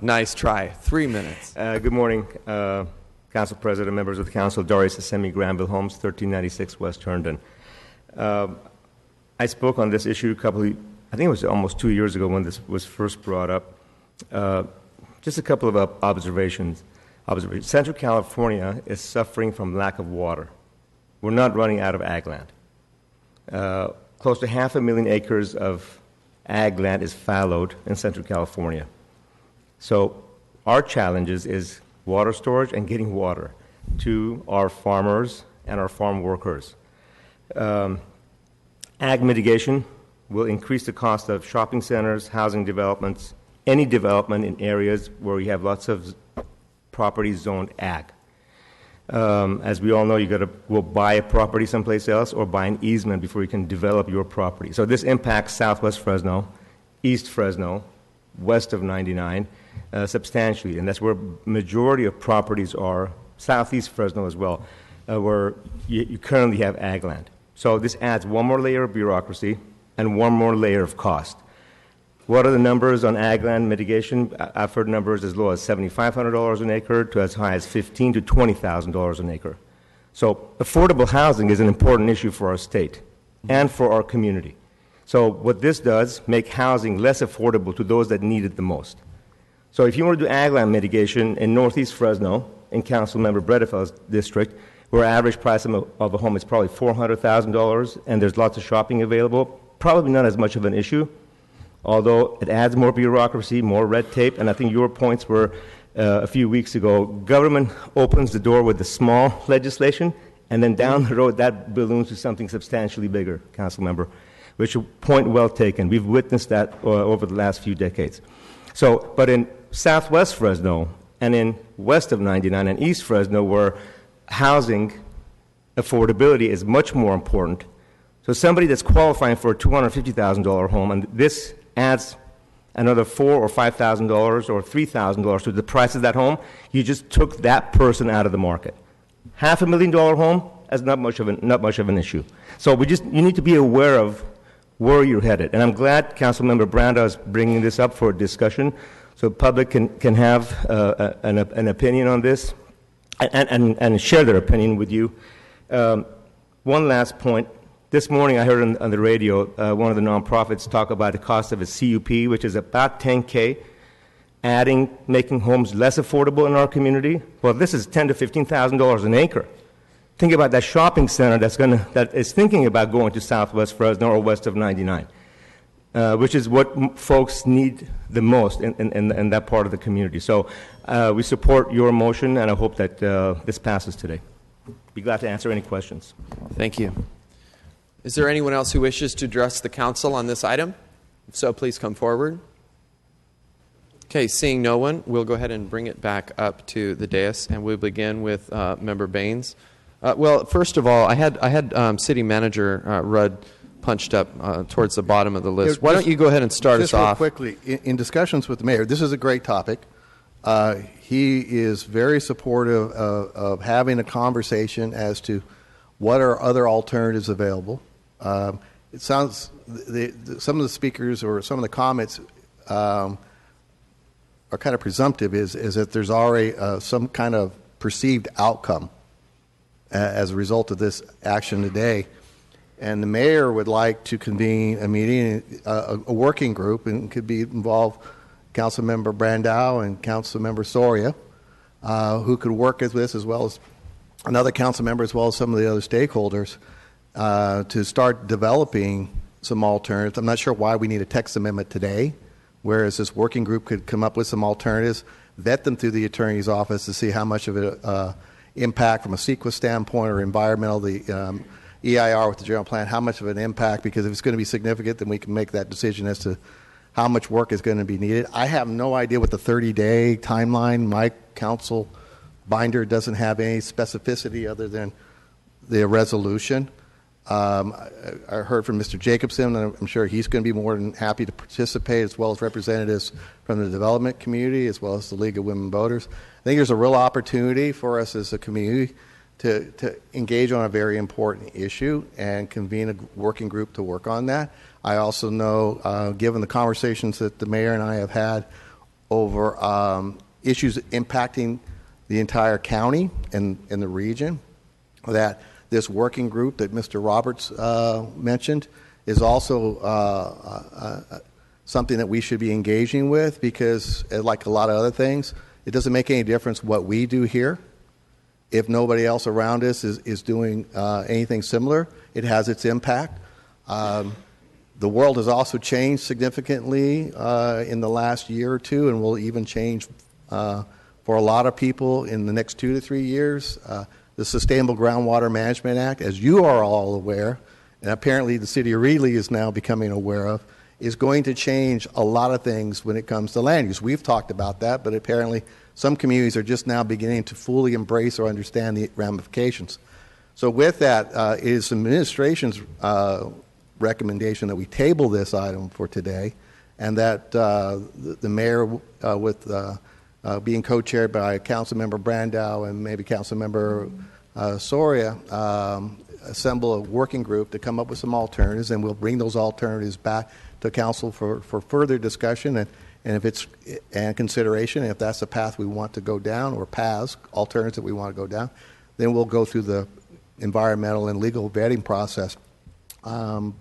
Nice try. 3 minutes. Good morning, Council President, members of the council. Darius Assemi, Granville Homes, 1396 West Herndon. I spoke on this issue I think it was almost 2 years ago when this was first brought up. Just a couple of observations. Central California is suffering from lack of water. We're not running out of ag land. Close to 500,000 acres of ag land is fallowed in Central California. So our challenges is water storage and getting water to our farmers and our farm workers. Ag mitigation will increase the cost of shopping centers, housing developments, any development in areas where you have lots of properties zoned ag. As we all know, you got to go buy a property someplace else or buy an easement before you can develop your property. So this impacts Southwest Fresno, East Fresno, west of 99 substantially, and that's where majority of properties are. Southeast Fresno as well, where you currently have ag land. So this adds one more layer of bureaucracy and one more layer of cost. What are the numbers on ag land mitigation? I've heard numbers as low as $7,500 an acre to as high as $15,000 to $20,000 an acre. So affordable housing is an important issue for our state and for our community. So what this does, make housing less affordable to those that need it the most. So if you want to do ag land mitigation in northeast Fresno, in Councilmember Bredefeld's district, where average price of a home is probably $400,000 and there's lots of shopping available, probably not as much of an issue, although it adds more bureaucracy, more red tape, and I think your points were a few weeks ago, government opens the door with the small legislation, and then down the road that balloons to something substantially bigger, Councilmember, which is a point well taken. We've witnessed that over the last few decades. So, but in southwest Fresno and in west of 99 and east Fresno, where housing affordability is much more important, so somebody that's qualifying for a $250,000 home, and this adds another $4,000 or $5,000 or $3,000 to the price of that home, you just took that person out of the market. $500,000 home is not much of an issue. So you need to be aware of where you're headed. And I'm glad Councilmember Brandow is bringing this up for discussion, so the public can have an opinion on this and share their opinion with you. One last point. This morning I heard on the radio one of the nonprofits talk about the cost of a CUP, which is about $10K, making homes less affordable in our community. Well, this is $10,000 to $15,000 an acre. Think about that shopping center that is thinking about going to southwest Fresno or west of 99, which is what folks need the most in that part of the community. So we support your motion, and I hope that this passes today. Be glad to answer any questions. Thank you. Is there anyone else who wishes to address the council on this item? If so, please come forward. Okay, seeing no one, we'll go ahead and bring it back up to the dais, and we'll begin with Member Baines. Well, first of all, I had City Manager Rudd punched up towards the bottom of the list. Why don't you go ahead and start us off? Just real quickly, in discussions with the mayor, this is a great topic. He is very supportive of having a conversation as to what are other alternatives available. It sounds some of the speakers or some of the comments are kind of presumptive is that there's already some kind of perceived outcome as a result of this action today. And the mayor would like to convene a meeting, a working group, and could involve Councilmember Brandow and Councilmember Soria, who could work with this as well as another council member as well as some of the other stakeholders to start developing some alternatives. I'm not sure why we need a text amendment today, whereas this working group could come up with some alternatives, vet them through the attorney's office to see how much of an impact from a CEQA standpoint or environmental, the EIR with the general plan, how much of an impact, because if it's going to be significant, then we can make that decision as to how much work is going to be needed. I have no idea what the 30-day timeline. My council binder doesn't have any specificity other than the resolution. I heard from Mr. Jacobson, and I'm sure he's going to be more than happy to participate, as well as representatives from the development community, as well as the League of Women Voters. I think there's a real opportunity for us as a community to engage on a very important issue and convene a working group to work on that. I also know, given the conversations that the mayor and I have had over issues impacting the entire county and the region, that this working group that Mr. Roberts mentioned is also something that we should be engaging with, because like a lot of other things, it doesn't make any difference what we do here. If nobody else around us is doing anything similar, it has its impact. The world has also changed significantly in the last year or two, and will even change for a lot of people in the next 2 to 3 years. The Sustainable Groundwater Management Act, as you are all aware, and apparently the city of Reedley is now becoming aware of, is going to change a lot of things when it comes to land use. We've talked about that, but apparently some communities are just now beginning to fully embrace or understand the ramifications. So with that, it is the administration's recommendation that we table this item for today, and that the mayor, with being co-chaired by Councilmember Brandow and maybe Councilmember Soria, assemble a working group to come up with some alternatives, and we'll bring those alternatives back to council for further discussion and if it's and consideration. And if that's the path we want to go down, or paths, alternatives that we want to go down, then we'll go through the environmental and legal vetting process. And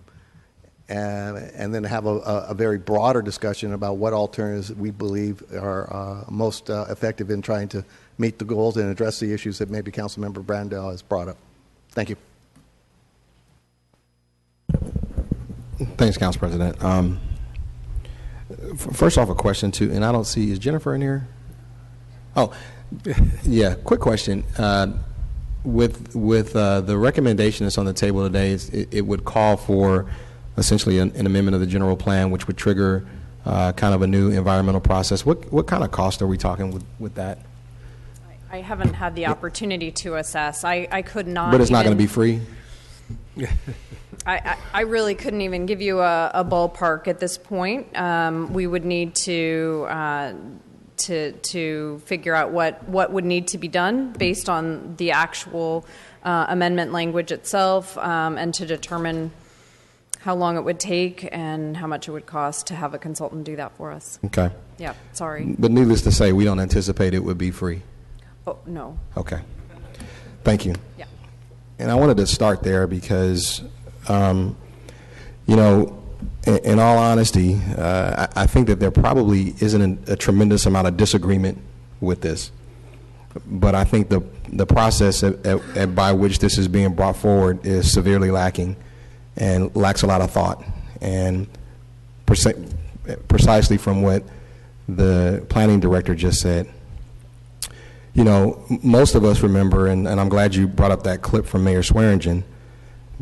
and then have a very broader discussion about what alternatives we believe are most effective in trying to meet the goals and address the issues that maybe Councilmember Brandel has brought up. Thank you. Thanks, Council President. First off, a question too, and I don't see, is Jennifer in here? Oh, yeah, quick question. With the recommendation that's on the table today, it would call for essentially an amendment of the general plan, which would trigger kind of a new environmental process. What kind of cost are we talking with that? I haven't had the opportunity to assess. I could not. But it's not going to be free? I really couldn't even give you a ballpark at this point. We would need to figure out what would need to be done based on the actual amendment language itself, and to determine how long it would take and how much it would cost to have a consultant do that for us. Okay. Yeah, sorry. But needless to say, we don't anticipate it would be free. Oh, no. Okay. Thank you. Yeah. And I wanted to start there because, you know, in all honesty, I think that there probably isn't a tremendous amount of disagreement with this. But I think the process by which this is being brought forward is severely lacking and lacks a lot of thought. And precisely from what the planning director just said, you know, most of us remember, and I'm glad you brought up that clip from Mayor Swearingen,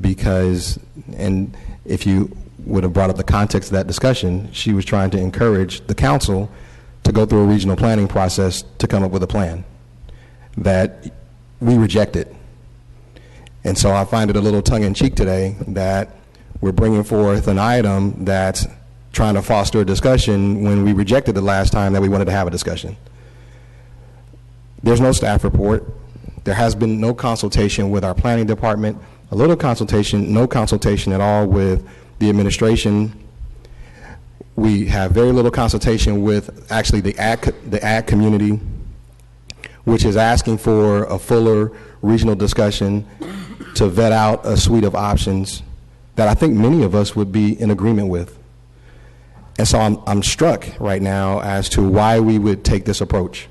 because, and if you would have brought up the context of that discussion, she was trying to encourage the council to go through a regional planning process to come up with a plan that we rejected. And so I find it a little tongue-in-cheek today that we're bringing forth an item that's trying to foster a discussion when we rejected the last time that we wanted to have a discussion. There's no staff report. There has been no consultation with our planning department, a little consultation, no consultation at all with the administration. We have very little consultation with actually the ag community, which is asking for a fuller regional discussion to vet out a suite of options that I think many of us would be in agreement with. And so I'm struck right now as to why we would take this approach,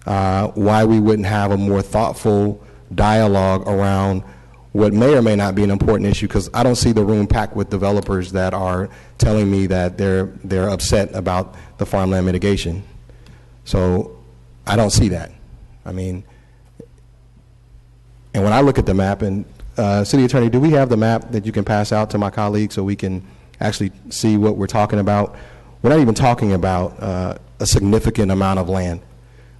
why we wouldn't have a more thoughtful dialogue around what may or may not be an important issue, because I don't see the room packed with developers that are telling me that they're upset about the farmland mitigation. So I don't see that. I mean, and when I look at the map, and City Attorney, do we have the map that you can pass out to my colleagues so we can actually see what we're talking about? We're not even talking about a significant amount of land.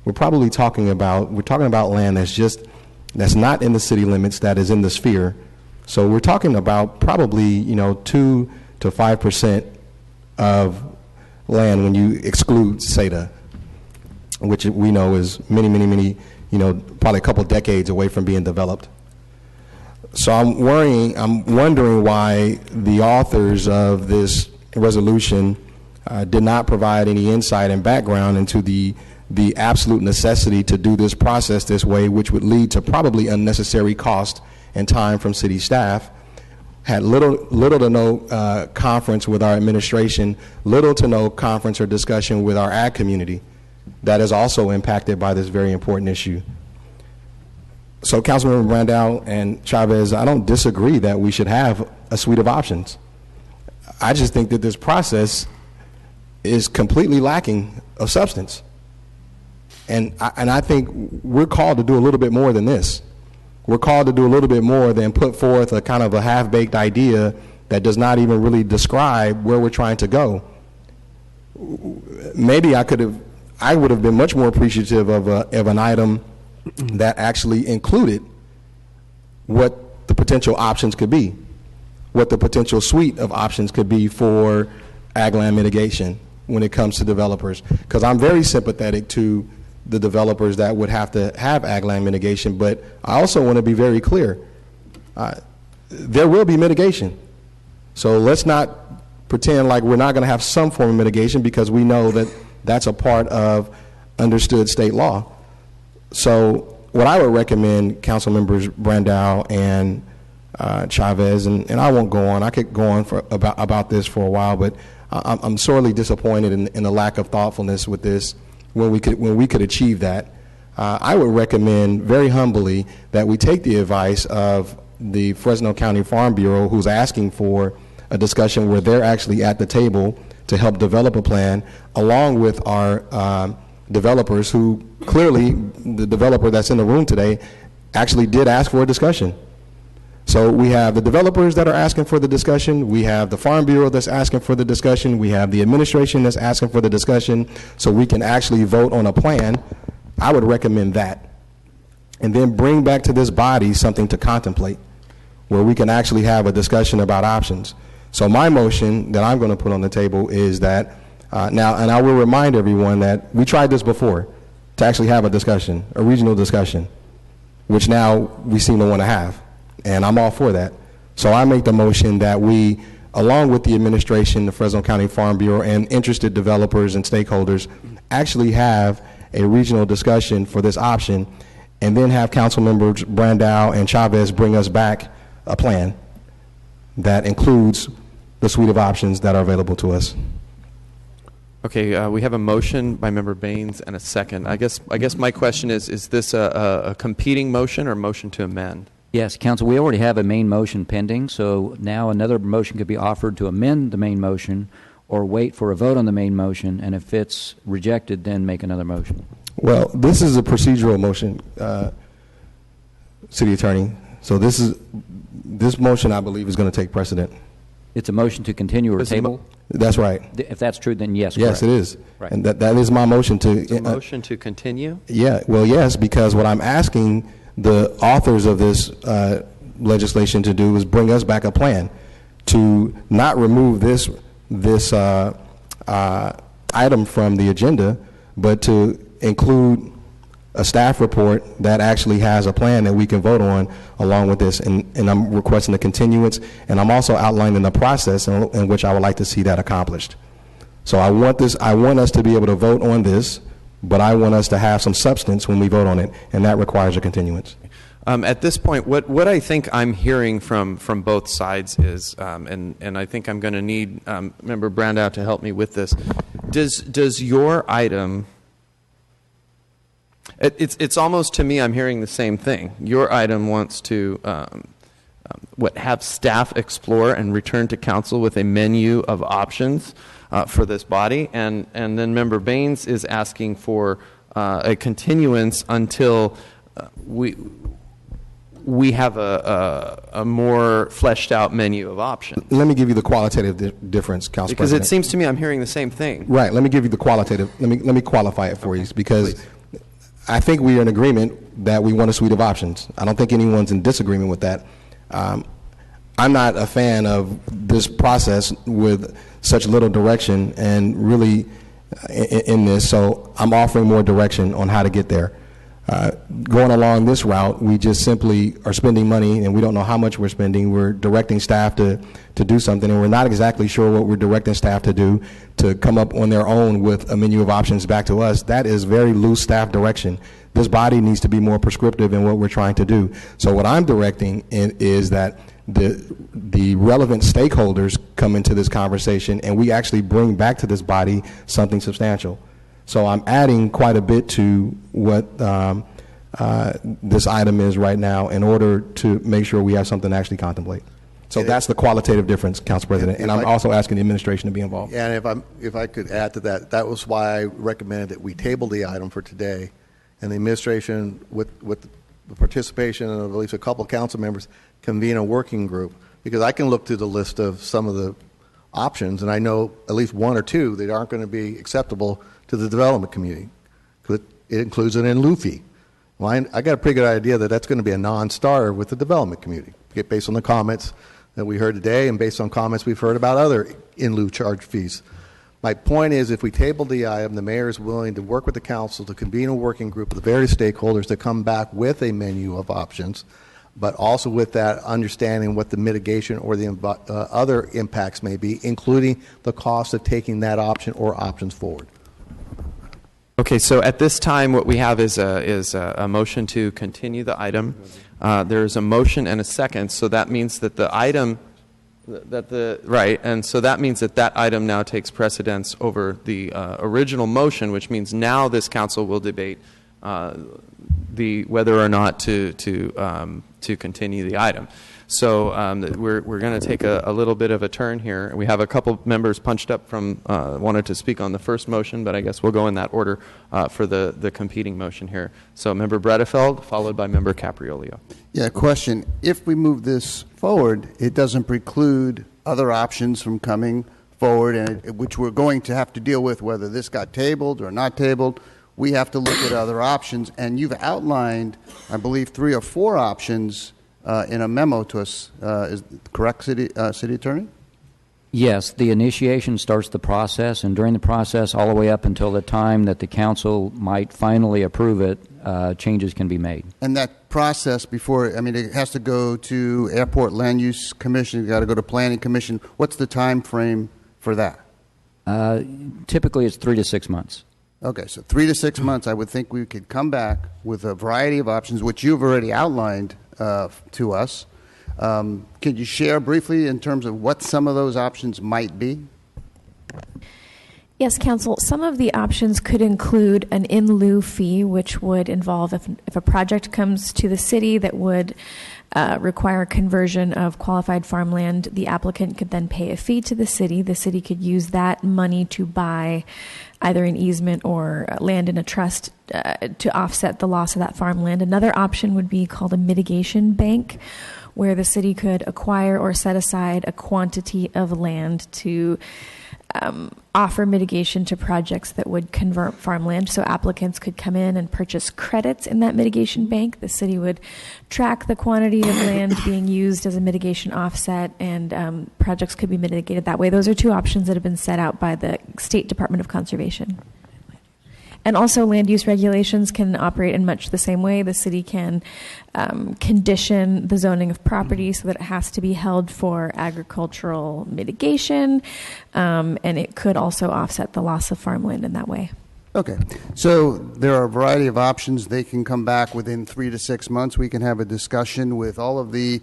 We're talking about land that's not in the city limits, that is in the sphere. So we're talking about probably, 2 to 5% of land when you exclude SEDA, which we know is many, probably a couple decades away from being developed. So I'm wondering why the authors of this resolution did not provide any insight and background into the absolute necessity to do this process this way, which would lead to probably unnecessary cost and time from city staff. Had little to no conference with our administration, little to no conference or discussion with our ag community that is also impacted by this very important issue. So Councilmember Brandel and Chavez, I don't disagree that we should have a suite of options. I just think that this process is completely lacking of substance. And I think we're called to do a little bit more than this. We're called to do a little bit more than put forth a kind of a half-baked idea that does not even really describe where we're trying to go. Maybe I would have been much more appreciative of an item that actually included what the potential options could be, what the potential suite of options could be for ag land mitigation when it comes to developers. Because I'm very sympathetic to the developers that would have to have ag land mitigation, but I also want to be very clear. There will be mitigation. So let's not pretend like we're not going to have some form of mitigation, because we know that that's a part of understood state law. So what I would recommend, Council Members Brandel and Chavez, and I won't go on. I could go on about this for a while, but I'm sorely disappointed in the lack of thoughtfulness with this when we could achieve that. I would recommend very humbly that we take the advice of the Fresno County Farm Bureau, who's asking for a discussion where they're actually at the table to help develop a plan, along with our developers, who clearly, the developer that's in the room today actually did ask for a discussion. So we have the developers that are asking for the discussion, we have the Farm Bureau that's asking for the discussion, we have the administration that's asking for the discussion, so we can actually vote on a plan. I would recommend that. And then bring back to this body something to contemplate, where we can actually have a discussion about options. So my motion that I'm going to put on the table is that, now, and I will remind everyone that we tried this before, to actually have a discussion, a regional discussion, which now we seem to want to have. And I'm all for that. So I make the motion that we, along with the administration, the Fresno County Farm Bureau, and interested developers and stakeholders, actually have a regional discussion for this option, and then have council members Brandau and Chavez bring us back a plan that includes the suite of options that are available to us. Okay, we have a motion by Member Baines and a second. I guess my question is this a competing motion or a motion to amend? Yes, Council, we already have a main motion pending, so now another motion could be offered to amend the main motion or wait for a vote on the main motion, and if it's rejected, then make another motion. Well, this is a procedural motion, City Attorney. So this motion, I believe, is going to take precedent. It's a motion to continue or table? That's right. If that's true, then yes. Yes, correct. it is. Right. And that is my motion to... It's a motion to continue? Yeah, well, yes, because what I'm asking the authors of this legislation to do is bring us back a plan to not remove this item from the agenda, but to include a staff report that actually has a plan that we can vote on along with this. And I'm requesting a continuance, and I'm also outlining the process in which I would like to see that accomplished. So I want us to be able to vote on this, but I want us to have some substance when we vote on it, and that requires a continuance. At this point, what I think I'm hearing from both sides is, and I think I'm going to need Member Brandau to help me with this. Does your item? It's almost, to me, I'm hearing the same thing. Your item wants to have staff explore and return to council with a menu of options for this body, and then Member Baines is asking for a continuance until we have a more fleshed out menu of options. Let me give you the qualitative difference, Council Because President. it seems to me I'm hearing the same thing. Right. Let me give you the qualitative. Let me qualify it for you, because I think we are in agreement that we want a suite of options. I don't think anyone's in disagreement with that. I'm not a fan of this process with such little direction and really in this, so I'm offering more direction on how to get there. Going along this route, we just simply are spending money, and we don't know how much we're spending. We're directing staff to do something, and we're not exactly sure what we're directing staff to do, to come up on their own with a menu of options back to us. That is very loose staff direction. This body needs to be more prescriptive in what we're trying to do. So what I'm directing is that the relevant stakeholders come into this conversation, and we actually bring back to this body something substantial. So I'm adding quite a bit to what this item is right now in order to make sure we have something to actually contemplate. So that's the qualitative difference, Council President, and I'm also asking the administration to be involved. And if I could add to that, that was why I recommended that we table the item for today, and the administration, with the participation of at least a couple of council members, convene a working group, because I can look through the list of some of the options, and I know at least one or two that aren't going to be acceptable to the development community. It includes an in-lieu fee. Well, I got a pretty good idea that that's going to be a non-starter with the development community, based on the comments that we heard today and based on comments we've heard about other in-lieu charge fees. My point is, if we table the item, the mayor is willing to work with the council to convene a working group of the various stakeholders to come back with a menu of options, but also with that understanding what the mitigation or the other impacts may be, including the cost of taking that option or options forward. Okay, so at this time, what we have is a motion to continue the item. There's a motion and a second, so that means that the item right, and so that means that item now takes precedence over the original motion, which means now this council will debate whether or not to continue the item. So we're going to take a little bit of a turn here. We have a couple members punched up from wanted to speak on the first motion, but I guess we'll go in that order for the competing motion here. So Member Bredefeld, followed by Member Capriolio. Yeah, question. If we move this forward, it doesn't preclude other options from coming forward, and which we're going to have to deal with, whether this got tabled or not tabled. We have to look at other options, and you've outlined, I believe, 3 or 4 options in a memo to us. Is correct, City Attorney? Yes, the initiation starts the process, and during the process, all the way up until the time that the council might finally approve it, changes can be made. And that process before, I mean, it has to go to Airport Land Use Commission, it's got to go to Planning Commission. What's the time frame for that? Typically, it's 3 to 6 months. Okay, so 3 to 6 months, I would think we could come back with a variety of options, which you've already outlined to us. Could you share briefly in terms of what some of those options might be? Yes, Council. Some of the options could include an in lieu fee, which would involve if a project comes to the city that would require conversion of qualified farmland, the applicant could then pay a fee to the city. The city could use that money to buy either an easement or land in a trust to offset the loss of that farmland. Another option would be called a mitigation bank, where the city could acquire or set aside a quantity of land to offer mitigation to projects that would convert farmland. So applicants could come in and purchase credits in that mitigation bank. The city would track the quantity of land being used as a mitigation offset, and projects could be mitigated that way. Those are 2 options that have been set out by the State Department of Conservation. And also, land use regulations can operate in much the same way. The city can condition the zoning of property so that it has to be held for agricultural mitigation, and it could also offset the loss of farmland in that way. Okay, so there are a variety of options. They can come back within 3 to 6 months. We can have a discussion with all of the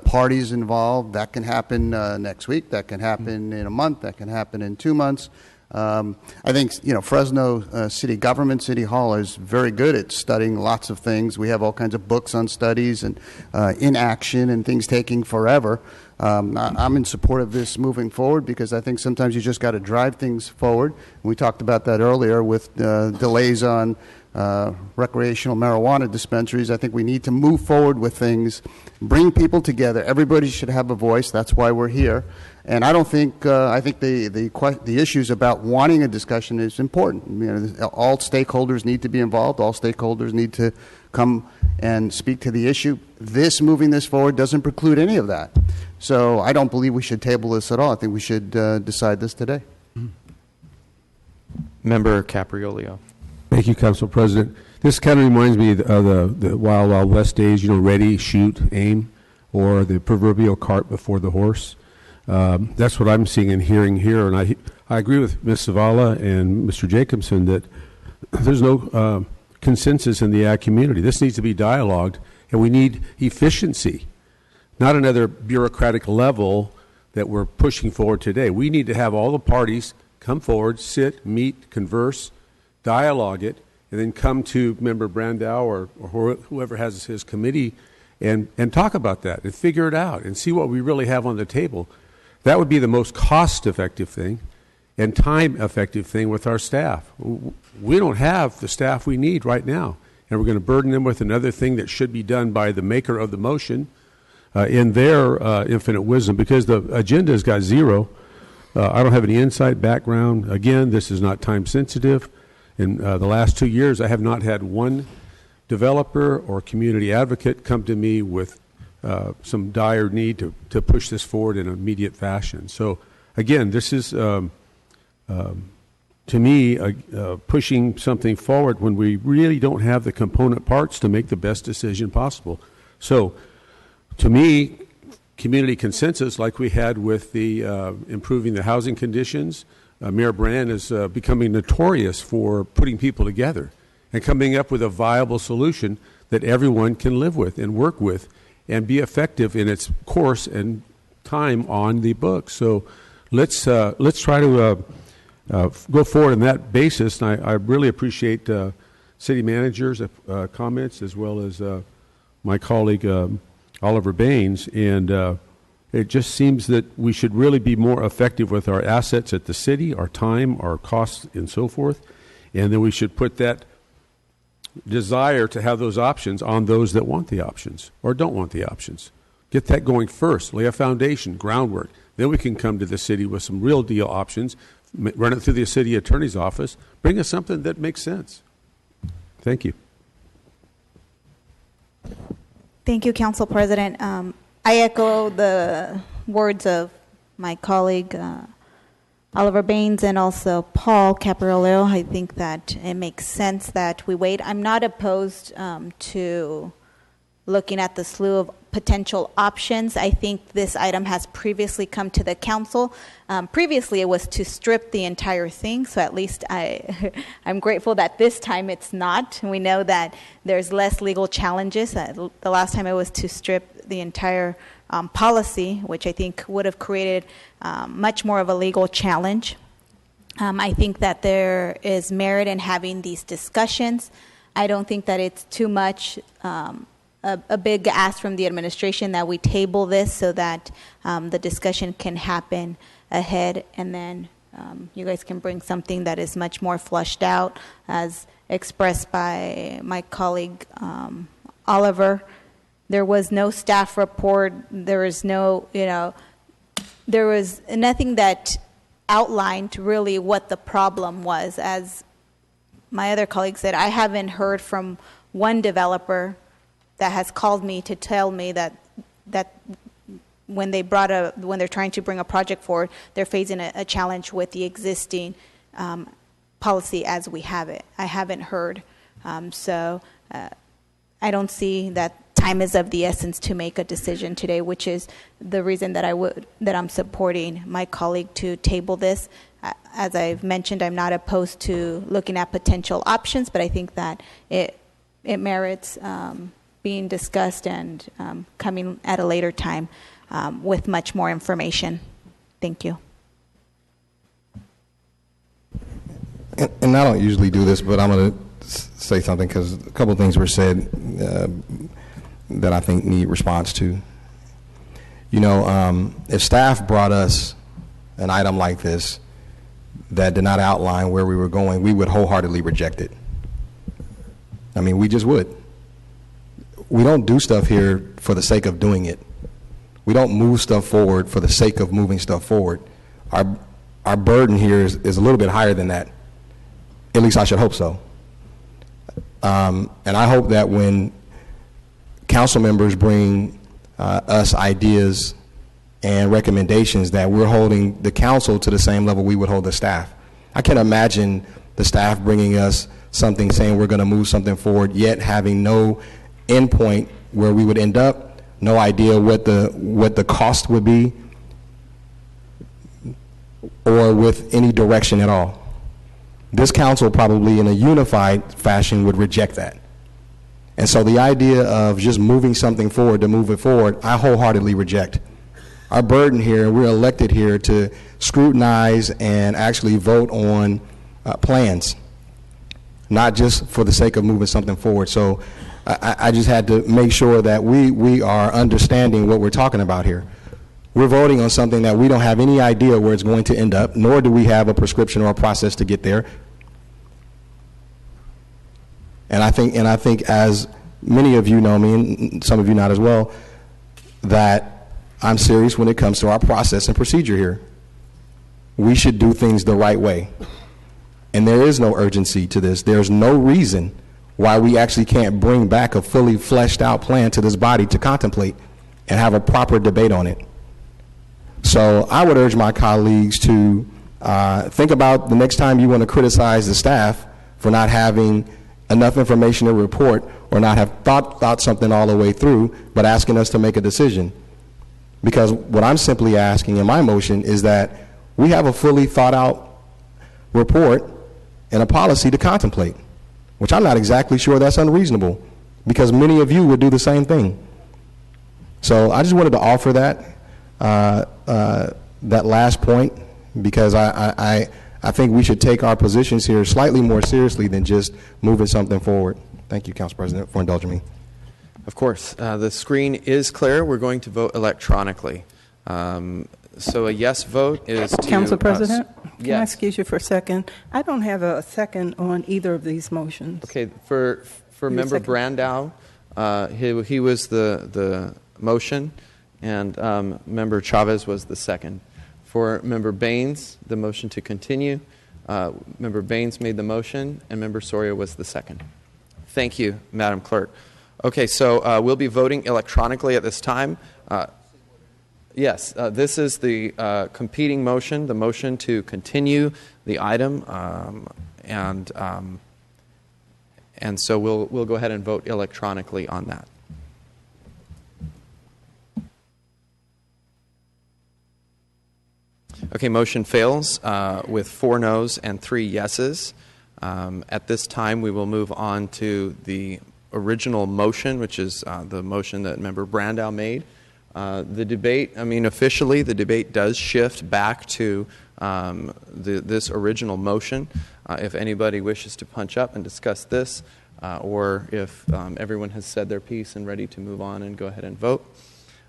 parties involved. That can happen next week. That can happen in a month. That can happen in 2 months. I think, Fresno City Government, City Hall is very good at studying lots of things. We have all kinds of books on studies and inaction and things taking forever. I'm in support of this moving forward because I think sometimes you just got to drive things forward. We talked about that earlier with delays on recreational marijuana dispensaries. I think we need to move forward with things, bring people together. Everybody should have a voice. That's why we're here. And I don't think I think the issues about wanting a discussion is important. All stakeholders need to be involved. All stakeholders need to come and speak to the issue. Moving this forward doesn't preclude any of that. So I don't believe we should table this at all. I think we should decide this today. Member Capriolio. Thank you, Council President. This kind of reminds me of the Wild Wild West days, ready, shoot, aim, or the proverbial cart before the horse. That's what I'm seeing and hearing here, and I agree with Ms. Zavala and Mr. Jacobson that there's no consensus in the ag community. This needs to be dialogued, and we need efficiency, not another bureaucratic level that we're pushing forward today. We need to have all the parties come forward, sit, meet, converse, dialogue it, and then come to Member Brandow or whoever has his committee and talk about that and figure it out and see what we really have on the table. That would be the most cost-effective thing and time-effective thing with our staff. We don't have the staff we need right now, and we're going to burden them with another thing that should be done by the maker of the motion in their infinite wisdom, because the agenda has got 0. I don't have any insight, background. Again, this is not time-sensitive. In the last 2 years, I have not had one developer or community advocate come to me with some dire need to push this forward in an immediate fashion. So, again, this is, to me, pushing something forward when we really don't have the component parts to make the best decision possible. So, to me, community consensus, like we had with the improving the housing conditions, Mayor Brand is becoming notorious for putting people together and coming up with a viable solution that everyone can live with and work with and be effective in its course and time on the book. So let's try to go forward on that basis. And I really appreciate city manager's comments as well as my colleague Oliver Baines. And it just seems that we should really be more effective with our assets at the city, our time, our costs, and so forth. And then we should put that desire to have those options on those that want the options or don't want the options. Get that going first. Lay a foundation, groundwork. Then we can come to the city with some real deal options, run it through the city attorney's office, bring us something that makes sense. Thank you. Thank you, Council President. I echo the words of my colleague Oliver Baines and also Paul Caparello. I think that it makes sense that we wait. I'm not opposed to looking at the slew of potential options. I think this item has previously come to the council. Previously, it was to strip the entire thing, so at least I'm grateful that this time it's not. We know that there's less legal challenges. The last time it was to strip the entire policy, which I think would have created much more of a legal challenge. I think that there is merit in having these discussions. I don't think that it's too much a big ask from the administration that we table this so that the discussion can happen ahead, and then you guys can bring something that is much more fleshed out, as expressed by my colleague Oliver. There was no staff report. There was no, there was nothing that outlined really what the problem was. As my other colleague said, I haven't heard from one developer that has called me to tell me that when they're trying to bring a project forward, they're facing a challenge with the existing policy as we have it. I haven't heard. So I don't see that time is of the essence to make a decision today, which is the reason that I'm supporting my colleague to table this. As I've mentioned, I'm not opposed to looking at potential options, but I think that it merits being discussed and coming at a later time with much more information. Thank you. And I don't usually do this, but I'm going to say something because a couple of things were said that I think need response to. If staff brought us an item like this that did not outline where we were going, we would wholeheartedly reject it. I mean, we just would. We don't do stuff here for the sake of doing it. We don't move stuff forward for the sake of moving stuff forward. Our burden here is a little bit higher than that. At least I should hope so. And I hope that when council members bring us ideas and recommendations, that we're holding the council to the same level we would hold the staff. I can't imagine the staff bringing us something saying we're going to move something forward, yet having no endpoint where we would end up, no idea what the cost would be, or with any direction at all. This council probably in a unified fashion would reject that. And so the idea of just moving something forward to move it forward, I wholeheartedly reject. Our burden here, we're elected here to scrutinize and actually vote on plans, not just for the sake of moving something forward. So I just had to make sure that we are understanding what we're talking about here. We're voting on something that we don't have any idea where it's going to end up, nor do we have a prescription or a process to get there. And I think as many of you know me, and some of you not as well, that I'm serious when it comes to our process and procedure here. We should do things the right way. And there is no urgency to this. There's no reason why we actually can't bring back a fully fleshed out plan to this body to contemplate and have a proper debate on it. So I would urge my colleagues to think about the next time you want to criticize the staff for not having enough information to report or not have thought something all the way through, but asking us to make a decision. Because what I'm simply asking in my motion is that we have a fully thought out report and a policy to contemplate, which I'm not exactly sure that's unreasonable, because many of you would do the same thing. So I just wanted to offer that that last point, because I think we should take our positions here slightly more seriously than just moving something forward. Thank you, Council President, for indulging me. Of course. The screen is clear. We're going to vote electronically. So a yes vote is to... Council President, can I yes. excuse you for a second? I don't have a second on either of these motions. Okay, for Member Brandow, he was the motion, and Member Chavez was the second. For Member Baines, the motion to continue, Member Baines made the motion, and Member Soria was the second. Thank you, Madam Clerk. Okay, so we'll be voting electronically at this time. Yes, this is the competing motion, the motion to continue the item, and so we'll go ahead and vote electronically on that. Okay, motion fails with 4 noes and 3 yeses. At this time, we will move on to the original motion, which is the motion that Member Brandow made. The debate, officially, the debate does shift back to this original motion. If anybody wishes to punch up and discuss this, or if everyone has said their piece and ready to move on and go ahead and vote.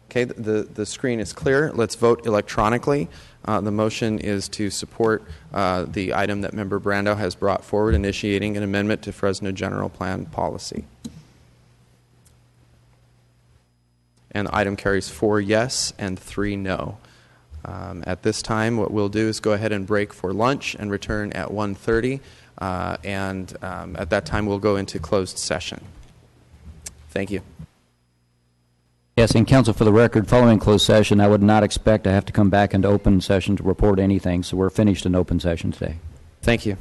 Okay, the screen is clear. Let's vote electronically. The motion is to support the item that Member Brandow has brought forward, initiating an amendment to Fresno General Plan policy. And the item carries 4 yes and 3 no. At this time, what we'll do is go ahead and break for lunch and return at 1:30. And at that time, we'll go into closed session. Thank you. Yes, and Council, for the record, following closed session, I would not expect to have to come back into open session to report anything, so we're finished in open session today. Thank you.